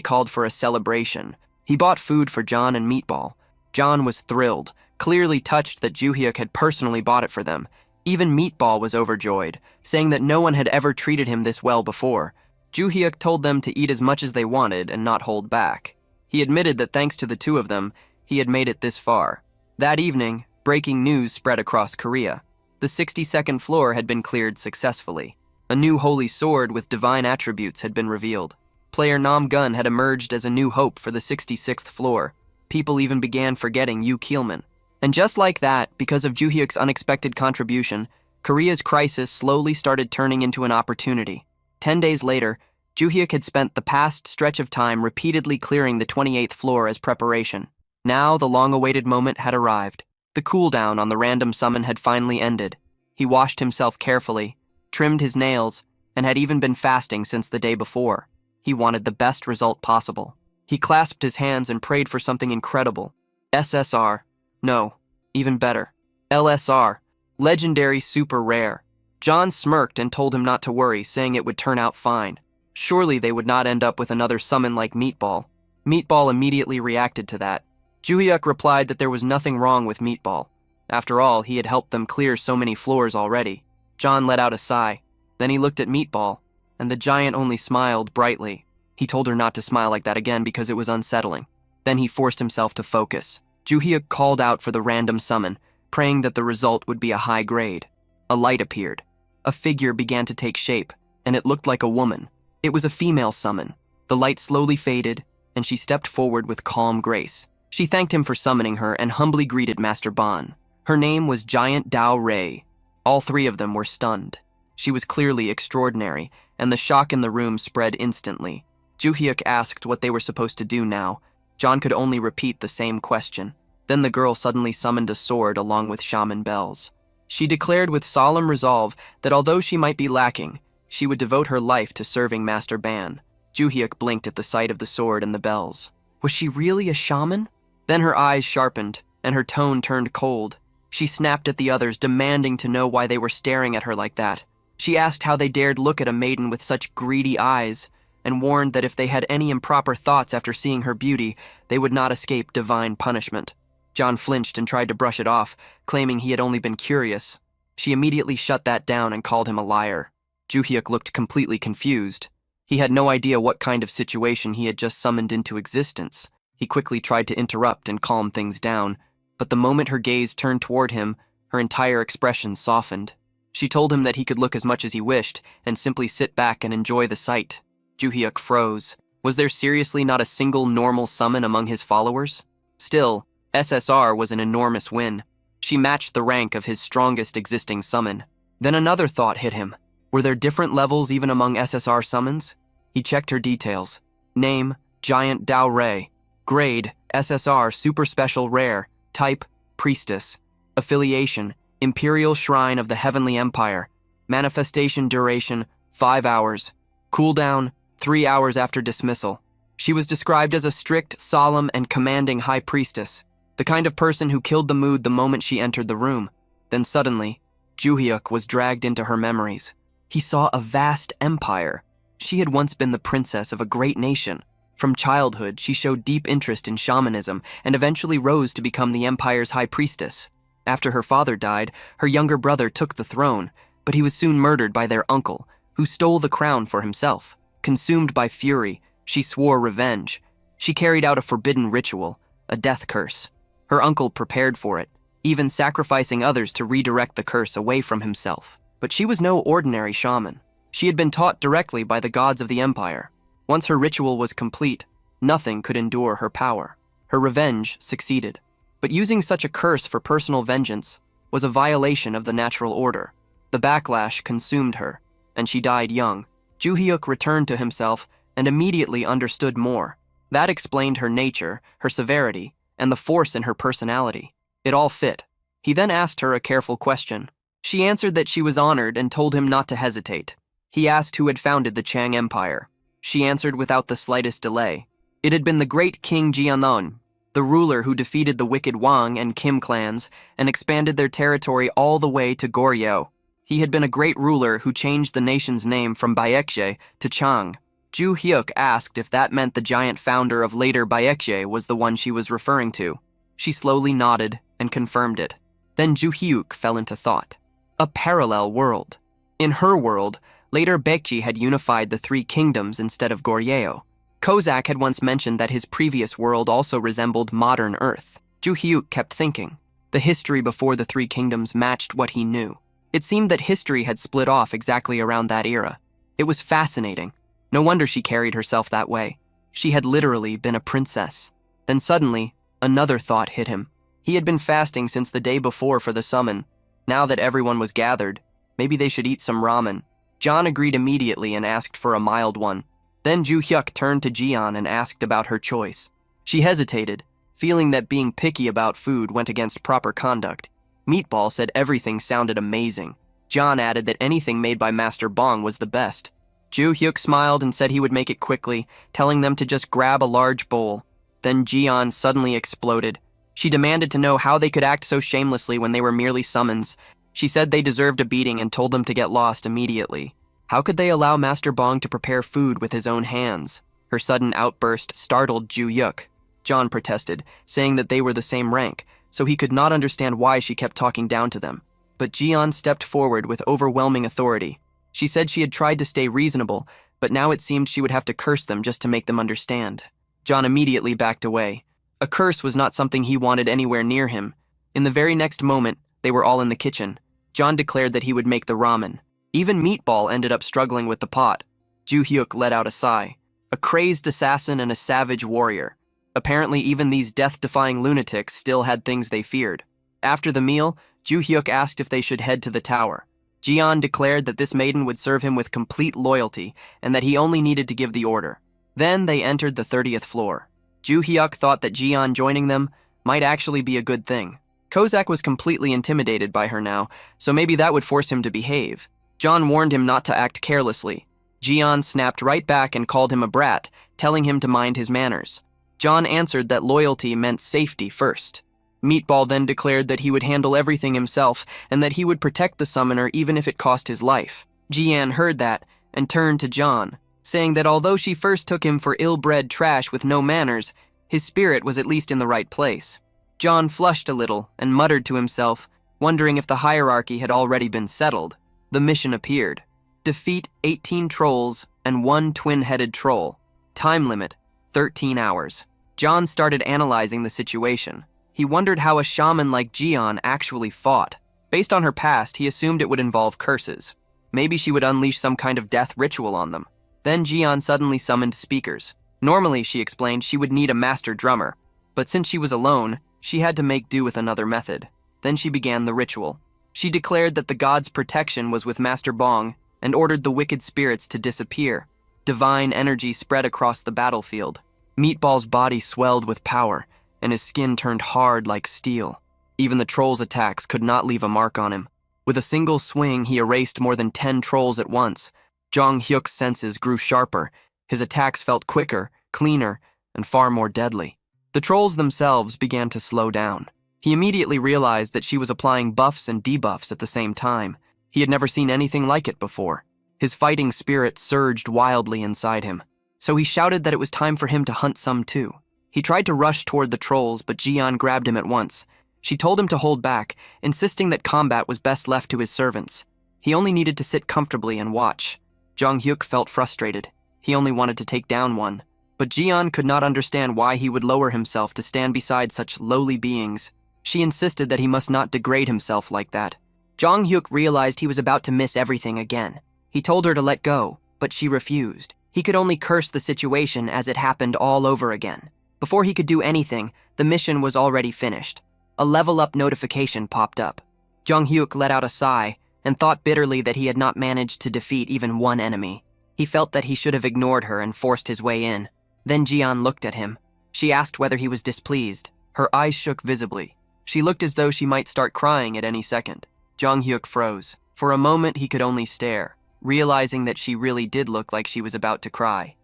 called for a celebration. He bought food for John and Meatball. John was thrilled, clearly touched that Juhyuk had personally bought it for them. Even Meatball was overjoyed, saying that no one had ever treated him this well before. Juhyuk told them to eat as much as they wanted and not hold back. He admitted that thanks to the two of them, he had made it this far. That evening, breaking news spread across Korea. The 62nd floor had been cleared successfully. A new holy sword with divine attributes had been revealed. Player Namgun had emerged as a new hope for the 66th floor. People even began forgetting Yu Keelman. And just like that, because of Juhyuk's unexpected contribution, Korea's crisis slowly started turning into an opportunity. 10 days later, Juhyuk had spent the past stretch of time repeatedly clearing the 28th floor as preparation. Now the long-awaited moment had arrived. The cooldown on the random summon had finally ended. He washed himself carefully, trimmed his nails, and had even been fasting since the day before. He wanted the best result possible. He clasped his hands and prayed for something incredible. SSR. No, even better. LSR. Legendary Super Rare. John smirked and told him not to worry, saying it would turn out fine. Surely they would not end up with another summon like Meatball. Meatball immediately reacted to that. Juhyuk replied that there was nothing wrong with Meatball. After all, he had helped them clear so many floors already. John let out a sigh. Then he looked at Meatball, and the giant only smiled brightly. He told her not to smile like that again because it was unsettling. Then he forced himself to focus. Juhyuk called out for the random summon, praying that the result would be a high grade. A light appeared. A figure began to take shape, and it looked like a woman. It was a female summon. The light slowly faded, and she stepped forward with calm grace. She thanked him for summoning her and humbly greeted Master Ban. Her name was Giant Dao Rei. All three of them were stunned. She was clearly extraordinary, and the shock in the room spread instantly. Juhyuk asked what they were supposed to do now. John could only repeat the same question. Then the girl suddenly summoned a sword along with shaman bells. She declared with solemn resolve that although she might be lacking, she would devote her life to serving Master Ban. Juhyuk blinked at the sight of the sword and the bells. Was she really a shaman? Then her eyes sharpened, and her tone turned cold. She snapped at the others, demanding to know why they were staring at her like that. She asked how they dared look at a maiden with such greedy eyes, and warned that if they had any improper thoughts after seeing her beauty, they would not escape divine punishment. John flinched and tried to brush it off, claiming he had only been curious. She immediately shut that down and called him a liar. Juhyuk looked completely confused. He had no idea what kind of situation he had just summoned into existence. He quickly tried to interrupt and calm things down, but the moment her gaze turned toward him, her entire expression softened. She told him that he could look as much as he wished and simply sit back and enjoy the sight. Juhyuk froze. Was there seriously not a single normal summon among his followers? Still, SSR was an enormous win. She matched the rank of his strongest existing summon. Then another thought hit him. Were there different levels even among SSR summons? He checked her details. Name, Giant Dao Rei. Grade, SSR Super Special Rare. Type, Priestess. Affiliation, Imperial Shrine of the Heavenly Empire. Manifestation duration, 5 hours. Cooldown, 3 hours after dismissal. She was described as a strict, solemn, and commanding high priestess, the kind of person who killed the mood the moment she entered the room. Then suddenly, Juhyuk was dragged into her memories. He saw a vast empire. She had once been the princess of a great nation. From childhood, she showed deep interest in shamanism and eventually rose to become the empire's high priestess. After her father died, her younger brother took the throne, but he was soon murdered by their uncle, who stole the crown for himself. Consumed by fury, she swore revenge. She carried out a forbidden ritual, a death curse. Her uncle prepared for it, even sacrificing others to redirect the curse away from himself. But she was no ordinary shaman. She had been taught directly by the gods of the empire. Once her ritual was complete, nothing could endure her power. Her revenge succeeded. But using such a curse for personal vengeance was a violation of the natural order. The backlash consumed her, and she died young. Juhyuk returned to himself and immediately understood more. That explained her nature, her severity, and the force in her personality. It all fit. He then asked her a careful question. She answered that she was honored and told him not to hesitate. He asked who had founded the Chang Empire. She answered without the slightest delay. It had been the great King Jianlong, the ruler who defeated the wicked Wang and Kim clans and expanded their territory all the way to Goryeo. He had been a great ruler who changed the nation's name from Baekje to Chang. Juhyuk asked if that meant the giant founder of later Baekje was the one she was referring to. She slowly nodded and confirmed it. Then Juhyuk fell into thought. A parallel world. In her world, later Baekje had unified the three kingdoms instead of Goryeo. Kozak had once mentioned that his previous world also resembled modern Earth. Juhyuk kept thinking. The history before the three kingdoms matched what he knew. It seemed that history had split off exactly around that era. It was fascinating. No wonder she carried herself that way. She had literally been a princess. Then suddenly, another thought hit him. He had been fasting since the day before for the summon. Now that everyone was gathered, maybe they should eat some ramen. John agreed immediately and asked for a mild one. Then Juhyuk turned to Jian and asked about her choice. She hesitated, feeling that being picky about food went against proper conduct. Meatball said everything sounded amazing. John added that anything made by Master Bong was the best. Juhyuk smiled and said he would make it quickly, telling them to just grab a large bowl. Then Jian suddenly exploded. She demanded to know how they could act so shamelessly when they were merely summons. She said they deserved a beating and told them to get lost immediately. How could they allow Master Bong to prepare food with his own hands? Her sudden outburst startled Ju Hyuk. John protested, saying that they were the same rank, so he could not understand why she kept talking down to them. But Jian stepped forward with overwhelming authority. She said she had tried to stay reasonable, but now it seemed she would have to curse them just to make them understand. John immediately backed away. A curse was not something he wanted anywhere near him. In the very next moment, they were all in the kitchen. John declared that he would make the ramen. Even Meatball ended up struggling with the pot. Ju Hyuk let out a sigh. A crazed assassin and a savage warrior. Apparently, even these death-defying lunatics still had things they feared. After the meal, Ju Hyuk asked if they should head to the tower. Jian declared that this maiden would serve him with complete loyalty and that he only needed to give the order. Then they entered the 30th floor. Ju Hyuk thought that Jian joining them might actually be a good thing. Kozak was completely intimidated by her now, so maybe that would force him to behave. John warned him not to act carelessly. Jian snapped right back and called him a brat, telling him to mind his manners. John answered that loyalty meant safety first. Meatball then declared that he would handle everything himself and that he would protect the summoner even if it cost his life. Jian heard that and turned to John, saying that although she first took him for ill-bred trash with no manners, his spirit was at least in the right place. John flushed a little and muttered to himself, wondering if the hierarchy had already been settled. The mission appeared. Defeat 18 trolls and 1 twin-headed troll. Time limit, 13 hours. John started analyzing the situation. He wondered how a shaman like Jian actually fought. Based on her past, he assumed it would involve curses. Maybe she would unleash some kind of death ritual on them. Then Jian suddenly summoned speakers. Normally, she explained, she would need a master drummer, but since she was alone, she had to make do with another method. Then she began the ritual. She declared that the god's protection was with Master Bong and ordered the wicked spirits to disappear. Divine energy spread across the battlefield. Meatball's body swelled with power, and his skin turned hard like steel. Even the troll's attacks could not leave a mark on him. With a single swing, he erased more than 10 trolls at once. Jong Hyuk's senses grew sharper. His attacks felt quicker, cleaner, and far more deadly. The trolls themselves began to slow down. He immediately realized that she was applying buffs and debuffs at the same time. He had never seen anything like it before. His fighting spirit surged wildly inside him. So he shouted that it was time for him to hunt some too. He tried to rush toward the trolls, but Jian grabbed him at once. She told him to hold back, insisting that combat was best left to his servants. He only needed to sit comfortably and watch. Jong Hyuk felt frustrated. He only wanted to take down one. But Jian could not understand why he would lower himself to stand beside such lowly beings. She insisted that he must not degrade himself like that. Jong Hyuk realized he was about to miss everything again. He told her to let go, but she refused. He could only curse the situation as it happened all over again. Before he could do anything, the mission was already finished. A level-up notification popped up. Jong Hyuk let out a sigh and thought bitterly that he had not managed to defeat even one enemy. He felt that he should have ignored her and forced his way in. Then Jian looked at him. She asked whether he was displeased. Her eyes shook visibly. She looked as though she might start crying at any second. Jong Hyuk froze. For a moment, he could only stare, realizing that she really did look like she was about to cry.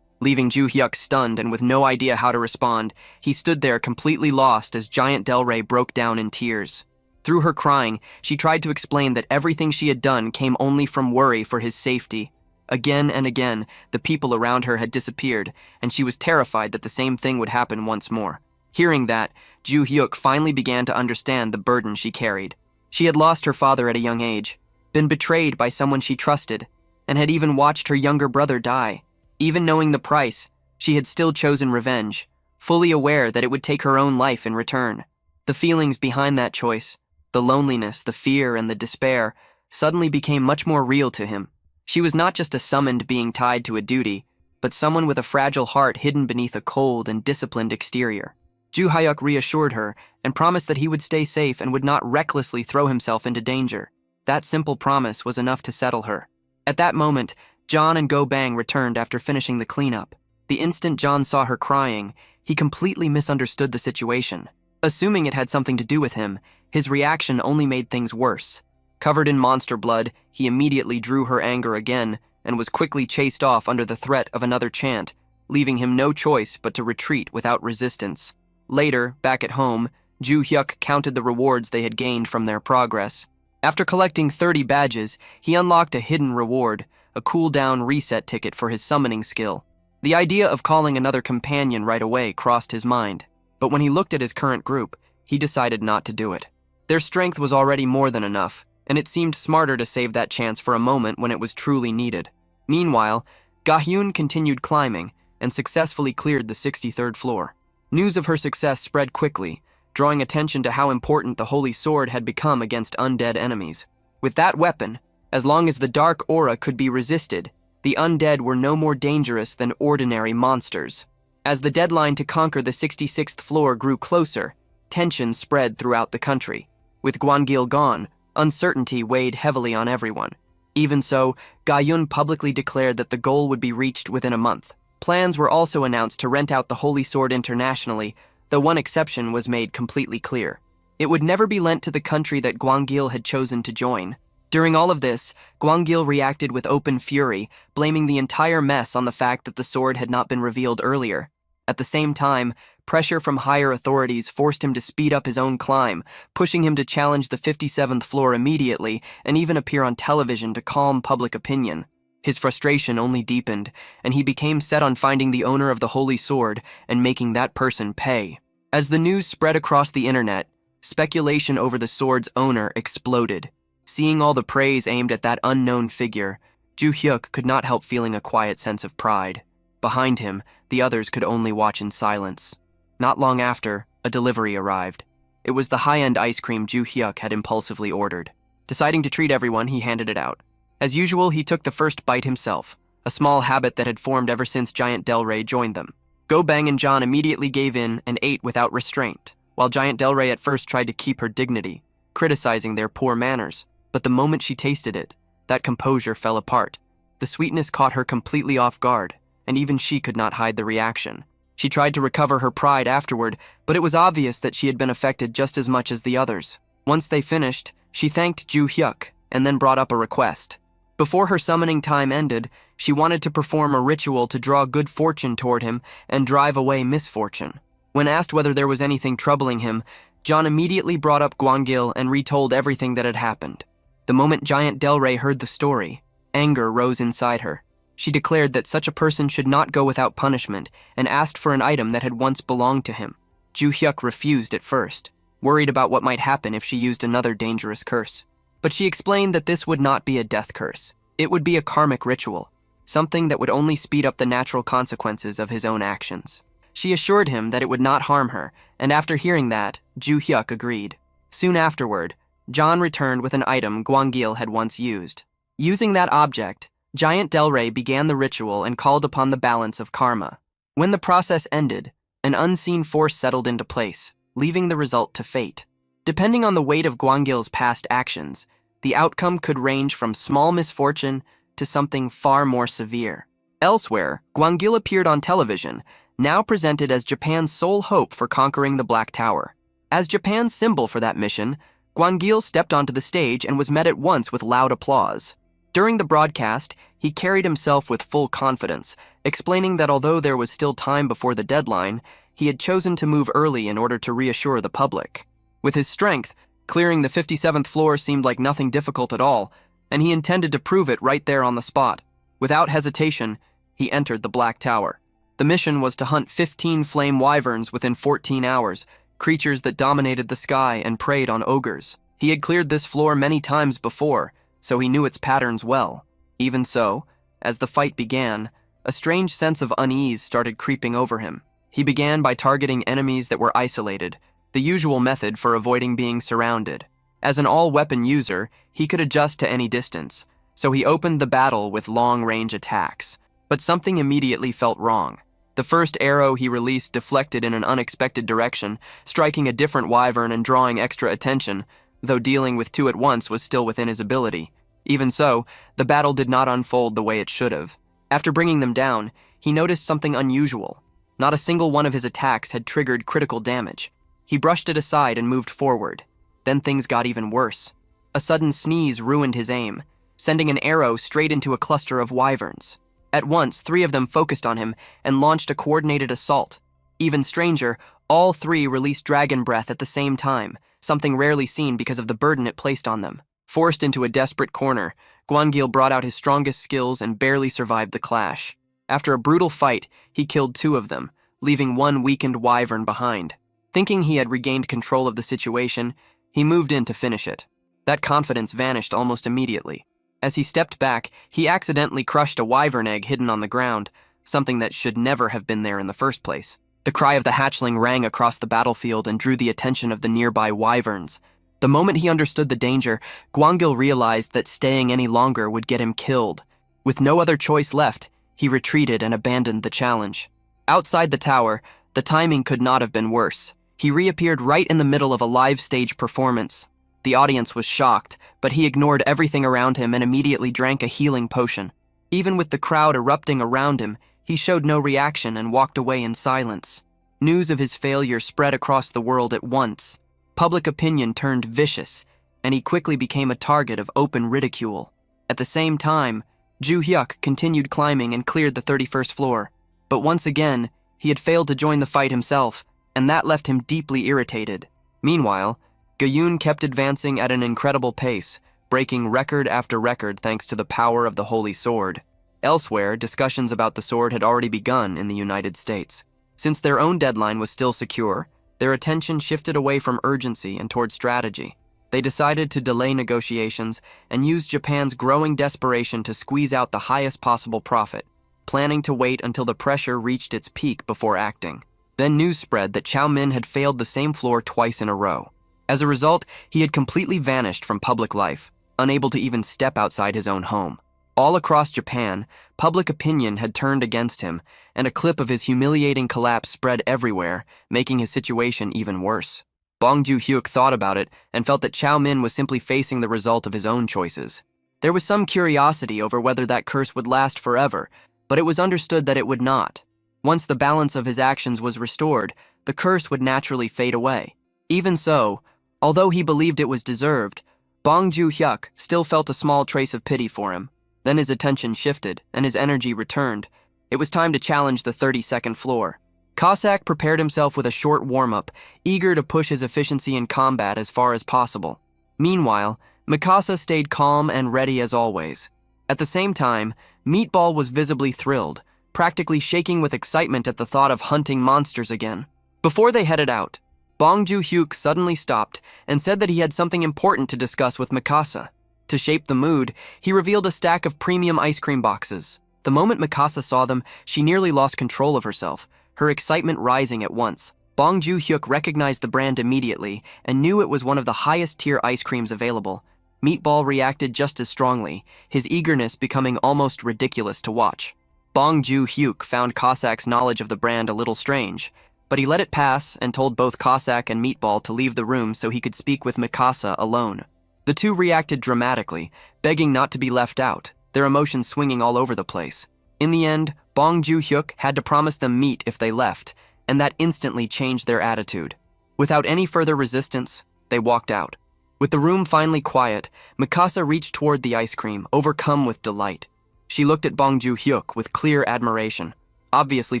Leaving Ju Hyuk stunned and with no idea how to respond, he stood there completely lost as Giant Delray broke down in tears. Through her crying, she tried to explain that everything she had done came only from worry for his safety. Again and again, the people around her had disappeared, and she was terrified that the same thing would happen once more. Hearing that, Ju Hyuk finally began to understand the burden she carried. She had lost her father at a young age, been betrayed by someone she trusted, and had even watched her younger brother die. Even knowing the price, she had still chosen revenge, fully aware that it would take her own life in return. The feelings behind that choice, the loneliness, the fear, and the despair, suddenly became much more real to him. She was not just a summoned being tied to a duty, but someone with a fragile heart hidden beneath a cold and disciplined exterior. Ju Hyuk reassured her and promised that he would stay safe and would not recklessly throw himself into danger. That simple promise was enough to settle her. At that moment, John and Go Bang returned after finishing the cleanup. The instant John saw her crying, he completely misunderstood the situation. Assuming it had something to do with him, his reaction only made things worse. Covered in monster blood, he immediately drew her anger again and was quickly chased off under the threat of another chant, leaving him no choice but to retreat without resistance. Later, back at home, Ju Hyuk counted the rewards they had gained from their progress. After collecting 30 badges, he unlocked a hidden reward, a cooldown reset ticket for his summoning skill. The idea of calling another companion right away crossed his mind, but when he looked at his current group, he decided not to do it. Their strength was already more than enough, and it seemed smarter to save that chance for a moment when it was truly needed. Meanwhile, Ga-hyun continued climbing and successfully cleared the 63rd floor. News of her success spread quickly, drawing attention to how important the Holy Sword had become against undead enemies. With that weapon, as long as the dark aura could be resisted, the undead were no more dangerous than ordinary monsters. As the deadline to conquer the 66th floor grew closer, tension spread throughout the country. With Gwangil gone, uncertainty weighed heavily on everyone. Even so, Ga-hyun publicly declared that the goal would be reached within a month. Plans were also announced to rent out the Holy Sword internationally, though one exception was made completely clear. It would never be lent to the country that Gwangil had chosen to join. During all of this, Gwangil reacted with open fury, blaming the entire mess on the fact that the sword had not been revealed earlier. At the same time, pressure from higher authorities forced him to speed up his own climb, pushing him to challenge the 57th floor immediately and even appear on television to calm public opinion. His frustration only deepened, and he became set on finding the owner of the Holy Sword and making that person pay. As the news spread across the internet, speculation over the sword's owner exploded. Seeing all the praise aimed at that unknown figure, Ju-hyuk could not help feeling a quiet sense of pride. Behind him, the others could only watch in silence. Not long after, a delivery arrived. It was the high-end ice cream Ju-hyuk had impulsively ordered. Deciding to treat everyone, he handed it out. As usual, he took the first bite himself, a small habit that had formed ever since Giant Del Rey joined them. Go-bang and John immediately gave in and ate without restraint, while Giant Del Rey at first tried to keep her dignity, criticizing their poor manners. But the moment she tasted it, that composure fell apart. The sweetness caught her completely off guard, and even she could not hide the reaction. She tried to recover her pride afterward, but it was obvious that she had been affected just as much as the others. Once they finished, she thanked Ju-hyuk and then brought up a request. Before her summoning time ended, she wanted to perform a ritual to draw good fortune toward him and drive away misfortune. When asked whether there was anything troubling him, John immediately brought up Gwangil and retold everything that had happened. The moment Giant Del Rey heard the story, anger rose inside her. She declared that such a person should not go without punishment and asked for an item that had once belonged to him. Ju-hyuk refused at first, worried about what might happen if she used another dangerous curse. But she explained that this would not be a death curse. It would be a karmic ritual, something that would only speed up the natural consequences of his own actions. She assured him that it would not harm her, and after hearing that, Ju-hyuk agreed. Soon afterward, John returned with an item Gwangil had once used. Using that object, Giant Del Rey began the ritual and called upon the balance of karma. When the process ended, an unseen force settled into place, leaving the result to fate. Depending on the weight of Gwangil's past actions, the outcome could range from small misfortune to something far more severe. Elsewhere, Gwangil appeared on television, now presented as Japan's sole hope for conquering the Black Tower. As Japan's symbol for that mission, Gwangil stepped onto the stage and was met at once with loud applause. During the broadcast, he carried himself with full confidence, explaining that although there was still time before the deadline, he had chosen to move early in order to reassure the public. With his strength, clearing the 57th floor seemed like nothing difficult at all, and he intended to prove it right there on the spot. Without hesitation, he entered the Black Tower. The mission was to hunt 15 flame wyverns within 14 hours, creatures that dominated the sky and preyed on ogres. He had cleared this floor many times before, so he knew its patterns well. Even so, as the fight began, a strange sense of unease started creeping over him. He began by targeting enemies that were isolated, the usual method for avoiding being surrounded. As an all-weapon user, he could adjust to any distance, so he opened the battle with long-range attacks. But something immediately felt wrong. The first arrow he released deflected in an unexpected direction, striking a different wyvern and drawing extra attention, though dealing with two at once was still within his ability. Even so, the battle did not unfold the way it should have. After bringing them down, he noticed something unusual. Not a single one of his attacks had triggered critical damage. He brushed it aside and moved forward. Then things got even worse. A sudden sneeze ruined his aim, sending an arrow straight into a cluster of wyverns. At once, 3 of them focused on him and launched a coordinated assault. Even stranger, all 3 released dragon breath at the same time, something rarely seen because of the burden it placed on them. Forced into a desperate corner, Guangil brought out his strongest skills and barely survived the clash. After a brutal fight, he killed 2 of them, leaving 1 weakened wyvern behind. Thinking he had regained control of the situation, he moved in to finish it. That confidence vanished almost immediately. As he stepped back, he accidentally crushed a wyvern egg hidden on the ground, something that should never have been there in the first place. The cry of the hatchling rang across the battlefield and drew the attention of the nearby wyverns. The moment he understood the danger, Guangil realized that staying any longer would get him killed. With no other choice left, he retreated and abandoned the challenge. Outside the tower, the timing could not have been worse. He reappeared right in the middle of a live stage performance. The audience was shocked, but he ignored everything around him and immediately drank a healing potion. Even with the crowd erupting around him, he showed no reaction and walked away in silence. News of his failure spread across the world at once. Public opinion turned vicious, and he quickly became a target of open ridicule. At the same time, Ju Hyuk continued climbing and cleared the 31st floor. But once again, he had failed to join the fight himself, and that left him deeply irritated. Meanwhile, Gayun kept advancing at an incredible pace, breaking record after record thanks to the power of the Holy Sword. Elsewhere, discussions about the sword had already begun in the United States. Since their own deadline was still secure, their attention shifted away from urgency and toward strategy. They decided to delay negotiations and use Japan's growing desperation to squeeze out the highest possible profit, planning to wait until the pressure reached its peak before acting. Then news spread that Chow Min had failed the same floor twice in a row. As a result, he had completely vanished from public life, unable to even step outside his own home. All across Japan, public opinion had turned against him, and a clip of his humiliating collapse spread everywhere, making his situation even worse. Bong Ju-hyuk thought about it and felt that Chow Min was simply facing the result of his own choices. There was some curiosity over whether that curse would last forever, but it was understood that it would not. Once the balance of his actions was restored, the curse would naturally fade away. Even so, although he believed it was deserved, Bong Ju-hyuk still felt a small trace of pity for him. Then his attention shifted, and his energy returned. It was time to challenge the 32nd floor. Cossack prepared himself with a short warm-up, eager to push his efficiency in combat as far as possible. Meanwhile, Mikasa stayed calm and ready as always. At the same time, Meatball was visibly thrilled, practically shaking with excitement at the thought of hunting monsters again. Before they headed out, Bong Ju-hyuk suddenly stopped and said that he had something important to discuss with Mikasa. To shape the mood, he revealed a stack of premium ice cream boxes. The moment Mikasa saw them, she nearly lost control of herself, her excitement rising at once. Bong Ju-hyuk recognized the brand immediately and knew it was one of the highest-tier ice creams available. Meatball reacted just as strongly, his eagerness becoming almost ridiculous to watch. Bong Ju-hyuk found Cossack's knowledge of the brand a little strange, but he let it pass and told both Cossack and Meatball to leave the room so he could speak with Mikasa alone. The two reacted dramatically, begging not to be left out, their emotions swinging all over the place. In the end, Bong Ju-hyuk had to promise them meat if they left, and that instantly changed their attitude. Without any further resistance, they walked out. With the room finally quiet, Mikasa reached toward the ice cream, overcome with delight. She looked at Bong Ju-hyuk with clear admiration, obviously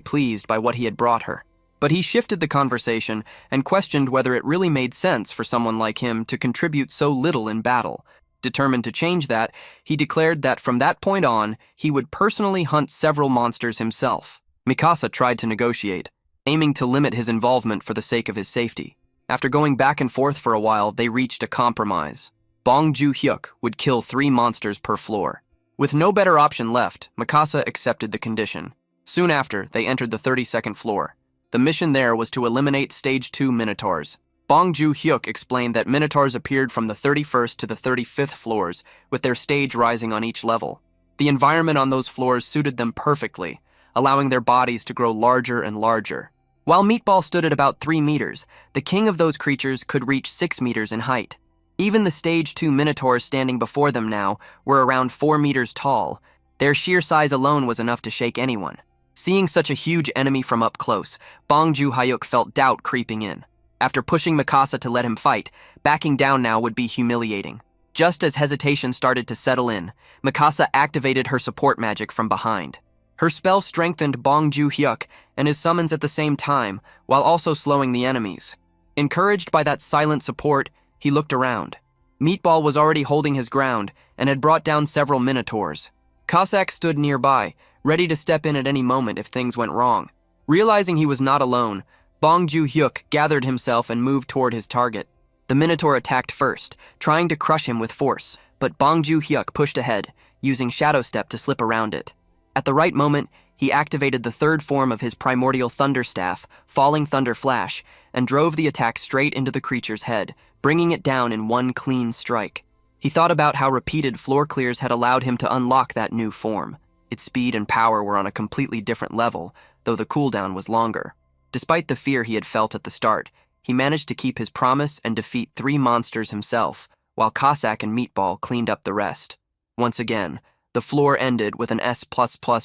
pleased by what he had brought her. But he shifted the conversation and questioned whether it really made sense for someone like him to contribute so little in battle. Determined to change that, he declared that from that point on, he would personally hunt several monsters himself. Mikasa tried to negotiate, aiming to limit his involvement for the sake of his safety. After going back and forth for a while, they reached a compromise. Bong Ju-hyuk would kill 3 monsters per floor. With no better option left, Mikasa accepted the condition. Soon after, they entered the 32nd floor. The mission there was to eliminate Stage 2 Minotaurs. Bong Ju-hyuk explained that Minotaurs appeared from the 31st to the 35th floors, with their stage rising on each level. The environment on those floors suited them perfectly, allowing their bodies to grow larger and larger. While Meatball stood at about 3 meters, the king of those creatures could reach 6 meters in height. Even the Stage 2 Minotaurs standing before them now were around 4 meters tall. Their sheer size alone was enough to shake anyone. Seeing such a huge enemy from up close, Bong Ju-hyuk felt doubt creeping in. After pushing Mikasa to let him fight, backing down now would be humiliating. Just as hesitation started to settle in, Mikasa activated her support magic from behind. Her spell strengthened Bong Ju-hyuk and his summons at the same time, while also slowing the enemies. Encouraged by that silent support, he looked around. Meatball was already holding his ground and had brought down several minotaurs. Cossack stood nearby, ready to step in at any moment if things went wrong. Realizing he was not alone, Bong Joo-hyuk gathered himself and moved toward his target. The minotaur attacked first, trying to crush him with force, but Bong Joo-hyuk pushed ahead, using Shadow Step to slip around it. At the right moment, he activated the third form of his primordial thunder staff, Falling Thunder Flash, and drove the attack straight into the creature's head, bringing it down in one clean strike. He thought about how repeated floor clears had allowed him to unlock that new form. Its speed and power were on a completely different level, though the cooldown was longer. Despite the fear he had felt at the start, he managed to keep his promise and defeat 3 monsters himself, while Cossack and Meatball cleaned up the rest. Once again, the floor ended with an S++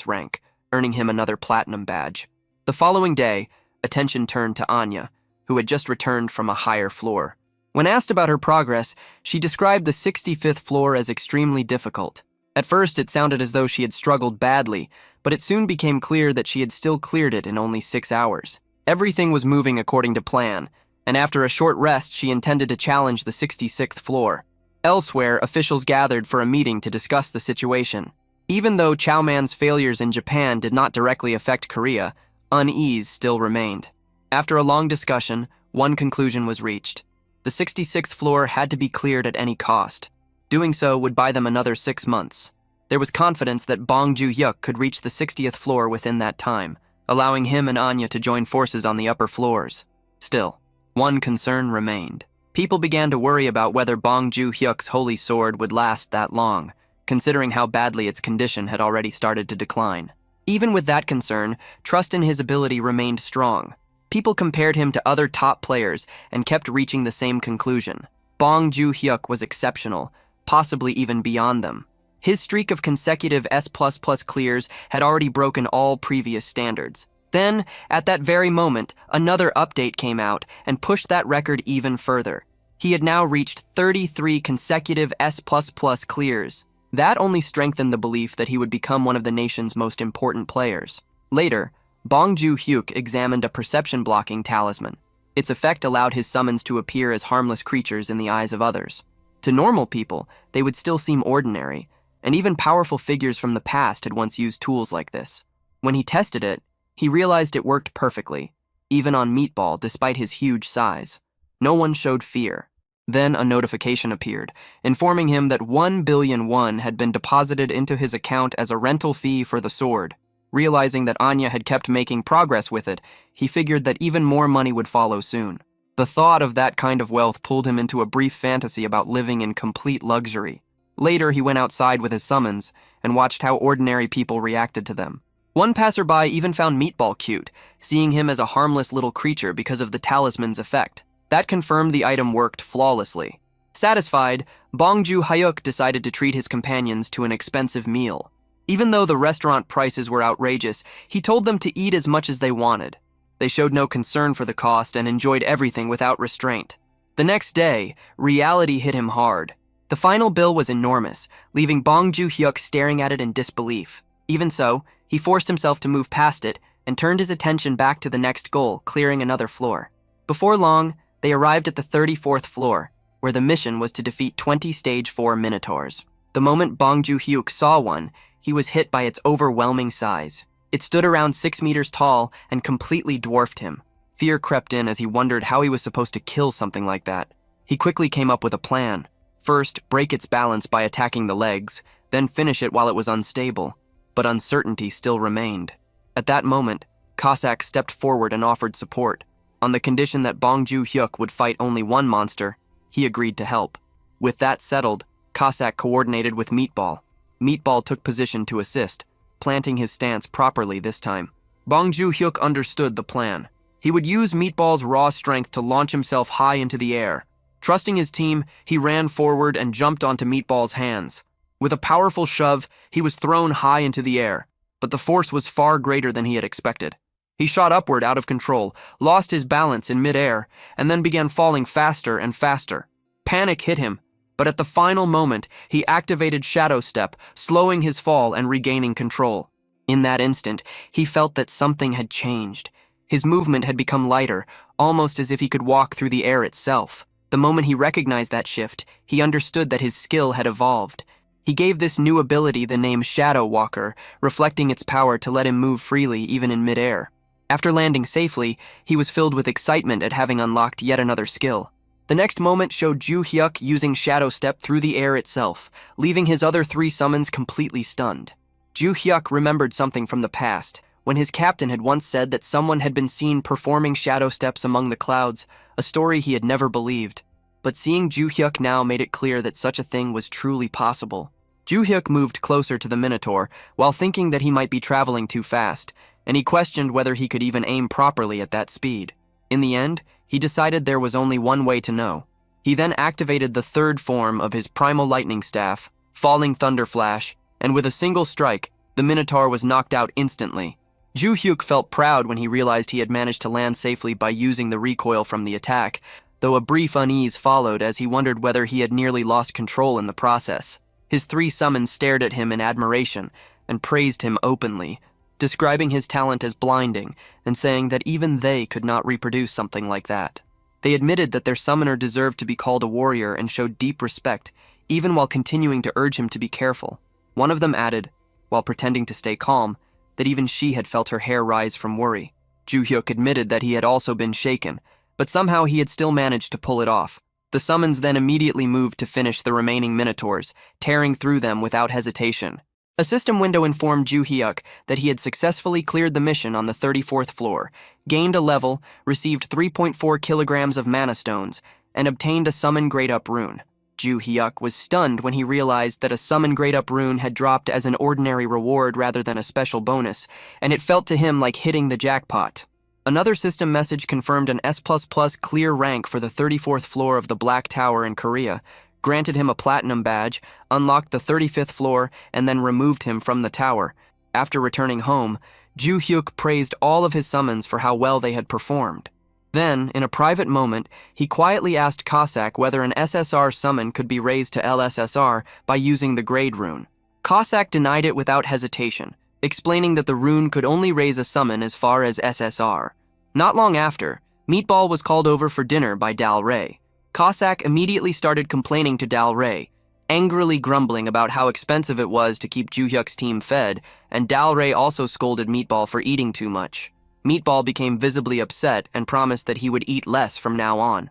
rank, earning him another platinum badge. The following day, attention turned to Anya, who had just returned from a higher floor. When asked about her progress, she described the 65th floor as extremely difficult. At first, it sounded as though she had struggled badly, but it soon became clear that she had still cleared it in only 6 hours. Everything was moving according to plan, and after a short rest, she intended to challenge the 66th floor. Elsewhere, officials gathered for a meeting to discuss the situation. Even though Chow Man's failures in Japan did not directly affect Korea, unease still remained. After a long discussion, one conclusion was reached. The 66th floor had to be cleared at any cost. Doing so would buy them another 6 months. There was confidence that Bong Joo-hyuk could reach the 60th floor within that time, allowing him and Anya to join forces on the upper floors. Still, one concern remained. People began to worry about whether Bong Joo-hyuk's holy sword would last that long, considering how badly its condition had already started to decline. Even with that concern, trust in his ability remained strong. People compared him to other top players and kept reaching the same conclusion. Bong Joo-hyuk was exceptional, possibly even beyond them. His streak of consecutive S++ clears had already broken all previous standards. Then, at that very moment, another update came out and pushed that record even further. He had now reached 33 consecutive S++ clears. That only strengthened the belief that he would become one of the nation's most important players. Later, Bong Joo-hyuk examined a perception-blocking talisman. Its effect allowed his summons to appear as harmless creatures in the eyes of others. To normal people, they would still seem ordinary, and even powerful figures from the past had once used tools like this. When he tested it, he realized it worked perfectly, even on Meatball despite his huge size. No one showed fear. Then a notification appeared, informing him that 1 billion won had been deposited into his account as a rental fee for the sword. Realizing that Anya had kept making progress with it, he figured that even more money would follow soon. The thought of that kind of wealth pulled him into a brief fantasy about living in complete luxury. Later, he went outside with his summons and watched how ordinary people reacted to them. One passerby even found Meatball cute, seeing him as a harmless little creature because of the talisman's effect. That confirmed the item worked flawlessly. Satisfied, Bong Joo-hyuk decided to treat his companions to an expensive meal. Even though the restaurant prices were outrageous, he told them to eat as much as they wanted. They showed no concern for the cost and enjoyed everything without restraint. The next day, reality hit him hard. The final bill was enormous, leaving Bong Joo-hyuk staring at it in disbelief. Even so, he forced himself to move past it and turned his attention back to the next goal, clearing another floor. Before long, they arrived at the 34th floor, where the mission was to defeat 20 Stage 4 Minotaurs. The moment Bong Joo-hyuk saw one, he was hit by its overwhelming size. It stood around 6 meters tall and completely dwarfed him. Fear crept in as he wondered how he was supposed to kill something like that. He quickly came up with a plan. First, break its balance by attacking the legs, then finish it while it was unstable. But uncertainty still remained. At that moment, Cossack stepped forward and offered support. On the condition that Bong Joo-hyuk would fight only one monster, he agreed to help. With that settled, Cossack coordinated with Meatball. Meatball took position to assist, planting his stance properly this time. Bong Joo-hyuk understood the plan. He would use Meatball's raw strength to launch himself high into the air. Trusting his team, he ran forward and jumped onto Meatball's hands. With a powerful shove, he was thrown high into the air, but the force was far greater than he had expected. He shot upward out of control, lost his balance in midair, and then began falling faster and faster. Panic hit him, but at the final moment, he activated Shadow Step, slowing his fall and regaining control. In that instant, he felt that something had changed. His movement had become lighter, almost as if he could walk through the air itself. The moment he recognized that shift, he understood that his skill had evolved. He gave this new ability the name Shadow Walker, reflecting its power to let him move freely even in midair. After landing safely, he was filled with excitement at having unlocked yet another skill. The next moment showed Ju Hyuk using Shadow Step through the air itself, leaving his other 3 summons completely stunned. Ju Hyuk remembered something from the past, when his captain had once said that someone had been seen performing shadow steps among the clouds, a story he had never believed. But seeing Ju Hyuk now made it clear that such a thing was truly possible. Ju Hyuk moved closer to the Minotaur, while thinking that he might be traveling too fast, and he questioned whether he could even aim properly at that speed. In the end, he decided there was only one way to know. He then activated the 3rd form of his Primal Lightning Staff, Falling Thunder Flash, and with a single strike, the Minotaur was knocked out instantly. Ju Hyuk felt proud when he realized he had managed to land safely by using the recoil from the attack, though a brief unease followed as he wondered whether he had nearly lost control in the process. His 3 summons stared at him in admiration and praised him openly, describing his talent as blinding and saying that even they could not reproduce something like that. They admitted that their summoner deserved to be called a warrior and showed deep respect, even while continuing to urge him to be careful. One of them added, while pretending to stay calm, that even she had felt her hair rise from worry. Ju Hyuk admitted that he had also been shaken, but somehow he had still managed to pull it off. The summons then immediately moved to finish the remaining Minotaurs, tearing through them without hesitation. A system window informed Ju Hyuk that he had successfully cleared the mission on the 34th floor, gained a level, received 3.4 kilograms of mana stones, and obtained a Summon Great Up rune. Ju Hyuk was stunned when he realized that a Summon Great Up rune had dropped as an ordinary reward rather than a special bonus, and it felt to him like hitting the jackpot. Another system message confirmed an S++ clear rank for the 34th floor of the Black Tower in Korea, granted him a platinum badge, unlocked the 35th floor, and then removed him from the tower. After returning home, Ju Hyuk praised all of his summons for how well they had performed. Then, in a private moment, he quietly asked Cossack whether an SSR summon could be raised to LSSR by using the grade rune. Cossack denied it without hesitation, explaining that the rune could only raise a summon as far as SSR. Not long after, Meatball was called over for dinner by Dal Rey. Cossack immediately started complaining to Dal Rey, angrily grumbling about how expensive it was to keep Ju Hyuk's team fed, and Dal Rey also scolded Meatball for eating too much. Meatball became visibly upset and promised that he would eat less from now on.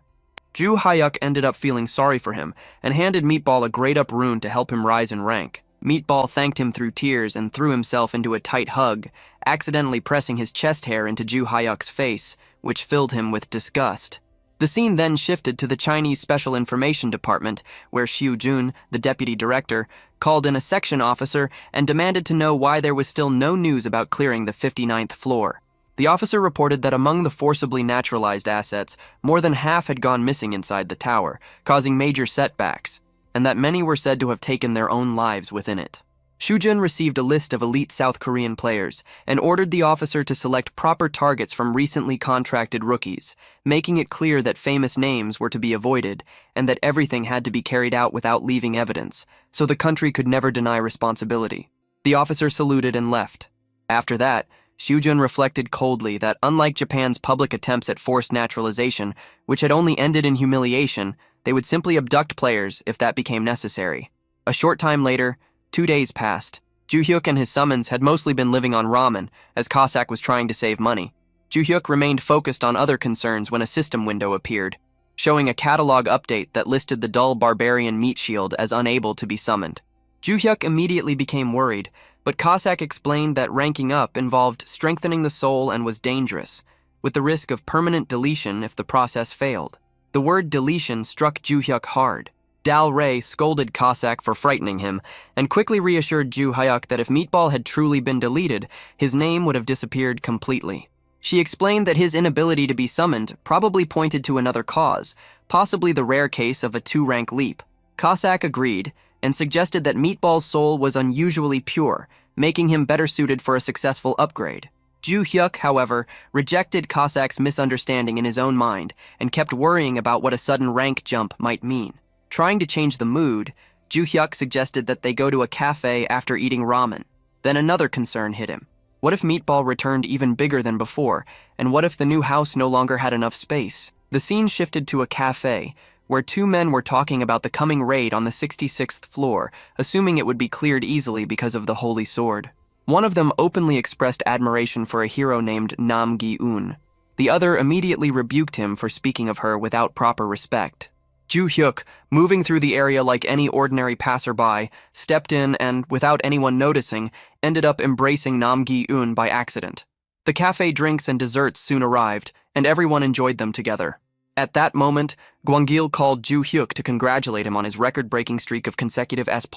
Ju Hyuk ended up feeling sorry for him and handed Meatball a Great Up rune to help him rise in rank. Meatball thanked him through tears and threw himself into a tight hug, accidentally pressing his chest hair into Ju Hyuk's face, which filled him with disgust. The scene then shifted to the Chinese Special Information Department, where Xiu Jun, the deputy director, called in a section officer and demanded to know why there was still no news about clearing the 59th floor. The officer reported that among the forcibly naturalized assets, more than half had gone missing inside the tower, causing major setbacks, and that many were said to have taken their own lives within it. Shujun received a list of elite South Korean players and ordered the officer to select proper targets from recently contracted rookies, making it clear that famous names were to be avoided and that everything had to be carried out without leaving evidence, so the country could never deny responsibility. The officer saluted and left. After that, Shujun reflected coldly that unlike Japan's public attempts at forced naturalization, which had only ended in humiliation, they would simply abduct players if that became necessary. A short time later, 2 days passed. Ju Hyuk and his summons had mostly been living on ramen, as Cossack was trying to save money. Ju Hyuk remained focused on other concerns when a system window appeared, showing a catalog update that listed the dull barbarian Meat Shield as unable to be summoned. Ju Hyuk immediately became worried, but Cossack explained that ranking up involved strengthening the soul and was dangerous, with the risk of permanent deletion if the process failed. The word deletion struck Ju Hyuk hard. Dal Rey scolded Cossack for frightening him, and quickly reassured Ju Hyuk that if Meatball had truly been deleted, his name would have disappeared completely. She explained that his inability to be summoned probably pointed to another cause, possibly the rare case of a 2-rank leap. Cossack agreed, and suggested that Meatball's soul was unusually pure, making him better suited for a successful upgrade. Ju Hyuk, however, rejected Cossack's misunderstanding in his own mind and kept worrying about what a sudden rank jump might mean. Trying to change the mood, Ju Hyuk suggested that they go to a cafe after eating ramen. Then another concern hit him. What if Meatball returned even bigger than before, and what if the new house no longer had enough space? The scene shifted to a cafe, where two men were talking about the coming raid on the 66th floor, assuming it would be cleared easily because of the holy sword. One of them openly expressed admiration for a hero named Nam Gi-un. The other immediately rebuked him for speaking of her without proper respect. Ju Hyuk, moving through the area like any ordinary passerby, stepped in and, without anyone noticing, ended up embracing Nam Gi-un by accident. The cafe drinks and desserts soon arrived, and everyone enjoyed them together. At that moment, Gwangil called Ju Hyuk to congratulate him on his record-breaking streak of consecutive S++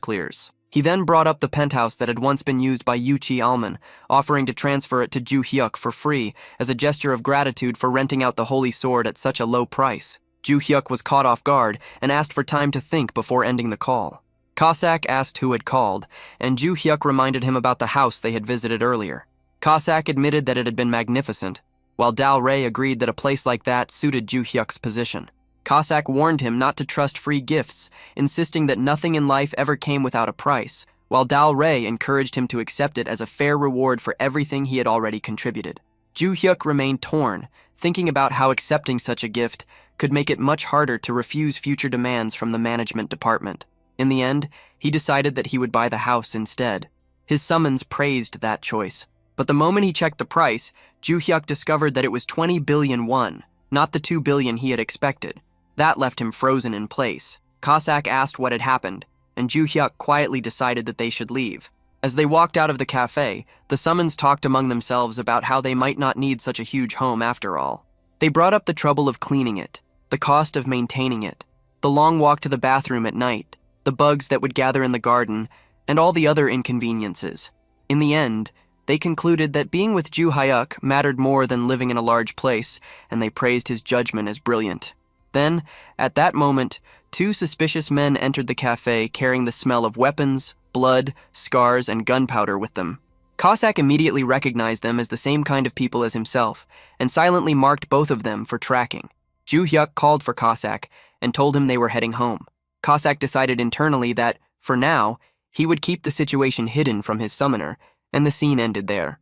clears. He then brought up the penthouse that had once been used by Yuchi Alman, offering to transfer it to Ju Hyuk for free as a gesture of gratitude for renting out the holy sword at such a low price. Ju Hyuk was caught off guard and asked for time to think before ending the call. Cossack asked who had called, and Ju Hyuk reminded him about the house they had visited earlier. Cossack admitted that it had been magnificent, while Dal Rey agreed that a place like that suited Ju Hyuk's position. Cossack warned him not to trust free gifts, insisting that nothing in life ever came without a price, while Dal Rey encouraged him to accept it as a fair reward for everything he had already contributed. Ju Hyuk remained torn, thinking about how accepting such a gift could make it much harder to refuse future demands from the management department. In the end, he decided that he would buy the house instead. His summons praised that choice, but the moment he checked the price, Ju Hyuk discovered that it was 20 billion won, not the 2 billion he had expected. That left him frozen in place. Cossack asked what had happened, and Ju Hyuk quietly decided that they should leave. As they walked out of the cafe, the summons talked among themselves about how they might not need such a huge home after all. They brought up the trouble of cleaning it, the cost of maintaining it, the long walk to the bathroom at night, the bugs that would gather in the garden, and all the other inconveniences. In the end, they concluded that being with Ju Hyuk mattered more than living in a large place, and they praised his judgment as brilliant. Then, at that moment, two suspicious men entered the cafe carrying the smell of weapons, blood, scars, and gunpowder with them. Cossack immediately recognized them as the same kind of people as himself, and silently marked both of them for tracking. Ju Hyuk called for Cossack and told him they were heading home. Cossack decided internally that, for now, he would keep the situation hidden from his summoner, and the scene ended there.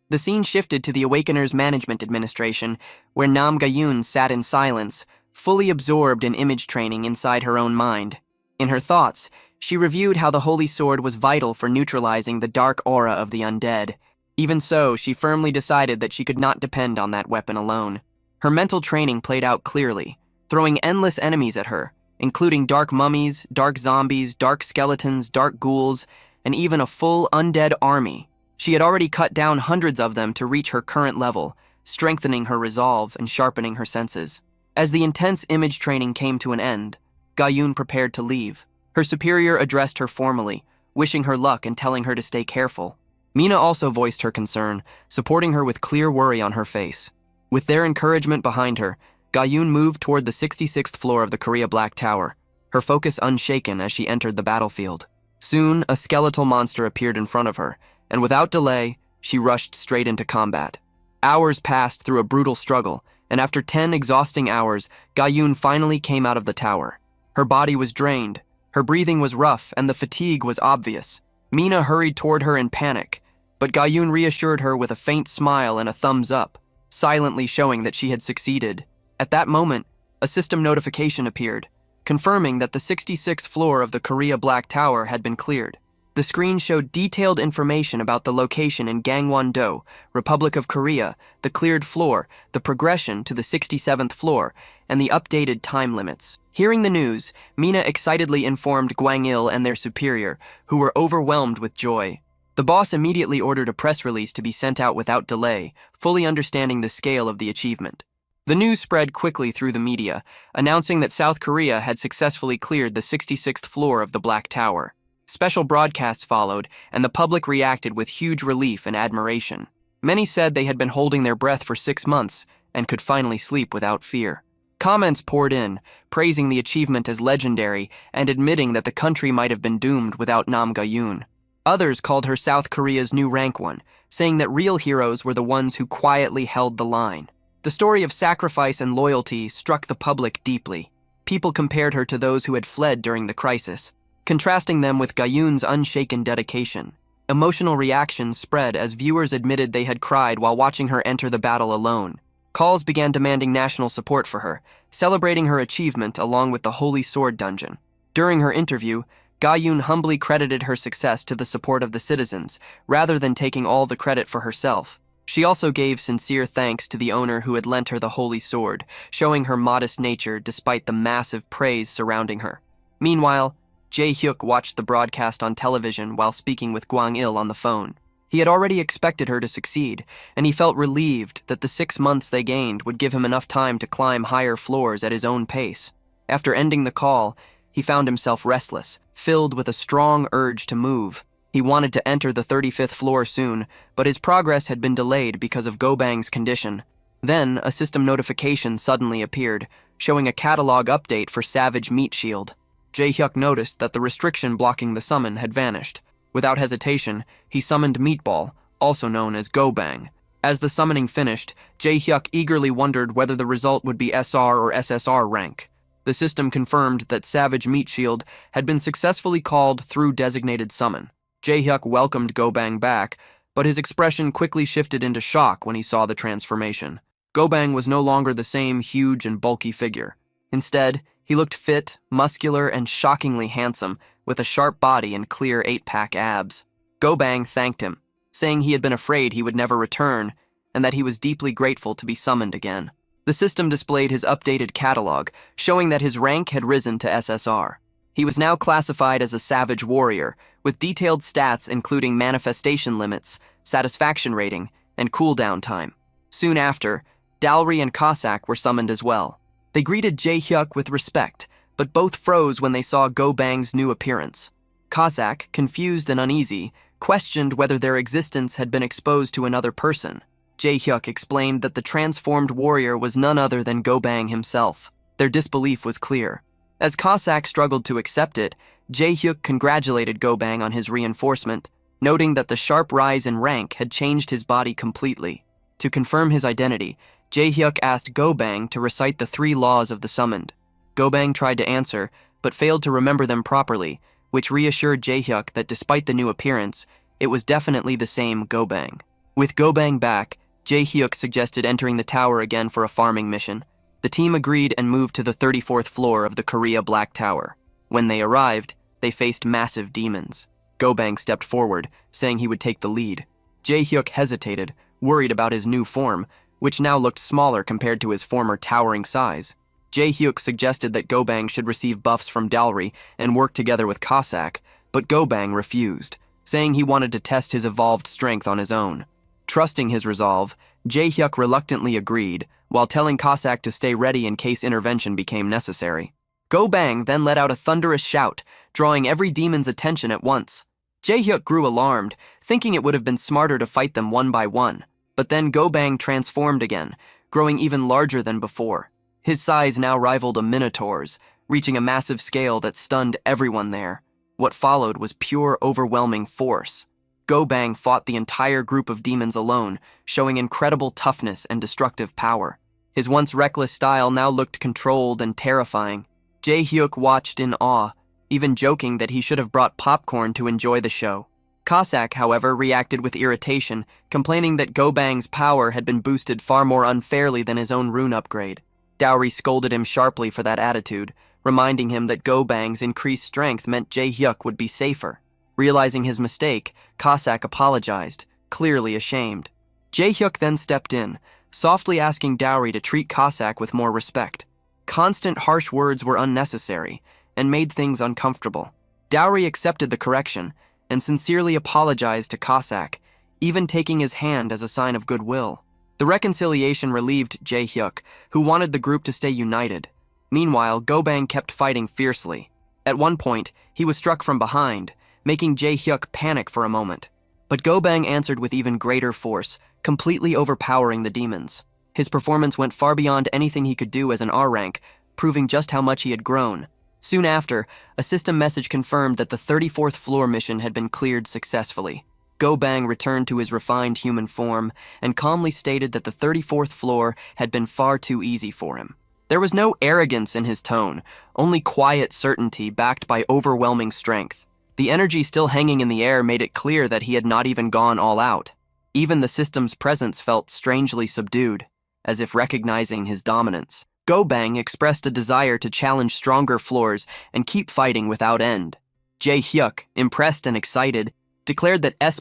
The scene shifted to the Awakener's Management Administration, where Nam Ga-yoon sat in silence, fully absorbed in image training inside her own mind. In her thoughts, she reviewed how the Holy Sword was vital for neutralizing the dark aura of the undead. Even so, she firmly decided that she could not depend on that weapon alone. Her mental training played out clearly, throwing endless enemies at her, including dark mummies, dark zombies, dark skeletons, dark ghouls, and even a full undead army. She had already cut down hundreds of them to reach her current level, strengthening her resolve and sharpening her senses. As the intense image training came to an end, Ga-yoon prepared to leave. Her superior addressed her formally, wishing her luck and telling her to stay careful. Mina also voiced her concern, supporting her with clear worry on her face. With their encouragement behind her, Ga-yoon moved toward the 66th floor of the Korea Black Tower, her focus unshaken as she entered the battlefield. Soon, a skeletal monster appeared in front of her, and without delay, she rushed straight into combat. Hours passed through a brutal struggle, and after 10 exhausting hours, Ga-yoon finally came out of the tower. Her body was drained, her breathing was rough, and the fatigue was obvious. Mina hurried toward her in panic, but Ga-yoon reassured her with a faint smile and a thumbs up, silently showing that she had succeeded. At that moment, a system notification appeared, confirming that the 66th floor of the Korea Black Tower had been cleared. The screen showed detailed information about the location in Gangwon-do, Republic of Korea, the cleared floor, the progression to the 67th floor, and the updated time limits. Hearing the news, Mina excitedly informed Gwang-il and their superior, who were overwhelmed with joy. The boss immediately ordered a press release to be sent out without delay, fully understanding the scale of the achievement. The news spread quickly through the media, announcing that South Korea had successfully cleared the 66th floor of the Black Tower. Special broadcasts followed, and the public reacted with huge relief and admiration. Many said they had been holding their breath for 6 months and could finally sleep without fear. Comments poured in, praising the achievement as legendary and admitting that the country might have been doomed without Nam Ga-yoon. Others called her South Korea's new rank one, saying that real heroes were the ones who quietly held the line. The story of sacrifice and loyalty struck the public deeply. People compared her to those who had fled during the crisis, contrasting them with Ga-yoon's unshaken dedication. Emotional reactions spread as viewers admitted they had cried while watching her enter the battle alone. Calls began demanding national support for her, celebrating her achievement along with the Holy Sword Dungeon. During her interview, Ga-yoon humbly credited her success to the support of the citizens, rather than taking all the credit for herself. She also gave sincere thanks to the owner who had lent her the Holy Sword, showing her modest nature despite the massive praise surrounding her. Meanwhile, Jae-hyuk watched the broadcast on television while speaking with Gwang-il on the phone. He had already expected her to succeed, and he felt relieved that the 6 months they gained would give him enough time to climb higher floors at his own pace. After ending the call, he found himself restless, filled with a strong urge to move. He wanted to enter the 35th floor soon, but his progress had been delayed because of Go-bang's condition. Then, a system notification suddenly appeared, showing a catalog update for Savage Meat Shield. Jae-hyuk noticed that the restriction blocking the summon had vanished. Without hesitation, he summoned Meatball, also known as Go-bang. As the summoning finished, Jae-hyuk eagerly wondered whether the result would be SR or SSR rank. The system confirmed that Savage Meat Shield had been successfully called through designated summon. Jae-hyuk welcomed Go-bang back, but his expression quickly shifted into shock when he saw the transformation. Go-bang was no longer the same huge and bulky figure. Instead, he looked fit, muscular, and shockingly handsome, with a sharp body and clear 8-pack abs. Go-bang thanked him, saying he had been afraid he would never return, and that he was deeply grateful to be summoned again. The system displayed his updated catalog, showing that his rank had risen to SSR. He was now classified as a savage warrior, with detailed stats including manifestation limits, satisfaction rating, and cooldown time. Soon after, Dalry and Cossack were summoned as well. They greeted Jae-hyuk with respect, but both froze when they saw Go-bang's new appearance. Cossack, confused and uneasy, questioned whether their existence had been exposed to another person. Jae-hyuk explained that the transformed warrior was none other than Go-bang himself. Their disbelief was clear. As Cossack struggled to accept it, Jae-hyuk congratulated Go-bang on his reinforcement, noting that the sharp rise in rank had changed his body completely. To confirm his identity, Jae-hyuk asked Go-bang to recite the 3 laws of the summoned. Go-bang tried to answer, but failed to remember them properly, which reassured Jae-hyuk that despite the new appearance, it was definitely the same Go-bang. With Go-bang back, Jae-hyuk suggested entering the tower again for a farming mission. The team agreed and moved to the 34th floor of the Korea Black Tower. When they arrived, they faced massive demons. Go-bang stepped forward, saying he would take the lead. Jae-hyuk hesitated, worried about his new form, which now looked smaller compared to his former towering size. Jae-hyuk suggested that Go-bang should receive buffs from Dalry and work together with Cossack, but Go-bang refused, saying he wanted to test his evolved strength on his own. Trusting his resolve, Jae-hyuk reluctantly agreed, while telling Cossack to stay ready in case intervention became necessary. Go-bang then let out a thunderous shout, drawing every demon's attention at once. Jae-hyuk grew alarmed, thinking it would have been smarter to fight them one by one. But then Go-bang transformed again, growing even larger than before. His size now rivaled a minotaur's, reaching a massive scale that stunned everyone there. What followed was pure, overwhelming force. Go-bang fought the entire group of demons alone, showing incredible toughness and destructive power. His once reckless style now looked controlled and terrifying. Jae-hyuk watched in awe, even joking that he should have brought popcorn to enjoy the show. Cossack, however, reacted with irritation, complaining that Go-bang's power had been boosted far more unfairly than his own rune upgrade. Dowry scolded him sharply for that attitude, reminding him that Go-bang's increased strength meant Jae-hyuk would be safer. Realizing his mistake, Cossack apologized, clearly ashamed. Jae-hyuk then stepped in, softly asking Dowry to treat Cossack with more respect. Constant harsh words were unnecessary, and made things uncomfortable. Dowry accepted the correction, and sincerely apologized to Cossack, even taking his hand as a sign of goodwill. The reconciliation relieved Jae-hyuk, who wanted the group to stay united. Meanwhile, Go-bang kept fighting fiercely. At one point, he was struck from behind, making Jae-hyuk panic for a moment. But Go-bang answered with even greater force, completely overpowering the demons. His performance went far beyond anything he could do as an R rank, proving just how much he had grown. Soon after, a system message confirmed that the 34th floor mission had been cleared successfully. Go-bang returned to his refined human form and calmly stated that the 34th floor had been far too easy for him. There was no arrogance in his tone, only quiet certainty backed by overwhelming strength. The energy still hanging in the air made it clear that he had not even gone all out. Even the system's presence felt strangely subdued. as if recognizing his dominance. Go-Bang expressed a desire to challenge stronger floors and keep fighting without end. Jae-hyuk, impressed and excited, declared that S++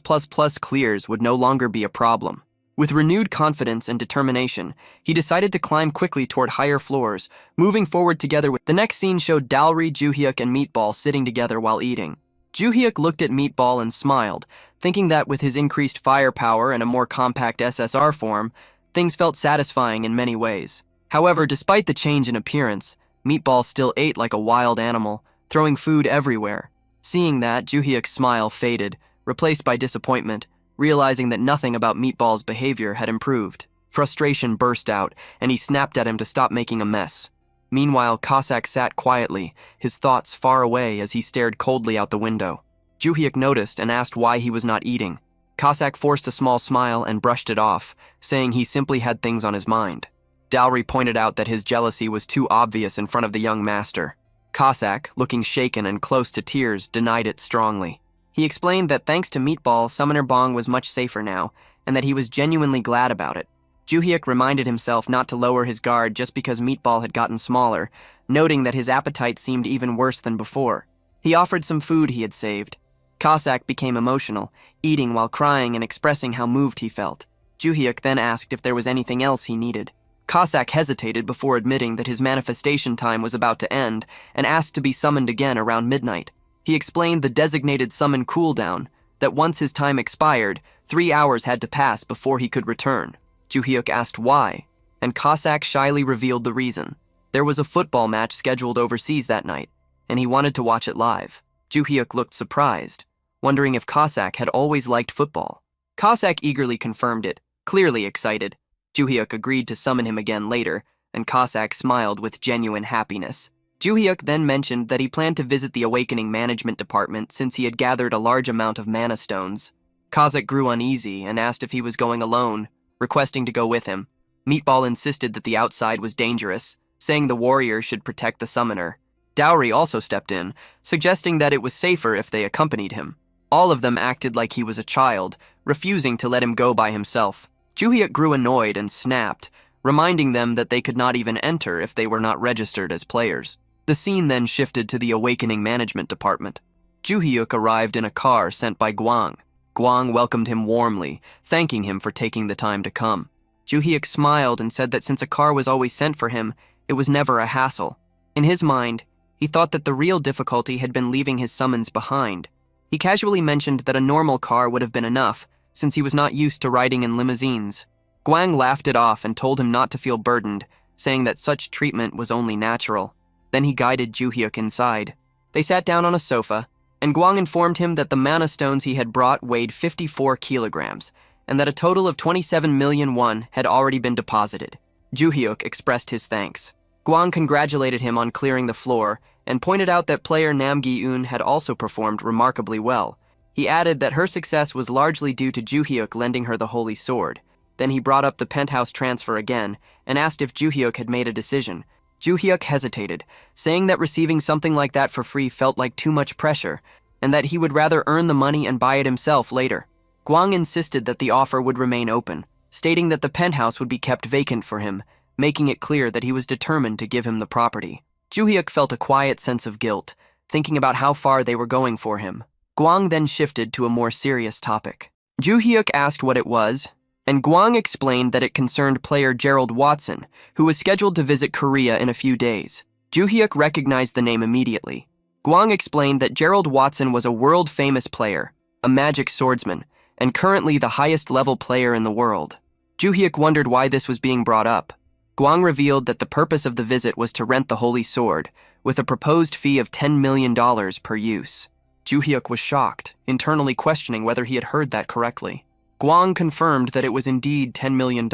clears would no longer be a problem. With renewed confidence and determination, he decided to climb quickly toward higher floors, moving forward together with. The next scene showed Dalry, Joo-hyuk, and Meatball sitting together while eating. Joo-hyuk looked at Meatball and smiled, thinking that with his increased firepower and a more compact SSR form, things felt satisfying in many ways. However, despite the change in appearance, Meatball still ate like a wild animal, throwing food everywhere. Seeing that, Joo-hyuk's smile faded, replaced by disappointment, realizing that nothing about Meatball's behavior had improved. Frustration burst out, and he snapped at him to stop making a mess. Meanwhile, Cossack sat quietly, his thoughts far away as he stared coldly out the window. Joo-hyuk noticed and asked why he was not eating. Cossack forced a small smile and brushed it off, saying he simply had things on his mind. Dalry pointed out that his jealousy was too obvious in front of the young master. Cossack, looking shaken and close to tears, denied it strongly. He explained that thanks to Meatball, Summoner Bong was much safer now, and that he was genuinely glad about it. Joo-hyuk reminded himself not to lower his guard just because Meatball had gotten smaller, noting that his appetite seemed even worse than before. He offered some food he had saved. Cossack became emotional, eating while crying and expressing how moved he felt. Joo-hyuk then asked if there was anything else he needed. Cossack hesitated before admitting that his manifestation time was about to end and asked to be summoned again around midnight. He explained the designated summon cooldown, that once his time expired, 3 hours had to pass before he could return. Joo-hyuk asked why, and Cossack shyly revealed the reason. There was a football match scheduled overseas that night, and he wanted to watch it live. Joo-hyuk looked surprised, wondering if Cossack had always liked football. Cossack eagerly confirmed it, clearly excited. Joo-hyuk agreed to summon him again later, and Cossack smiled with genuine happiness. Joo-hyuk then mentioned that he planned to visit the Awakening Management Department since he had gathered a large amount of mana stones. Cossack grew uneasy and asked if he was going alone, requesting to go with him. Meatball insisted that the outside was dangerous, saying the warrior should protect the summoner. Dowry also stepped in, suggesting that it was safer if they accompanied him. All of them acted like he was a child, refusing to let him go by himself. Joo-hyuk grew annoyed and snapped, reminding them that they could not even enter if they were not registered as players. The scene then shifted to the Awakening Management Department. Joo-hyuk arrived in a car sent by Gwang. Gwang welcomed him warmly, thanking him for taking the time to come. Joo-hyuk smiled and said that since a car was always sent for him, it was never a hassle. In his mind, he thought that the real difficulty had been leaving his summons behind. He casually mentioned that a normal car would have been enough, since he was not used to riding in limousines. Gwang laughed it off and told him not to feel burdened, saying that such treatment was only natural. Then he guided Joo-hyuk inside. They sat down on a sofa, and Gwang informed him that the mana stones he had brought weighed 54 kilograms, and that a total of 27 million won had already been deposited. Joo-hyuk expressed his thanks. Gwang congratulated him on clearing the floor, and pointed out that player Nam Gi-eun had also performed remarkably well. He added that her success was largely due to Joo-hyuk lending her the Holy Sword. Then he brought up the penthouse transfer again, and asked if Joo-hyuk had made a decision. Joo-hyuk hesitated, saying that receiving something like that for free felt like too much pressure, and that he would rather earn the money and buy it himself later. Gwang insisted that the offer would remain open, stating that the penthouse would be kept vacant for him, making it clear that he was determined to give him the property. Joo-hyuk felt a quiet sense of guilt, thinking about how far they were going for him. Gwang then shifted to a more serious topic. Joo-hyuk asked what it was, and Gwang explained that it concerned player Gerald Watson, who was scheduled to visit Korea in a few days. Joo-hyuk recognized the name immediately. Gwang explained that Gerald Watson was a world-famous player, a magic swordsman, and currently the highest-level player in the world. Joo-hyuk wondered why this was being brought up. Gwang revealed that the purpose of the visit was to rent the Holy Sword, with a proposed fee of $10 million per use. Joo-hyuk was shocked, internally questioning whether he had heard that correctly. Gwang confirmed that it was indeed $10 million,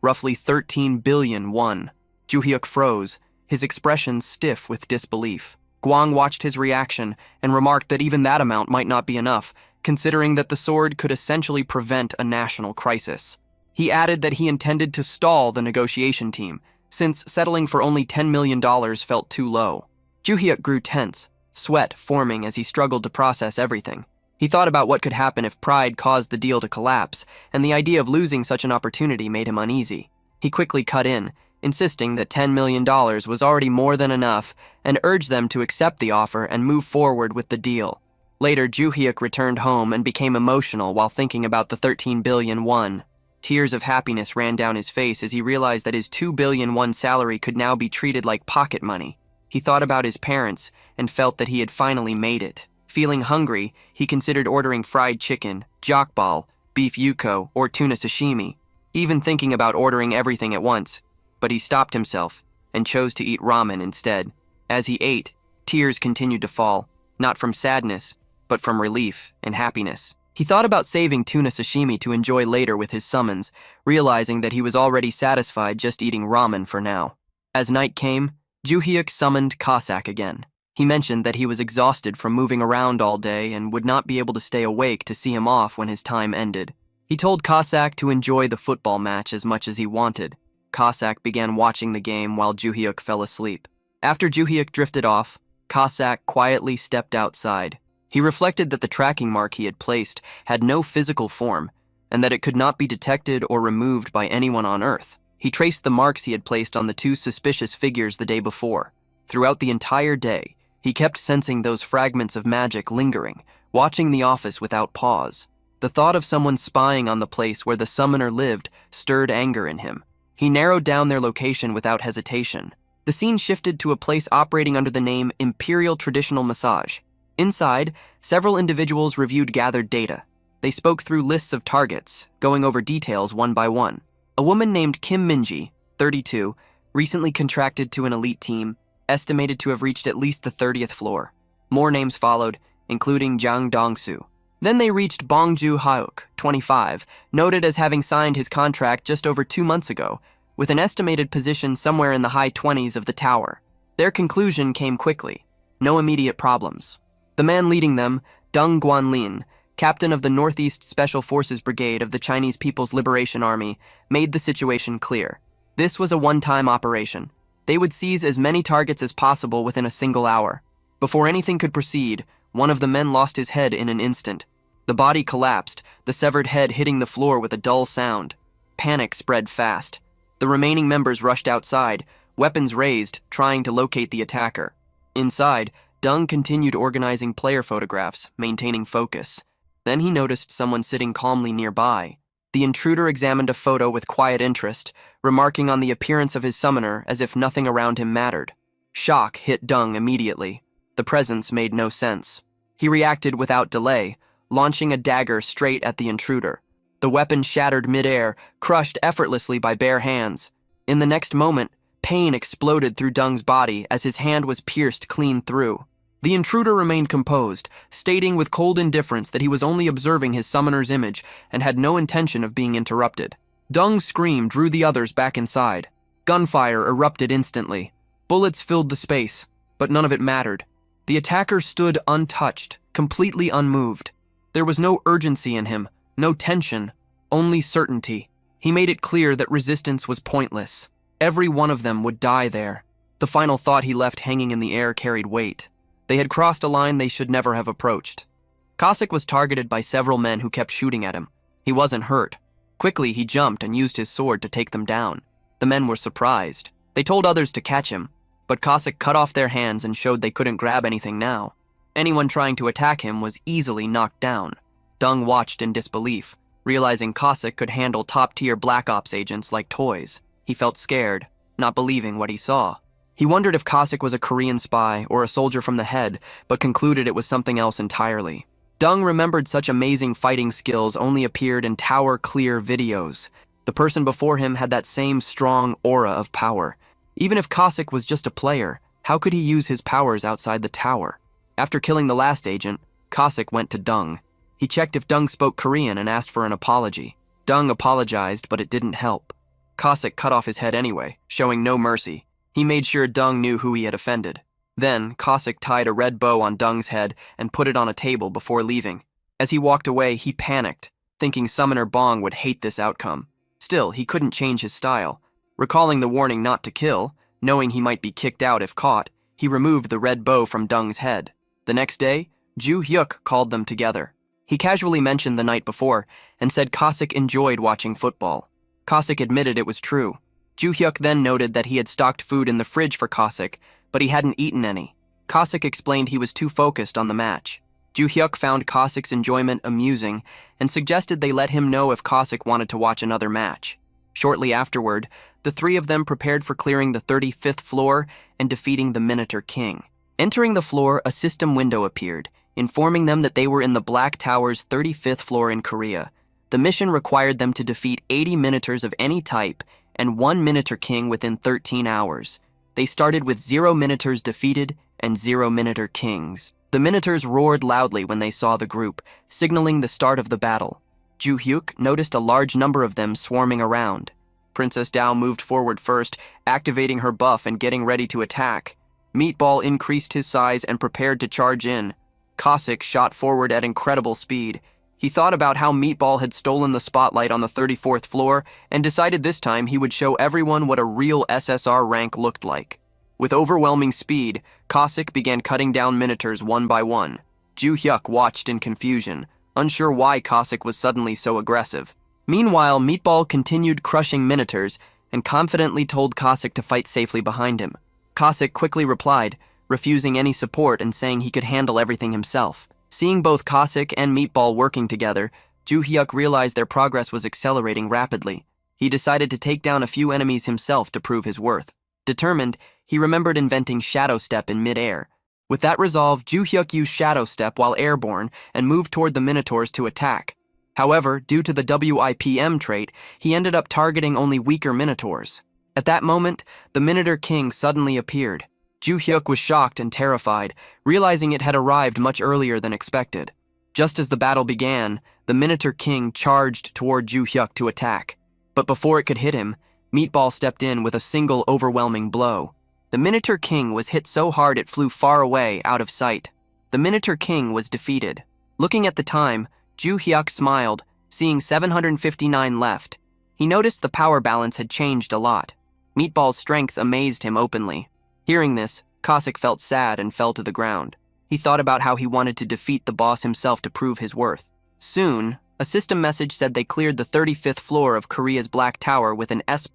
roughly 13 billion won. Joo-hyuk froze, his expression stiff with disbelief. Gwang watched his reaction and remarked that even that amount might not be enough, considering that the sword could essentially prevent a national crisis. He added that he intended to stall the negotiation team, since settling for only $10 million felt too low. Joo-hyuk grew tense, sweat forming as he struggled to process everything. He thought about what could happen if pride caused the deal to collapse, and the idea of losing such an opportunity made him uneasy. He quickly cut in, insisting that $10 million was already more than enough and urged them to accept the offer and move forward with the deal. Later, Joo-hyuk returned home and became emotional while thinking about the 13 billion won. Tears of happiness ran down his face as he realized that his 2 billion won salary could now be treated like pocket money. He thought about his parents and felt that he had finally made it. Feeling hungry, he considered ordering fried chicken, jokbal, beef yuko, or tuna sashimi, even thinking about ordering everything at once. But he stopped himself and chose to eat ramen instead. As he ate, tears continued to fall, not from sadness, but from relief and happiness. He thought about saving tuna sashimi to enjoy later with his summons, realizing that he was already satisfied just eating ramen for now. As night came, Joo-hyuk summoned Cossack again. He mentioned that he was exhausted from moving around all day and would not be able to stay awake to see him off when his time ended. He told Cossack to enjoy the football match as much as he wanted. Cossack began watching the game while Joo-hyuk fell asleep. After Joo-hyuk drifted off, Cossack quietly stepped outside. He reflected that the tracking mark he had placed had no physical form, and that it could not be detected or removed by anyone on Earth. He traced the marks he had placed on the two suspicious figures the day before. Throughout the entire day, he kept sensing those fragments of magic lingering, watching the office without pause. The thought of someone spying on the place where the summoner lived stirred anger in him. He narrowed down their location without hesitation. The scene shifted to a place operating under the name Imperial Traditional Massage. Inside, several individuals reviewed gathered data. They spoke through lists of targets, going over details one by one. A woman named Kim Minji, 32, recently contracted to an elite team, estimated to have reached at least the 30th floor. More names followed, including Jang Dong-soo. Then they reached Bongju Hauk, 25, noted as having signed his contract just over 2 months ago, with an estimated position somewhere in the high 20s of the tower. Their conclusion came quickly. No immediate problems. The man leading them, Deng Guanlin, captain of the Northeast Special Forces Brigade of the Chinese People's Liberation Army, made the situation clear. This was a one-time operation. They would seize as many targets as possible within a single hour. Before anything could proceed, one of the men lost his head in an instant. The body collapsed, the severed head hitting the floor with a dull sound. Panic spread fast. The remaining members rushed outside, weapons raised, trying to locate the attacker. Inside, Deng continued organizing player photographs, maintaining focus. Then he noticed someone sitting calmly nearby. The intruder examined a photo with quiet interest, remarking on the appearance of his summoner as if nothing around him mattered. Shock hit Deng immediately. The presence made no sense. He reacted without delay, launching a dagger straight at the intruder. The weapon shattered midair, crushed effortlessly by bare hands. In the next moment, pain exploded through Deng's body as his hand was pierced clean through. The intruder remained composed, stating with cold indifference that he was only observing his summoner's image and had no intention of being interrupted. Deng's scream drew the others back inside. Gunfire erupted instantly. Bullets filled the space, but none of it mattered. The attacker stood untouched, completely unmoved. There was no urgency in him, no tension, only certainty. He made it clear that resistance was pointless. Every one of them would die there. The final thought he left hanging in the air carried weight. They had crossed a line they should never have approached. Cossack was targeted by several men who kept shooting at him. He wasn't hurt. Quickly, he jumped and used his sword to take them down. The men were surprised. They told others to catch him, but Cossack cut off their hands and showed they couldn't grab anything now. Anyone trying to attack him was easily knocked down. Deng watched in disbelief, realizing Cossack could handle top-tier Black Ops agents like toys. He felt scared, not believing what he saw. He wondered if Cossack was a Korean spy or a soldier from the head, but concluded it was something else entirely. Deng remembered such amazing fighting skills only appeared in tower-clear videos. The person before him had that same strong aura of power. Even if Cossack was just a player, how could he use his powers outside the tower? After killing the last agent, Cossack went to Deng. He checked if Deng spoke Korean and asked for an apology. Deng apologized, but it didn't help. Cossack cut off his head anyway, showing no mercy. He made sure Deng knew who he had offended. Then, Cossack tied a red bow on Deng's head and put it on a table before leaving. As he walked away, he panicked, thinking Summoner Bong would hate this outcome. Still, he couldn't change his style. Recalling the warning not to kill, knowing he might be kicked out if caught, he removed the red bow from Deng's head. The next day, Joo-hyuk called them together. He casually mentioned the night before and said Cossack enjoyed watching football. Cossack admitted it was true. Ju Hyuk then noted that he had stocked food in the fridge for Cossack, but he hadn't eaten any. Cossack explained he was too focused on the match. Ju Hyuk found Cossack's enjoyment amusing and suggested they let him know if Cossack wanted to watch another match. Shortly afterward, the three of them prepared for clearing the 35th floor and defeating the Minotaur King. Entering the floor, a system window appeared, informing them that they were in the Black Tower's 35th floor in Korea. The mission required them to defeat 80 Minotaurs of any type and 1 Minotaur King within 13 hours. They started with 0 Minotaurs defeated and 0 Minotaur Kings. The Minotaurs roared loudly when they saw the group, signaling the start of the battle. Ju Hyuk noticed a large number of them swarming around. Princess Dao moved forward first, activating her buff and getting ready to attack. Meatball increased his size and prepared to charge in. Cossack shot forward at incredible speed. He thought about how Meatball had stolen the spotlight on the 34th floor and decided this time he would show everyone what a real SSR rank looked like. With overwhelming speed, Cossack began cutting down Minotaurs one by one. Ju Hyuk watched in confusion, unsure why Cossack was suddenly so aggressive. Meanwhile, Meatball continued crushing Minotaurs and confidently told Cossack to fight safely behind him. Cossack quickly replied, refusing any support and saying he could handle everything himself. Seeing both Cossack and Meatball working together, Ju Hyuk realized their progress was accelerating rapidly. He decided to take down a few enemies himself to prove his worth. Determined, he remembered inventing Shadow Step in mid-air. With that resolve, Ju Hyuk used Shadow Step while airborne and moved toward the Minotaurs to attack. However, due to the WIPM trait, he ended up targeting only weaker Minotaurs. At that moment, the Minotaur King suddenly appeared. Ju Hyuk was shocked and terrified, realizing it had arrived much earlier than expected. Just as the battle began, the Minotaur King charged toward Ju Hyuk to attack. But before it could hit him, Meatball stepped in with a single overwhelming blow. The Minotaur King was hit so hard it flew far away, out of sight. The Minotaur King was defeated. Looking at the time, Ju Hyuk smiled, seeing 759 left. He noticed the power balance had changed a lot. Meatball's strength amazed him openly. Hearing this, Cossack felt sad and fell to the ground. He thought about how he wanted to defeat the boss himself to prove his worth. Soon, a system message said they cleared the 35th floor of Korea's Black Tower with an S++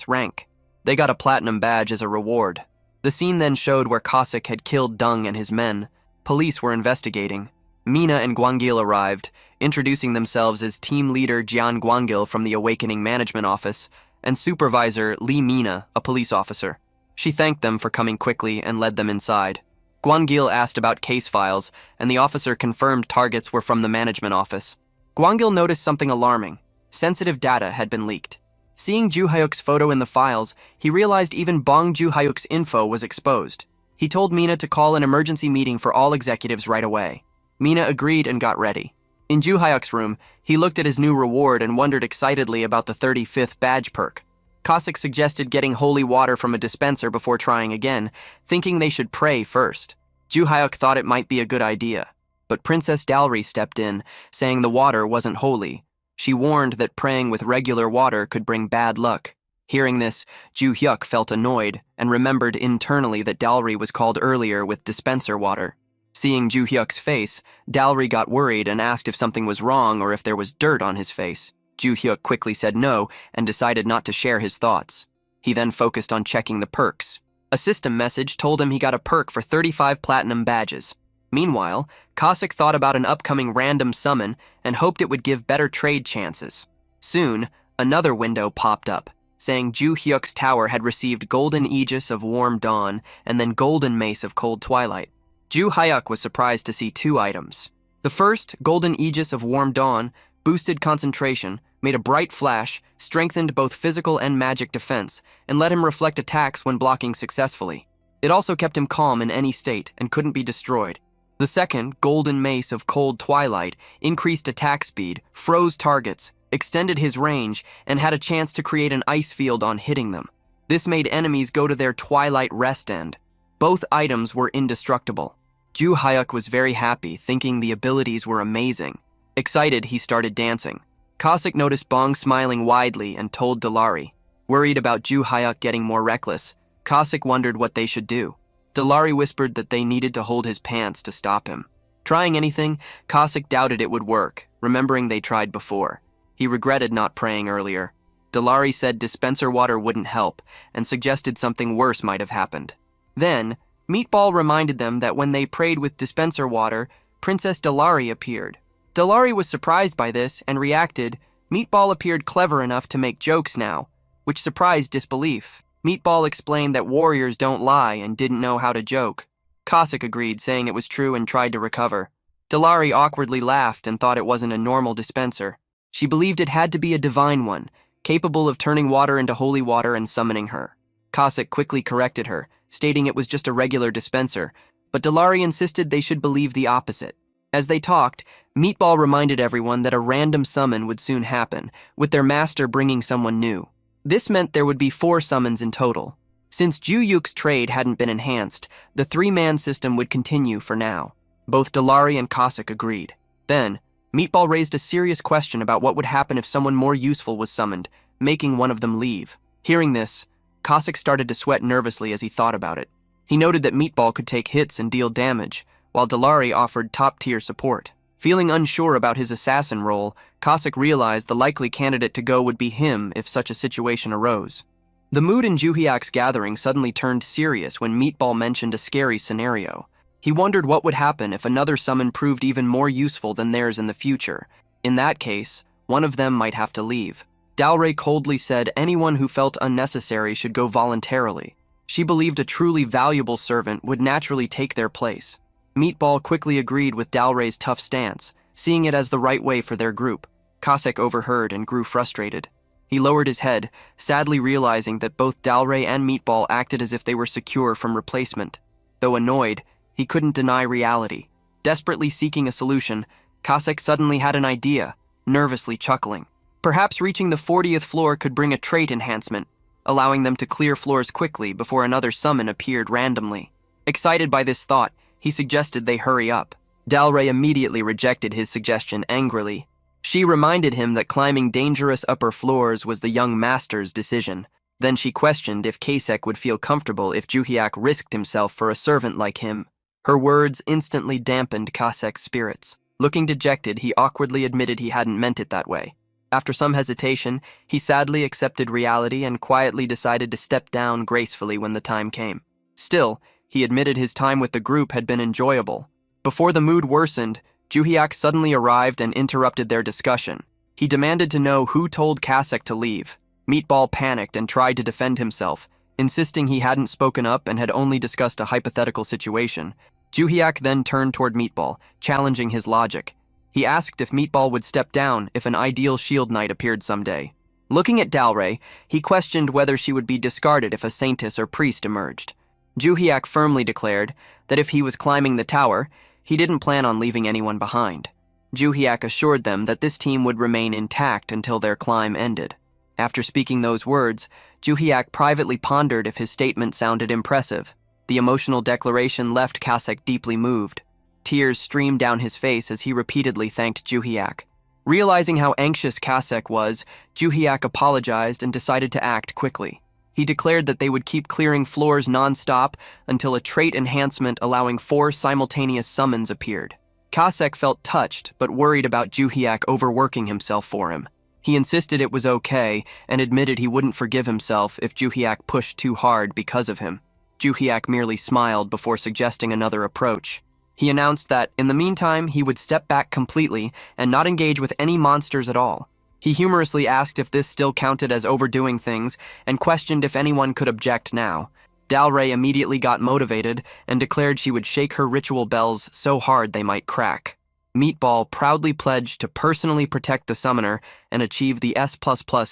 rank. They got a platinum badge as a reward. The scene then showed where Cossack had killed Dung and his men. Police were investigating. Mina and Gwangil arrived, introducing themselves as team leader Jian Gwangil from the Awakening Management Office and supervisor Lee Mina, a police officer. She thanked them for coming quickly and led them inside. Gwangil asked about case files, and the officer confirmed targets were from the management office. Gwangil noticed something alarming. Sensitive data had been leaked. Seeing Ju Hyuk's photo in the files, he realized even Bong Ju Hyuk's info was exposed. He told Mina to call an emergency meeting for all executives right away. Mina agreed and got ready. In Ju Hyuk's room, he looked at his new reward and wondered excitedly about the 35th badge perk. Cossack suggested getting holy water from a dispenser before trying again, thinking they should pray first. Ju Hyuk thought it might be a good idea, but Princess Dalry stepped in, saying the water wasn't holy. She warned that praying with regular water could bring bad luck. Hearing this, Ju Hyuk felt annoyed and remembered internally that Dalry was called earlier with dispenser water. Seeing Ju Hyuk's face, Dalry got worried and asked if something was wrong or if there was dirt on his face. Ju Hyuk quickly said no and decided not to share his thoughts. He then focused on checking the perks. A system message told him he got a perk for 35 platinum badges. Meanwhile, Cossack thought about an upcoming random summon and hoped it would give better trade chances. Soon, another window popped up, saying Ju Hyuk's tower had received Golden Aegis of Warm Dawn and then Golden Mace of Cold Twilight. Ju Hyuk was surprised to see two items. The first, Golden Aegis of Warm Dawn, boosted concentration, made a bright flash, strengthened both physical and magic defense, and let him reflect attacks when blocking successfully. It also kept him calm in any state and couldn't be destroyed. The second, Golden Mace of Cold Twilight, increased attack speed, froze targets, extended his range, and had a chance to create an ice field on hitting them. This made enemies go to their Twilight rest end. Both items were indestructible. Ju Hyuk was very happy, thinking the abilities were amazing. Excited, he started dancing. Cossack noticed Bong smiling widely and told Dalari. Worried about Ju Hyuk getting more reckless, Cossack wondered what they should do. Dalari whispered that they needed to hold his pants to stop him. Trying anything, Cossack doubted it would work, remembering they tried before. He regretted not praying earlier. Dalari said dispenser water wouldn't help and suggested something worse might have happened. Then, Meatball reminded them that when they prayed with dispenser water, Princess Dalari appeared. Dalari was surprised by this and reacted, Meatball appeared clever enough to make jokes now, which surprised disbelief. Meatball explained that warriors don't lie and didn't know how to joke. Cossack agreed, saying it was true and tried to recover. Dalari awkwardly laughed and thought it wasn't a normal dispenser. She believed it had to be a divine one, capable of turning water into holy water and summoning her. Cossack quickly corrected her, stating it was just a regular dispenser, but Dalari insisted they should believe the opposite. As they talked, Meatball reminded everyone that a random summon would soon happen, with their master bringing someone new. This meant there would be 4 summons in total. Since Juyuk's trade hadn't been enhanced, the 3-man system would continue for now. Both Dalari and Cossack agreed. Then, Meatball raised a serious question about what would happen if someone more useful was summoned, making one of them leave. Hearing this, Cossack started to sweat nervously as he thought about it. He noted that Meatball could take hits and deal damage, while Dalari offered top-tier support. Feeling unsure about his assassin role, Cossack realized the likely candidate to go would be him if such a situation arose. The mood in Juhyak's gathering suddenly turned serious when Meatball mentioned a scary scenario. He wondered what would happen if another summon proved even more useful than theirs in the future. In that case, one of them might have to leave. Dalray coldly said anyone who felt unnecessary should go voluntarily. She believed a truly valuable servant would naturally take their place. Meatball quickly agreed with Dalray's tough stance, seeing it as the right way for their group. Cossack overheard and grew frustrated. He lowered his head, sadly realizing that both Dalray and Meatball acted as if they were secure from replacement. Though annoyed, he couldn't deny reality. Desperately seeking a solution, Cossack suddenly had an idea, nervously chuckling. Perhaps reaching the 40th floor could bring a trait enhancement, allowing them to clear floors quickly before another summon appeared randomly. Excited by this thought, he suggested they hurry up. Dalray immediately rejected his suggestion angrily. She reminded him that climbing dangerous upper floors was the young master's decision. Then she questioned if Kasek would feel comfortable if Juhyak risked himself for a servant like him. Her words instantly dampened Kasek's spirits. Looking dejected, he awkwardly admitted he hadn't meant it that way. After some hesitation, he sadly accepted reality and quietly decided to step down gracefully when the time came. Still, he admitted his time with the group had been enjoyable. Before the mood worsened, Juhyak suddenly arrived and interrupted their discussion. He demanded to know who told Kasek to leave. Meatball panicked and tried to defend himself, insisting he hadn't spoken up and had only discussed a hypothetical situation. Juhyak then turned toward Meatball, challenging his logic. He asked if Meatball would step down if an ideal shield knight appeared someday. Looking at Dalray, he questioned whether she would be discarded if a saintess or priest emerged. Juhyak firmly declared that if he was climbing the tower, he didn't plan on leaving anyone behind. Juhyak assured them that this team would remain intact until their climb ended. After speaking those words, Juhyak privately pondered if his statement sounded impressive. The emotional declaration left Kasek deeply moved. Tears streamed down his face as he repeatedly thanked Juhyak. Realizing how anxious Kasek was, Juhyak apologized and decided to act quickly. He declared that they would keep clearing floors non-stop until a trait enhancement allowing 4 simultaneous summons appeared. Kasek felt touched but worried about Juhyak overworking himself for him. He insisted it was okay and admitted he wouldn't forgive himself if Juhyak pushed too hard because of him. Juhyak merely smiled before suggesting another approach. He announced that, in the meantime, he would step back completely and not engage with any monsters at all. He humorously asked if this still counted as overdoing things and questioned if anyone could object now. Dalray immediately got motivated and declared she would shake her ritual bells so hard they might crack. Meatball proudly pledged to personally protect the summoner and achieve the S++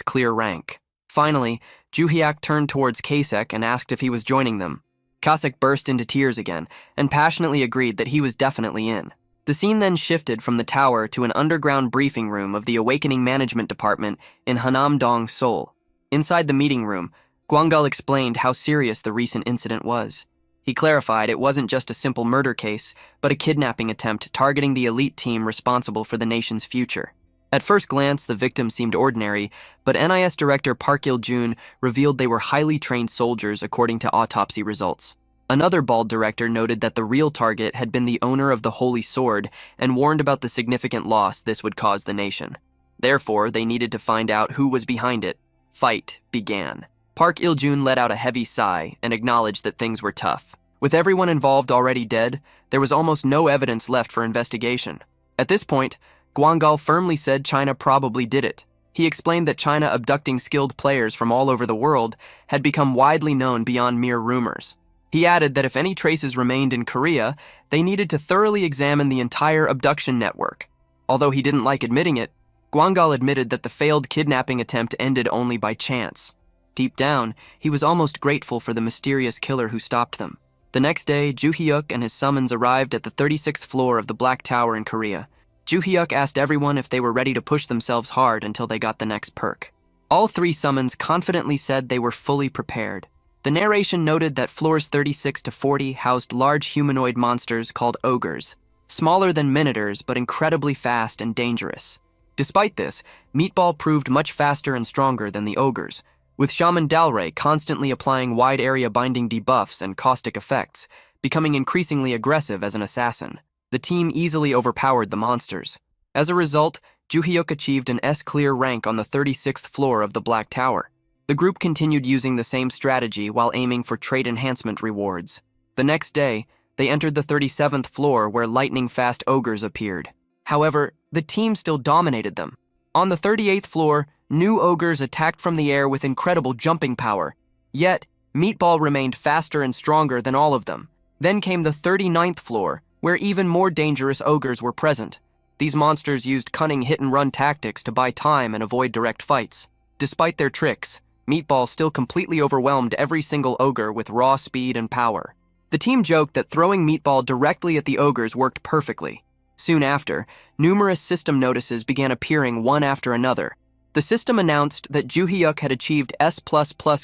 clear rank. Finally, Juhyak turned towards Kasek and asked if he was joining them. Kasek burst into tears again and passionately agreed that he was definitely in. The scene then shifted from the tower to an underground briefing room of the Awakening Management Department in Hanam-dong, Seoul. Inside the meeting room, Gwangul explained how serious the recent incident was. He clarified it wasn't just a simple murder case, but a kidnapping attempt targeting the elite team responsible for the nation's future. At first glance, the victim seemed ordinary, but NIS Director Park Il-jun revealed they were highly trained soldiers according to autopsy results. Another bald director noted that the real target had been the owner of the Holy Sword and warned about the significant loss this would cause the nation. Therefore, they needed to find out who was behind it. fight began. Park Il-jun let out a heavy sigh and acknowledged that things were tough. With everyone involved already dead, there was almost no evidence left for investigation. At this point, Guanggal firmly said China probably did it. He explained that China abducting skilled players from all over the world had become widely known beyond mere rumors. He added that if any traces remained in Korea, they needed to thoroughly examine the entire abduction network. Although he didn't like admitting it, Guanggal admitted that the failed kidnapping attempt ended only by chance. Deep down, he was almost grateful for the mysterious killer who stopped them. The next day, Ju Hyuk and his summons arrived at the 36th floor of the Black Tower in Korea. Ju Hyuk asked everyone if they were ready to push themselves hard until they got the next perk. All three summons confidently said they were fully prepared. The narration noted that floors 36 to 40 housed large humanoid monsters called ogres, smaller than minotaurs but incredibly fast and dangerous. Despite this, Meatball proved much faster and stronger than the ogres, with Shaman Dalray constantly applying wide-area binding debuffs and caustic effects, becoming increasingly aggressive as an assassin. The team easily overpowered the monsters. As a result, Ju Hyuk achieved an S-clear rank on the 36th floor of the Black Tower. The group continued using the same strategy while aiming for trait enhancement rewards. The next day, they entered the 37th floor where lightning-fast ogres appeared. However, the team still dominated them. On the 38th floor, new ogres attacked from the air with incredible jumping power. Yet, Meatball remained faster and stronger than all of them. Then came the 39th floor, where even more dangerous ogres were present. These monsters used cunning hit-and-run tactics to buy time and avoid direct fights. Despite their tricks, Meatball still completely overwhelmed every single ogre with raw speed and power. The team joked that throwing Meatball directly at the ogres worked perfectly. Soon after, numerous system notices began appearing one after another. The system announced that Ju Hyuk had achieved S++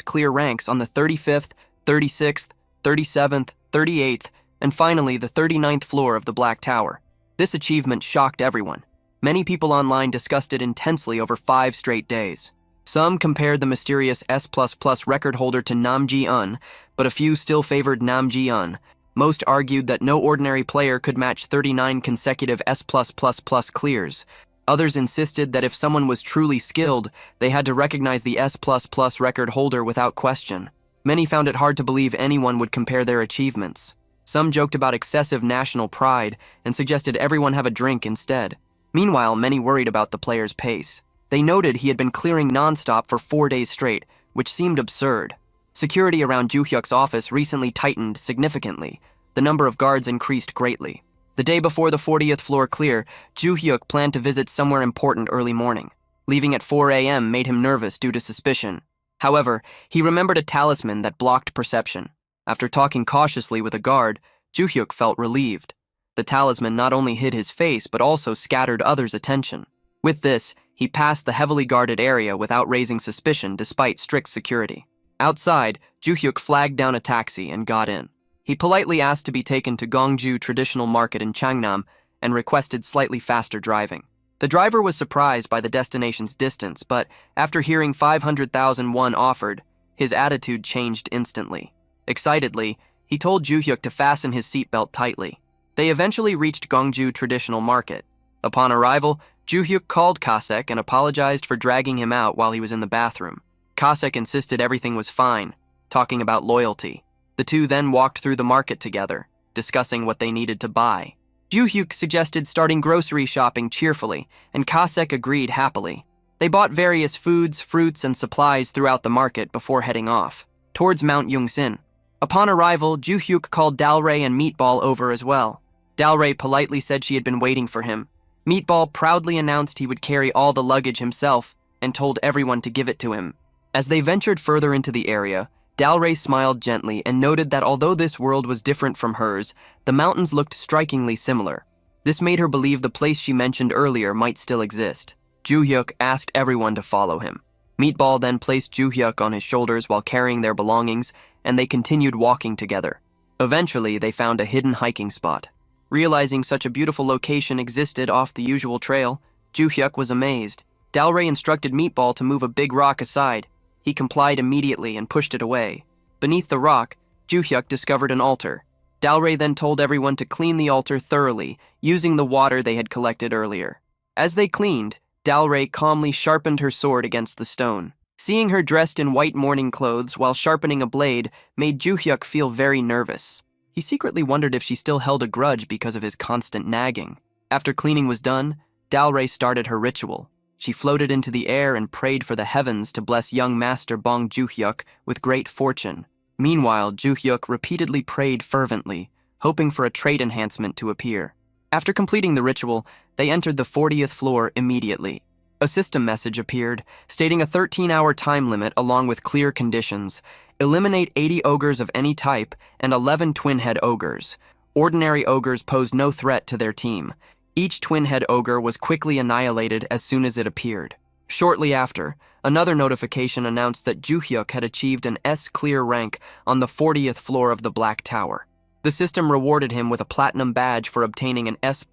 clear ranks on the 35th, 36th, 37th, 38th, and finally the 39th floor of the Black Tower. This achievement shocked everyone. Many people online discussed it intensely over 5 straight days. Some compared the mysterious S++ record holder to Nam Ji-eun, but a few still favored Nam Ji-eun. Most argued that no ordinary player could match 39 consecutive S++ clears. Others insisted that if someone was truly skilled, they had to recognize the S++ record holder without question. Many found it hard to believe anyone would compare their achievements. Some joked about excessive national pride and suggested everyone have a drink instead. Meanwhile, many worried about the player's pace. They noted he had been clearing non-stop for 4 days straight, which seemed absurd. Security around Ju Hyuk's office recently tightened significantly. The number of guards increased greatly. The day before the 40th floor clear, Ju Hyuk planned to visit somewhere important early morning. Leaving at 4 a.m. made him nervous due to suspicion. However, he remembered a talisman that blocked perception. After talking cautiously with a guard, Ju Hyuk felt relieved. The talisman not only hid his face but also scattered others' attention. With this, he passed the heavily guarded area without raising suspicion despite strict security. Outside, Ju Hyuk flagged down a taxi and got in. He politely asked to be taken to Gongju Traditional Market in Changnam and requested slightly faster driving. The driver was surprised by the destination's distance, but after hearing 500,000 won offered, his attitude changed instantly. Excitedly, he told Ju Hyuk to fasten his seatbelt tightly. They eventually reached Gongju Traditional Market. Upon arrival, Ju Hyuk called Kasek and apologized for dragging him out while he was in the bathroom. Kasek insisted everything was fine, talking about loyalty. The two then walked through the market together, discussing what they needed to buy. Ju Hyuk suggested starting grocery shopping cheerfully, and Kasek agreed happily. They bought various foods, fruits, and supplies throughout the market before heading off, towards Mount Yungsin. Upon arrival, Ju Hyuk called Dalray and Meatball over as well. Dalray politely said she had been waiting for him. Meatball proudly announced he would carry all the luggage himself and told everyone to give it to him. As they ventured further into the area, Dalray smiled gently and noted that although this world was different from hers, the mountains looked strikingly similar. This made her believe the place she mentioned earlier might still exist. Ju Hyuk asked everyone to follow him. Meatball then placed Ju Hyuk on his shoulders while carrying their belongings, and they continued walking together. Eventually, they found a hidden hiking spot. Realizing such a beautiful location existed off the usual trail, Ju Hyuk was amazed. Dalray instructed Meatball to move a big rock aside. He complied immediately and pushed it away. Beneath the rock, Ju Hyuk discovered an altar. Dalray then told everyone to clean the altar thoroughly, using the water they had collected earlier. As they cleaned, Dalray calmly sharpened her sword against the stone. Seeing her dressed in white mourning clothes while sharpening a blade made Ju-hyuk feel very nervous. He secretly wondered if she still held a grudge because of his constant nagging. After cleaning was done, Dalray started her ritual. She floated into the air and prayed for the heavens to bless young master Bong Ju-hyuk with great fortune. Meanwhile, Ju-hyuk repeatedly prayed fervently, hoping for a trait enhancement to appear. After completing the ritual, they entered the 40th floor immediately. A system message appeared, stating a 13-hour time limit along with clear conditions. Eliminate 80 ogres of any type and 11 twin-head ogres. Ordinary ogres posed no threat to their team. Each twin-head ogre was quickly annihilated as soon as it appeared. Shortly after, another notification announced that Ju-hyuk had achieved an S-clear rank on the 40th floor of the Black Tower. The system rewarded him with a platinum badge for obtaining an S++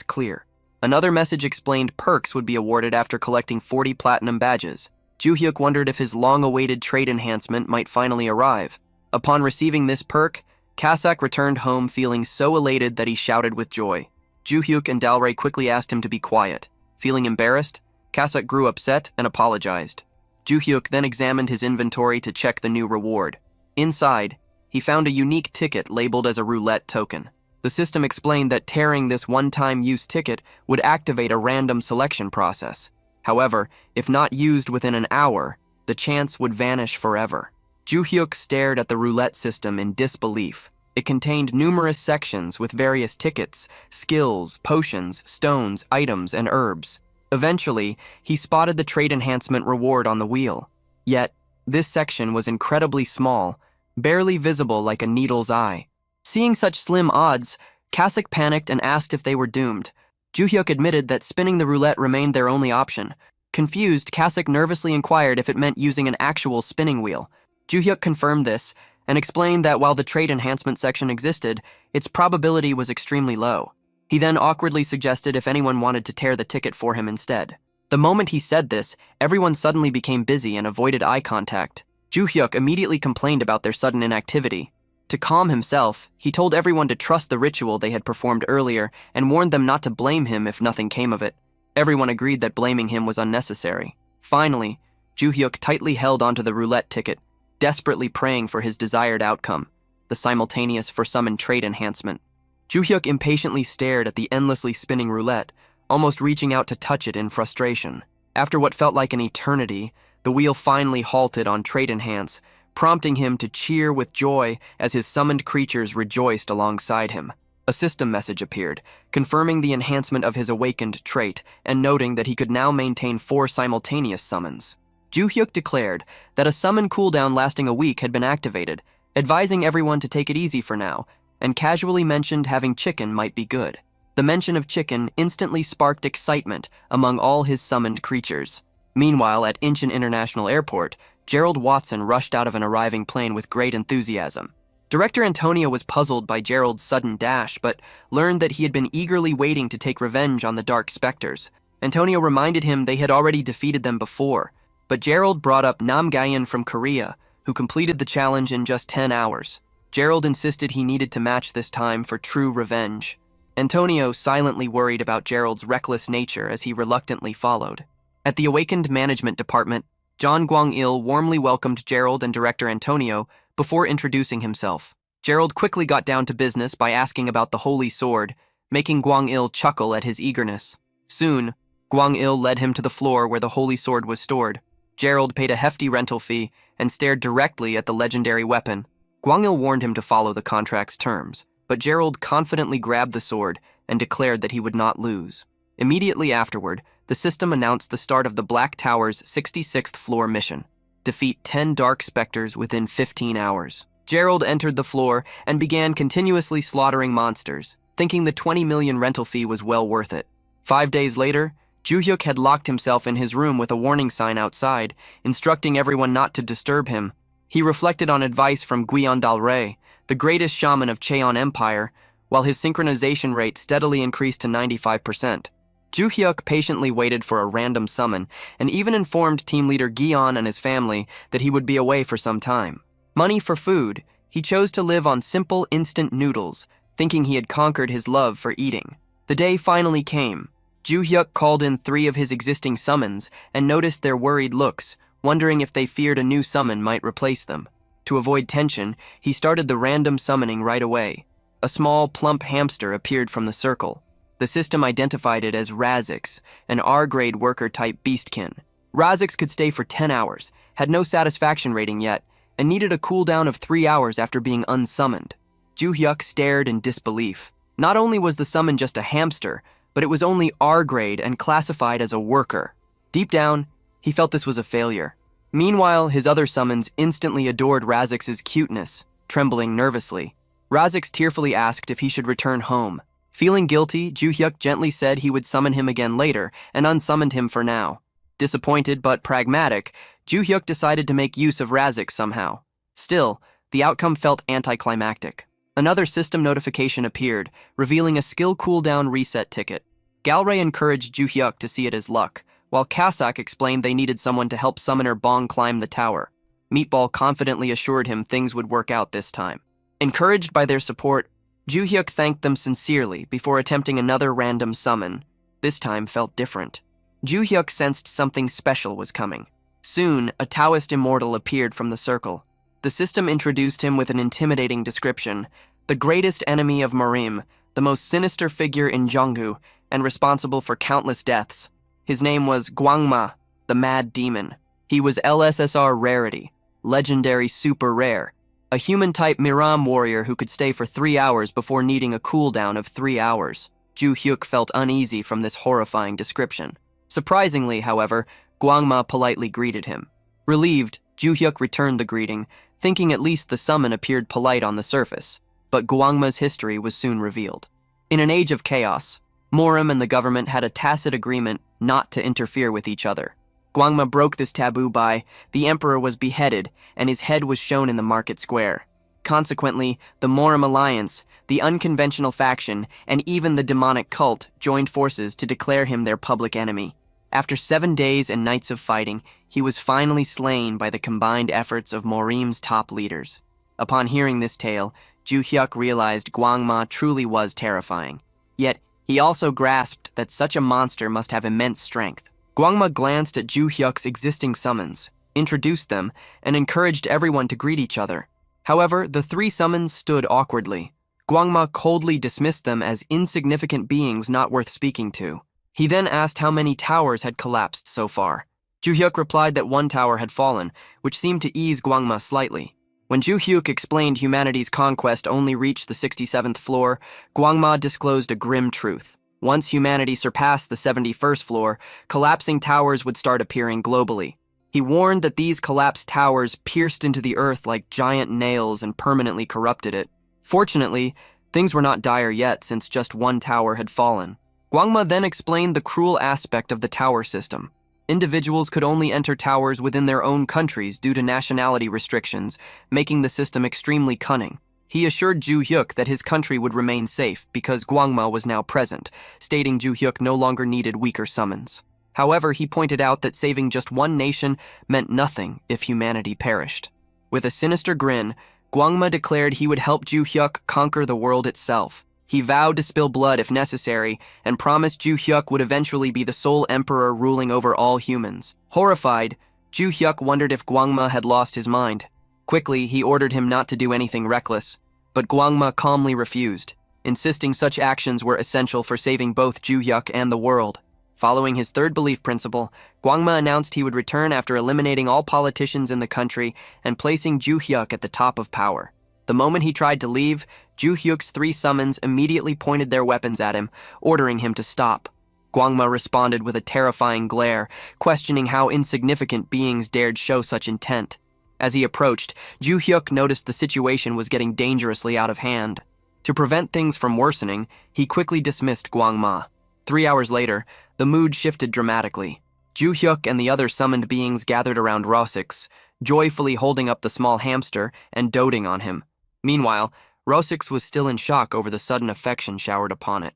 clear. Another message explained perks would be awarded after collecting 40 platinum badges. Ju-hyuk wondered if his long-awaited trait enhancement might finally arrive. Upon receiving this perk, Kasak returned home feeling so elated that he shouted with joy. Ju-hyuk and Dalray quickly asked him to be quiet. Feeling embarrassed, Kasak grew upset and apologized. Ju-hyuk then examined his inventory to check the new reward. Inside, he found a unique ticket labeled as a roulette token. The system explained that tearing this one-time use ticket would activate a random selection process. However, if not used within an hour, the chance would vanish forever. Ju-hyuk stared at the roulette system in disbelief. It contained numerous sections with various tickets, skills, potions, stones, items, and herbs. Eventually, he spotted the trait enhancement reward on the wheel. Yet, this section was incredibly small, barely visible like a needle's eye. Seeing such slim odds, Kasak panicked and asked if they were doomed. Ju-hyuk admitted that spinning the roulette remained their only option. Confused, Kasak nervously inquired if it meant using an actual spinning wheel. Ju-hyuk confirmed this and explained that while the trait enhancement section existed, its probability was extremely low. He then awkwardly suggested if anyone wanted to tear the ticket for him instead. The moment he said this, everyone suddenly became busy and avoided eye contact. Ju-hyuk immediately complained about their sudden inactivity. To calm himself, he told everyone to trust the ritual they had performed earlier and warned them not to blame him if nothing came of it. Everyone agreed that blaming him was unnecessary. Finally, Ju-hyuk tightly held onto the roulette ticket, desperately praying for his desired outcome, the simultaneous for-summon trait enhancement. Ju-hyuk impatiently stared at the endlessly spinning roulette, almost reaching out to touch it in frustration. After what felt like an eternity, the wheel finally halted on trait enhance, prompting him to cheer with joy as his summoned creatures rejoiced alongside him. A system message appeared, confirming the enhancement of his awakened trait and noting that he could now maintain 4 simultaneous summons. Ju-hyuk declared that a summon cooldown lasting a week had been activated, advising everyone to take it easy for now, and casually mentioned having chicken might be good. The mention of chicken instantly sparked excitement among all his summoned creatures. Meanwhile, at Incheon International Airport, Gerald Watson rushed out of an arriving plane with great enthusiasm. Director Antonio was puzzled by Gerald's sudden dash, but learned that he had been eagerly waiting to take revenge on the Dark Specters. Antonio reminded him they had already defeated them before, but Gerald brought up Nam Gayan from Korea, who completed the challenge in just 10 hours. Gerald insisted he needed to match this time for true revenge. Antonio silently worried about Gerald's reckless nature as he reluctantly followed. At the Awakened Management Department, John Gwang-il warmly welcomed Gerald and Director Antonio before introducing himself. Gerald quickly got down to business by asking about the Holy Sword, making Gwang-il chuckle at his eagerness. Soon, Gwang-il led him to the floor where the Holy Sword was stored. Gerald paid a hefty rental fee and stared directly at the legendary weapon. Gwang-il warned him to follow the contract's terms, but Gerald confidently grabbed the sword and declared that he would not lose. Immediately afterward, the system announced the start of the Black Tower's 66th floor mission: defeat 10 Dark Specters within 15 hours. Gerald entered the floor and began continuously slaughtering monsters, thinking the 20 million rental fee was well worth it. 5 days later, Ju-hyuk had locked himself in his room with a warning sign outside, instructing everyone not to disturb him. He reflected on advice from Guion Dalray, the greatest shaman of Cheon Empire, while his synchronization rate steadily increased to 95%. Ju-hyuk patiently waited for a random summon and even informed team leader Guion and his family that he would be away for some time. Money for food, he chose to live on simple instant noodles, thinking he had conquered his love for eating. The day finally came. Ju-hyuk called in 3 of his existing summons and noticed their worried looks, wondering if they feared a new summon might replace them. To avoid tension, he started the random summoning right away. A small, plump hamster appeared from the circle. The system identified it as Razix, an R-grade worker-type beastkin. Razix could stay for 10 hours, had no satisfaction rating yet, and needed a cooldown of 3 hours after being unsummoned. Ju-hyuk stared in disbelief. Not only was the summon just a hamster, but it was only R-grade and classified as a worker. Deep down, he felt this was a failure. Meanwhile, his other summons instantly adored Razix's cuteness, trembling nervously. Razix tearfully asked if he should return home. Feeling guilty, Ju-hyuk gently said he would summon him again later and unsummoned him for now. Disappointed but pragmatic, Ju-hyuk decided to make use of Razix somehow. Still, the outcome felt anticlimactic. Another system notification appeared, revealing a skill cooldown reset ticket. Galray encouraged Ju-hyuk to see it as luck, while Kasak explained they needed someone to help summoner Bong climb the tower. Meatball confidently assured him things would work out this time. Encouraged by their support, Ju-hyuk thanked them sincerely before attempting another random summon. This time felt different. Ju-hyuk sensed something special was coming. Soon, a Taoist immortal appeared from the circle. The system introduced him with an intimidating description: the greatest enemy of Marim, the most sinister figure in Jonggu, and responsible for countless deaths. His name was Gwangma, the Mad Demon. He was LSSR rarity, legendary super rare, a human-type Miram warrior who could stay for 3 hours before needing a cooldown of 3 hours. Ju-hyuk felt uneasy from this horrifying description. Surprisingly, however, Gwangma politely greeted him. Relieved, Ju-hyuk returned the greeting, thinking at least the summon appeared polite on the surface. But Gwangma's history was soon revealed. In an age of chaos, Morim and the government had a tacit agreement not to interfere with each other. Gwangma broke this taboo by the emperor was beheaded and his head was shown in the market square. Consequently, the Morim alliance, the unconventional faction, and even the demonic cult joined forces to declare him their public enemy. After 7 days and nights of fighting, he was finally slain by the combined efforts of Morim's top leaders. Upon hearing this tale, Ju-hyuk realized Gwangma truly was terrifying. Yet, he also grasped that such a monster must have immense strength. Gwangma glanced at Ju-hyuk's existing summons, introduced them, and encouraged everyone to greet each other. However, the 3 summons stood awkwardly. Gwangma coldly dismissed them as insignificant beings not worth speaking to. He then asked how many towers had collapsed so far. Ju-hyuk replied that 1 tower had fallen, which seemed to ease Gwangma slightly. When Ju-hyuk explained humanity's conquest only reached the 67th floor, Gwangma disclosed a grim truth. Once humanity surpassed the 71st floor, collapsing towers would start appearing globally. He warned that these collapsed towers pierced into the earth like giant nails and permanently corrupted it. Fortunately, things were not dire yet since just 1 tower had fallen. Gwangma then explained the cruel aspect of the tower system. Individuals could only enter towers within their own countries due to nationality restrictions, making the system extremely cunning. He assured Ju-hyuk that his country would remain safe because Gwangma was now present, stating Ju-hyuk no longer needed weaker summons. However, he pointed out that saving just 1 nation meant nothing if humanity perished. With a sinister grin, Gwangma declared he would help Ju-hyuk conquer the world itself. He vowed to spill blood if necessary, and promised Ju-hyuk would eventually be the sole emperor ruling over all humans. Horrified, Ju-hyuk wondered if Gwangma had lost his mind. Quickly, he ordered him not to do anything reckless, but Gwangma calmly refused, insisting such actions were essential for saving both Ju-hyuk and the world. Following his 3rd belief principle, Gwangma announced he would return after eliminating all politicians in the country and placing Ju-hyuk at the top of power. The moment he tried to leave, Ju-hyuk's 3 summons immediately pointed their weapons at him, ordering him to stop. Gwangma responded with a terrifying glare, questioning how insignificant beings dared show such intent. As he approached, Ju-hyuk noticed the situation was getting dangerously out of hand. To prevent things from worsening, he quickly dismissed Gwangma. 3 hours later, the mood shifted dramatically. Ju-hyuk and the other summoned beings gathered around Rosix, joyfully holding up the small hamster and doting on him. Meanwhile, Rosix was still in shock over the sudden affection showered upon it.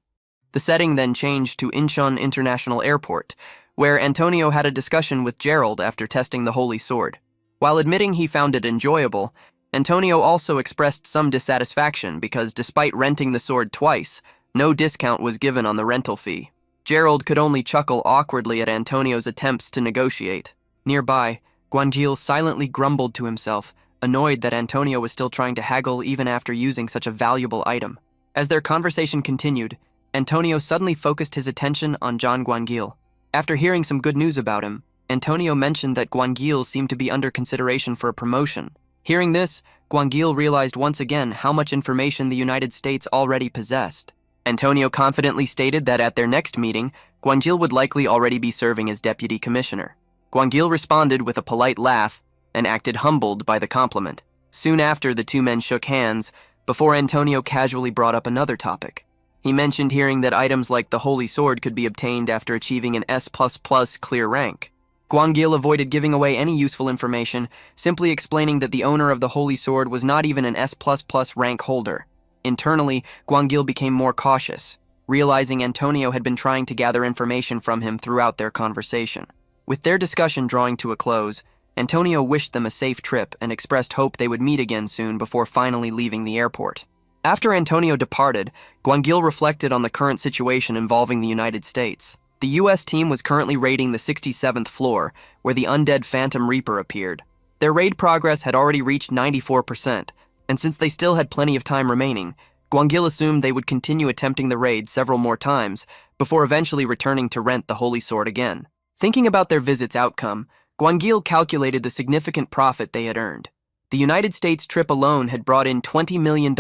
The setting then changed to Incheon International Airport, where Antonio had a discussion with Gerald after testing the Holy Sword. While admitting he found it enjoyable, Antonio also expressed some dissatisfaction because despite renting the sword twice, no discount was given on the rental fee. Gerald could only chuckle awkwardly at Antonio's attempts to negotiate. Nearby, Guangil silently grumbled to himself, annoyed that Antonio was still trying to haggle even after using such a valuable item. As their conversation continued, Antonio suddenly focused his attention on John Guangil. After hearing some good news about him, Antonio mentioned that Guangil seemed to be under consideration for a promotion. Hearing this, Guangil realized once again how much information the United States already possessed. Antonio confidently stated that at their next meeting, Guangil would likely already be serving as deputy commissioner. Guangil responded with a polite laugh and acted humbled by the compliment. Soon after, the two men shook hands before Antonio casually brought up another topic. He mentioned hearing that items like the Holy Sword could be obtained after achieving an S++ clear rank. Guangil avoided giving away any useful information, simply explaining that the owner of the Holy Sword was not even an S++ rank holder. Internally, Guangil became more cautious, realizing Antonio had been trying to gather information from him throughout their conversation. With their discussion drawing to a close, Antonio wished them a safe trip and expressed hope they would meet again soon before finally leaving the airport. After Antonio departed, Guangil reflected on the current situation involving the United States. The U.S. team was currently raiding the 67th floor, where the undead Phantom Reaper appeared. Their raid progress had already reached 94%, and since they still had plenty of time remaining, Guangil assumed they would continue attempting the raid several more times before eventually returning to rent the Holy Sword again. Thinking about their visit's outcome, Guangil calculated the significant profit they had earned. The United States trip alone had brought in $20 million,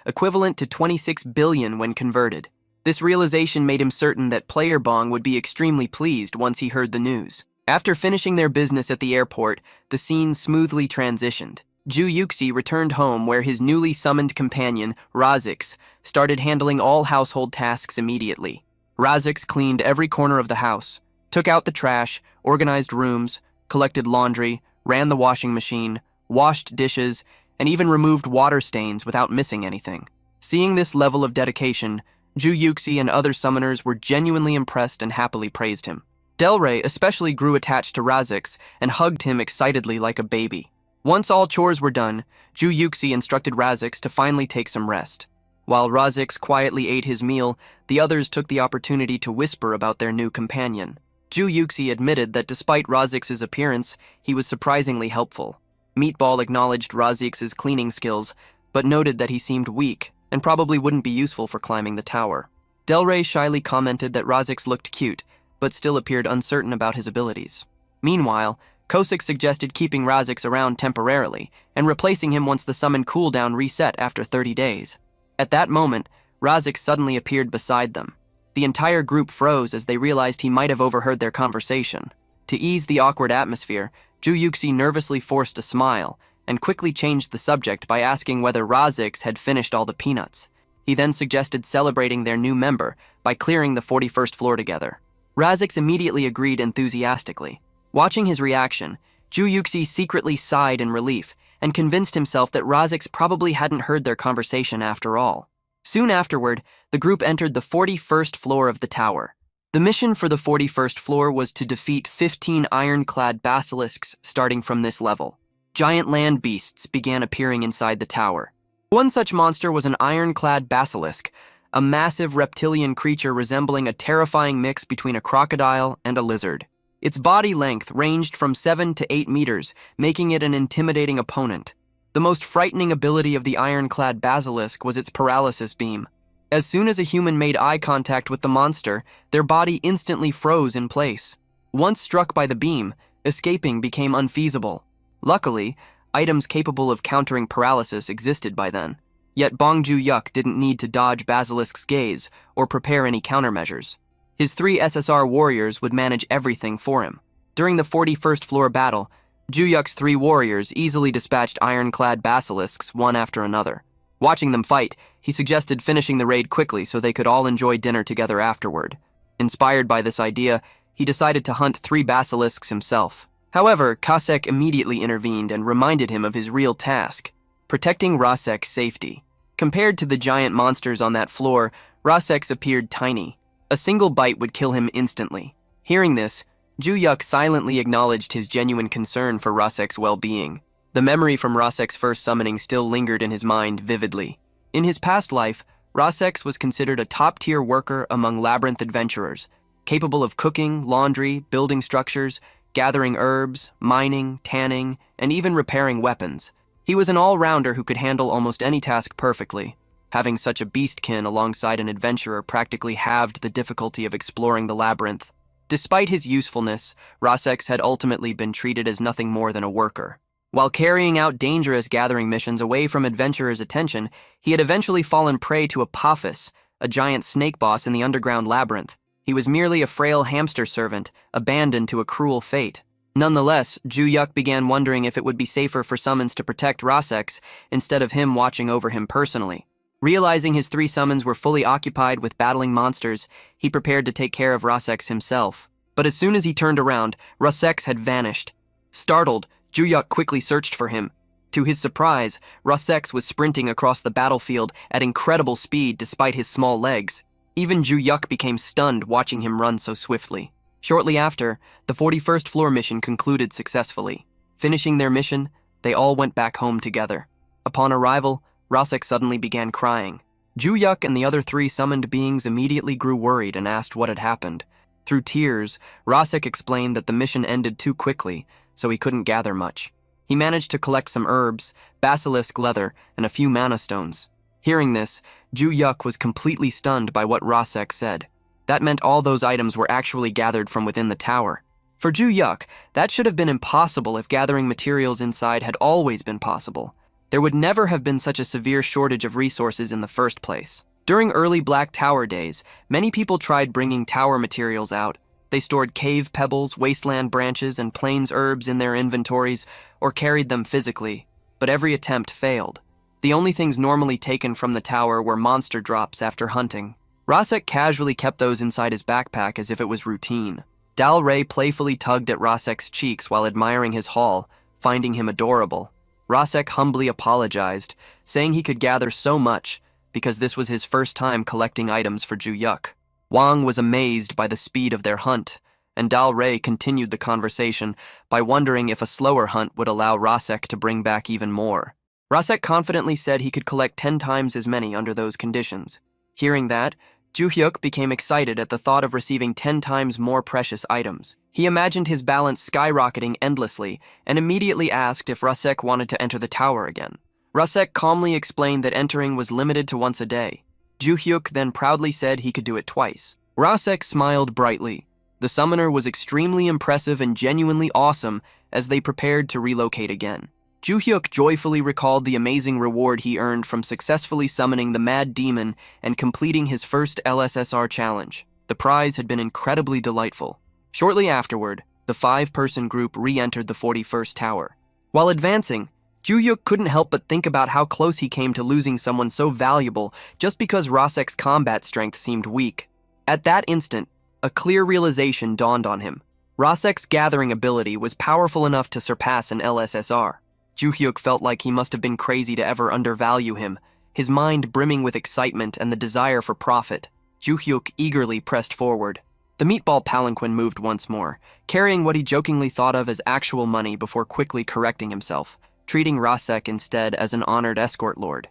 equivalent to $26 billion when converted. This realization made him certain that Player Bong would be extremely pleased once he heard the news. After finishing their business at the airport, the scene smoothly transitioned. Ju Yuxi returned home where his newly summoned companion, Razix, started handling all household tasks immediately. Razix cleaned every corner of the house, took out the trash, organized rooms, collected laundry, ran the washing machine, washed dishes, and even removed water stains without missing anything. Seeing this level of dedication, Ju Yuxi and other summoners were genuinely impressed and happily praised him. Delray especially grew attached to Razix and hugged him excitedly like a baby. Once all chores were done, Ju Yuxi instructed Razix to finally take some rest. While Razix quietly ate his meal, the others took the opportunity to whisper about their new companion. Ju Yuxi admitted that despite Razix's appearance, he was surprisingly helpful. Meatball acknowledged Razix's cleaning skills, but noted that he seemed weak and probably wouldn't be useful for climbing the tower. Delray shyly commented that Razix looked cute, but still appeared uncertain about his abilities. Meanwhile, Kosik suggested keeping Razix around temporarily and replacing him once the summon cooldown reset after 30 days. At that moment, Razix suddenly appeared beside them. The entire group froze as they realized he might have overheard their conversation. To ease the awkward atmosphere, Ju Yuxi nervously forced a smile and quickly changed the subject by asking whether Razix had finished all the peanuts. He then suggested celebrating their new member by clearing the 41st floor together. Razix immediately agreed enthusiastically. Watching his reaction, Ju Yuxi secretly sighed in relief and convinced himself that Razix probably hadn't heard their conversation after all. Soon afterward, the group entered the 41st floor of the tower. The mission for the 41st floor was to defeat 15 ironclad basilisks starting from this level. Giant land beasts began appearing inside the tower. One such monster was an ironclad basilisk, a massive reptilian creature resembling a terrifying mix between a crocodile and a lizard. Its body length ranged from 7 to 8 meters, making it an intimidating opponent. The most frightening ability of the ironclad basilisk was its paralysis beam. As soon as a human made eye contact with the monster, their body instantly froze in place. Once struck by the beam, escaping became unfeasible. Luckily, items capable of countering paralysis existed by then. Yet Bong Ju-yuk didn't need to dodge Basilisk's gaze or prepare any countermeasures. His 3 SSR warriors would manage everything for him. During the 41st floor battle, Ju-yuk's 3 warriors easily dispatched ironclad basilisks one after another. Watching them fight, he suggested finishing the raid quickly so they could all enjoy dinner together afterward. Inspired by this idea, he decided to hunt 3 basilisks himself. However, Kasek immediately intervened and reminded him of his real task, protecting Rasek's safety. Compared to the giant monsters on that floor, Rasek's appeared tiny. A single bite would kill him instantly. Hearing this, Ju-yuk silently acknowledged his genuine concern for Rasek's well-being. The memory from Rasek's first summoning still lingered in his mind vividly. In his past life, Rasek was considered a top-tier worker among labyrinth adventurers, capable of cooking, laundry, building structures, gathering herbs, mining, tanning, and even repairing weapons. He was an all-rounder who could handle almost any task perfectly. Having such a beastkin alongside an adventurer practically halved the difficulty of exploring the labyrinth. Despite his usefulness, Rossex had ultimately been treated as nothing more than a worker. While carrying out dangerous gathering missions away from adventurers' attention, he had eventually fallen prey to Apophis, a giant snake boss in the underground labyrinth. He was merely a frail hamster servant, abandoned to a cruel fate. Nonetheless, Ju-yuk began wondering if it would be safer for summons to protect Rossex instead of him watching over him personally. Realizing his 3 summons were fully occupied with battling monsters, he prepared to take care of Rossex himself. But as soon as he turned around, Rossex had vanished. Startled, Ju-yuk quickly searched for him. To his surprise, Rossex was sprinting across the battlefield at incredible speed despite his small legs. Even Ju-yuk became stunned watching him run so swiftly. Shortly after, the 41st floor mission concluded successfully. Finishing their mission, they all went back home together. Upon arrival, Rossex suddenly began crying. Ju-yuk and the other 3 summoned beings immediately grew worried and asked what had happened. Through tears, Rossex explained that the mission ended too quickly, so he couldn't gather much. He managed to collect some herbs, basilisk leather, and a few mana stones. Hearing this, Ju-yuk was completely stunned by what Rossex said. That meant all those items were actually gathered from within the tower. For Ju-yuk, that should have been impossible if gathering materials inside had always been possible. There would never have been such a severe shortage of resources in the first place. During early Black Tower days, many people tried bringing tower materials out. They stored cave pebbles, wasteland branches, and plains herbs in their inventories, or carried them physically, but every attempt failed. The only things normally taken from the tower were monster drops after hunting. Rossex casually kept those inside his backpack as if it was routine. Dal Rey playfully tugged at Rossex's cheeks while admiring his haul, finding him adorable. Rossex humbly apologized, saying he could gather so much because this was his first time collecting items for Ju-yuk. Wang was amazed by the speed of their hunt, and Dal Rey continued the conversation by wondering if a slower hunt would allow Rossex to bring back even more. Rossex confidently said he could collect 10 times as many under those conditions. Hearing that, Ju-hyuk became excited at the thought of receiving 10 times more precious items. He imagined his balance skyrocketing endlessly and immediately asked if Rossex wanted to enter the tower again. Rossex calmly explained that entering was limited to once a day. Ju-hyuk then proudly said he could do it twice. Rossex smiled brightly. The summoner was extremely impressive and genuinely awesome as they prepared to relocate again. Ju-hyuk joyfully recalled the amazing reward he earned from successfully summoning the Mad Demon and completing his first LSSR challenge. The prize had been incredibly delightful. Shortly afterward, the 5-person group re-entered the 41st tower. While advancing, Ju-hyuk couldn't help but think about how close he came to losing someone so valuable just because Rossex's combat strength seemed weak. At that instant, a clear realization dawned on him. Rossex's gathering ability was powerful enough to surpass an LSSR. Ju-hyuk felt like he must have been crazy to ever undervalue him, his mind brimming with excitement and the desire for profit. Ju-hyuk eagerly pressed forward. The meatball palanquin moved once more, carrying what he jokingly thought of as actual money before quickly correcting himself, treating Rossex instead as an honored escort lord.